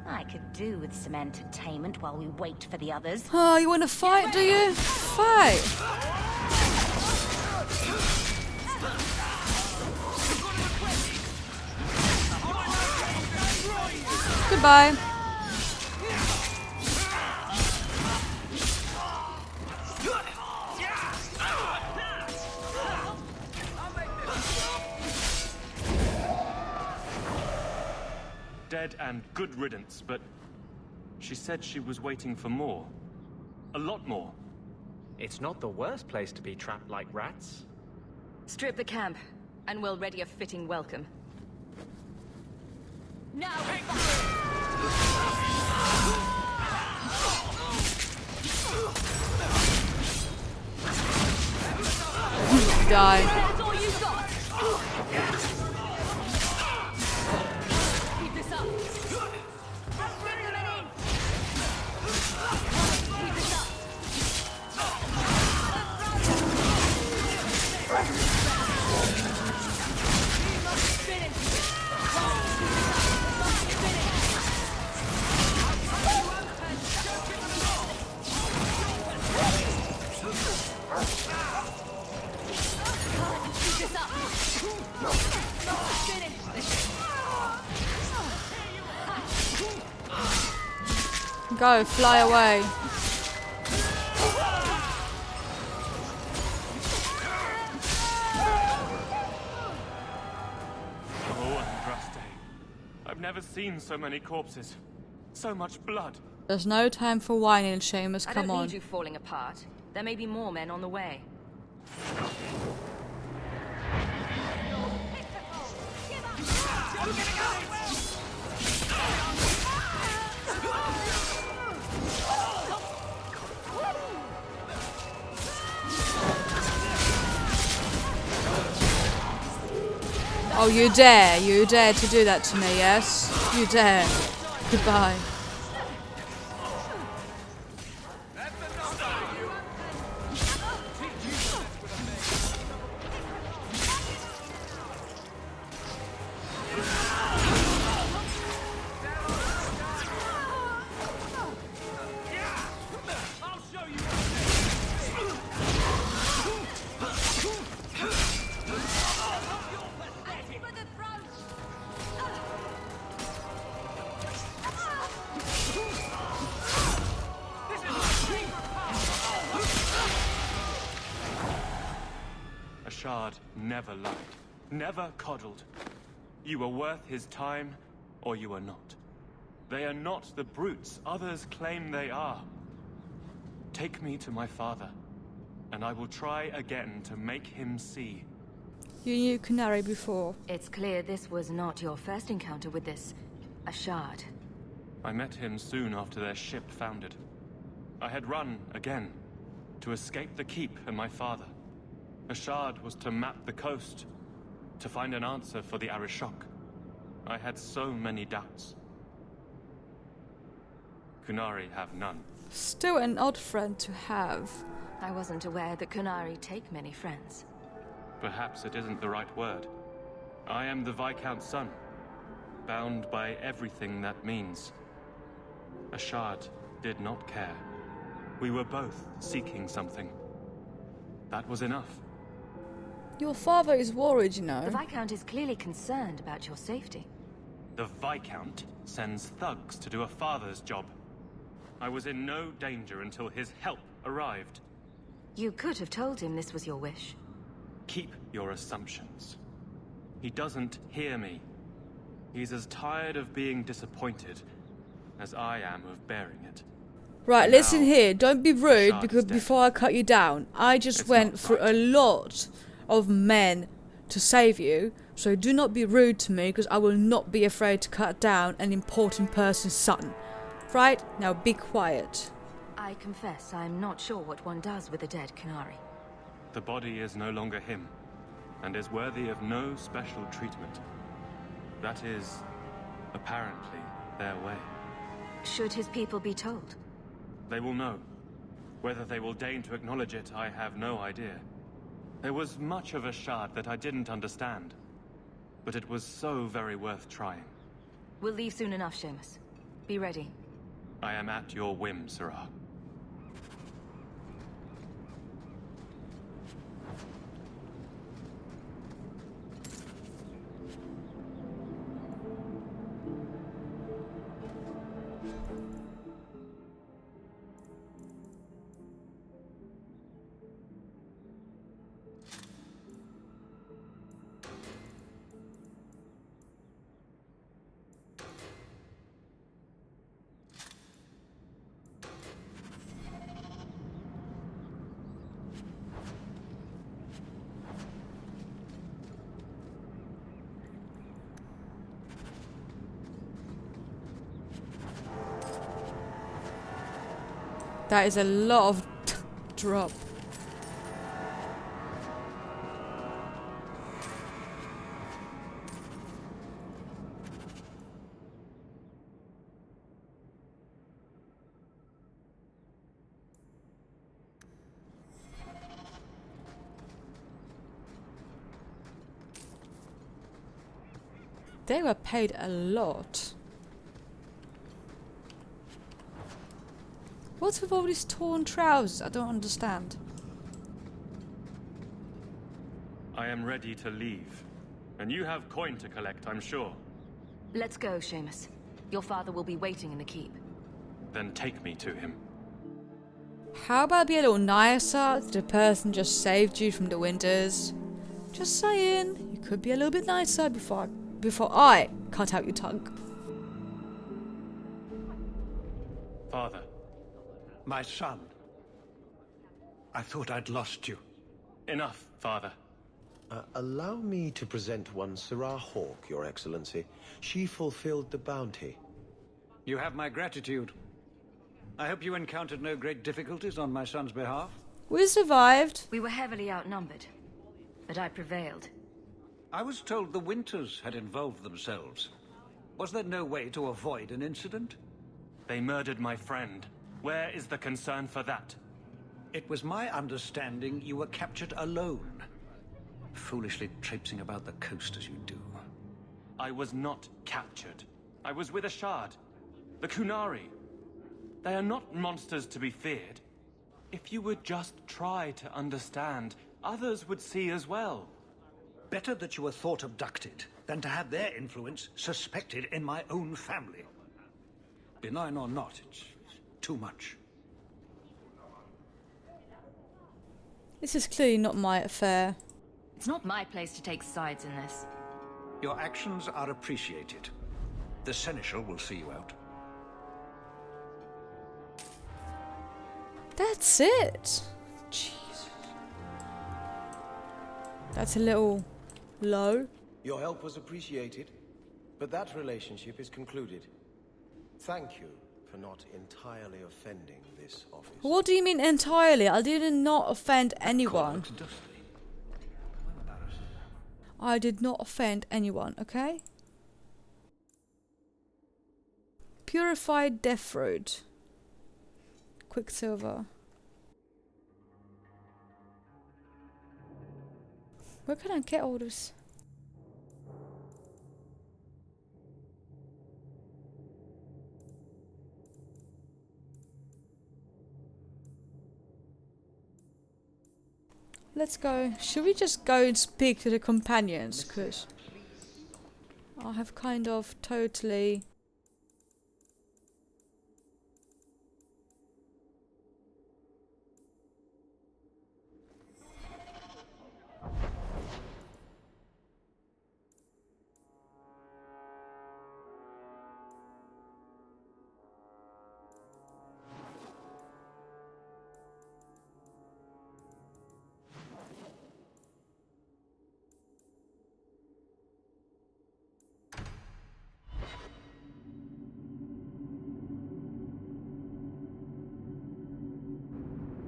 I could do with some entertainment while we wait for the others. Oh, you want to fight, do you? Fight! Goodbye. Dead and good riddance, but she said she was waiting for more. A lot more. It's not the worst place to be trapped like rats. Strip the camp, and we'll ready a fitting welcome. Now! Die. That's all you got! Keep this up! Bring them in! Keep this up! Go, fly away. Oh, Andraste. I've never seen so many corpses. So much blood. There's no time for whining, Seamus. I Come don't on. need you falling apart. There may be more men on the way. Oh, you dare to do that to me, yes? You dare. Goodbye. Ashard never lied, never coddled. You were worth his time, or you are not. They are not the brutes others claim they are. Take me to my father, and I will try again to make him see. You knew Canary before. It's clear this was not your first encounter with this Ashard. I met him soon after their ship foundered. I had run again, to escape the keep and my father. Ashard was to map the coast, to find an answer for the Arishok. I had so many doubts. Kunari have none. Still an odd friend to have. I wasn't aware that Kunari take many friends. Perhaps it isn't the right word. I am the Viscount's son, bound by everything that means. Ashard did not care. We were both seeking something. That was enough. Your father is worried, you know. The Viscount is clearly concerned about your safety. The Viscount sends thugs to do a father's job. I was in no danger until his help arrived. You could have told him this was your wish. Keep your assumptions. He doesn't hear me. He's as tired of being disappointed as I am of bearing it. Right, listen here. Don't be rude, Ashard's because dead. before I cut you down, I just It's went not through a lot of men to save you. So do not be rude to me, because I will not be afraid to cut down an important person's son. Right? Now be quiet. I confess I'm not sure what one does with a dead Kunari. The body is no longer him, and is worthy of no special treatment. That is, apparently, their way. Should his people be told? They will know. Whether they will deign to acknowledge it, I have no idea. There was much of Ashard that I didn't understand, but it was so very worth trying. We'll leave soon enough, Seamus. Be ready. I am at your whim, Sarah. That is a lot of drop. They were paid a lot. What's with all these torn trousers? I don't understand. I am ready to leave. And you have coin to collect, I'm sure. Let's go, Seamus. Your father will be waiting in the keep. then take me to him. How about be a little nicer to the person just saved you from the winters? Just saying, you could be a little bit nicer before I cut out your tongue. Father. My son. I thought I'd lost you. Enough, Father. Allow me to present one Sarah Hawk, Your Excellency. She fulfilled the bounty. You have my gratitude. I hope you encountered no great difficulties on my son's behalf. We survived. We were heavily outnumbered, but I prevailed. I was told the Winters had involved themselves. Was there no way to avoid an incident? They murdered my friend. Where is the concern for that? It was my understanding you were captured alone. Foolishly traipsing about the coast as you do. I was not captured. I was with Ashad. The Kunari. They are not monsters to be feared. If you would just try to understand, others would see as well. Better that you were thought abducted than to have their influence suspected in my own family. Benign or not, it's too much. This is clearly not my affair. It's not my place to take sides in this. Your actions are appreciated. The Seneschal will see you out. That's it. Jesus. That's a little low. Your help was appreciated, but that relationship is concluded. Thank you for not entirely offending this office. What do you mean entirely? I did not offend anyone. I did not offend anyone, okay? Purified death fruit. Quicksilver. Where can I get all this? Let's go. Should we just go and speak to the companions? Because I have kind of totally...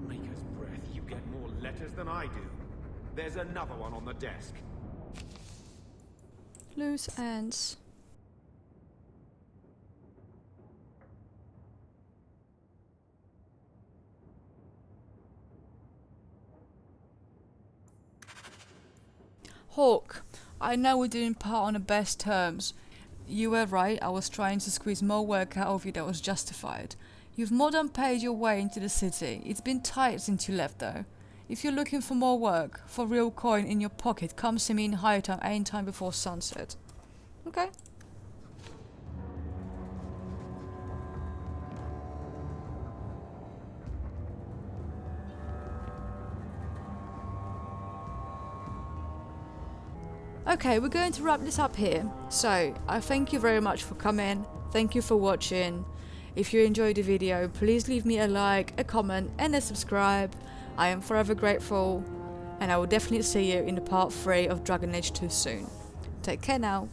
Maker's breath, you get more letters than I do. There's another one on the desk. Loose ends. Hawk, I know we didn't part on the best terms. You were right, I was trying to squeeze more work out of you that was justified. You've more than paid your way into the city. It's been tight since you left though. If you're looking for more work, for real coin in your pocket, come see me in high time any time before sunset. Okay? Okay, we're going to wrap this up here. So, I thank you very much for coming. Thank you for watching. If you enjoyed the video, please leave me a like, a comment and a subscribe. I am forever grateful. And I will definitely see you in the part 3 of Dragon Age 2 soon. Take care now.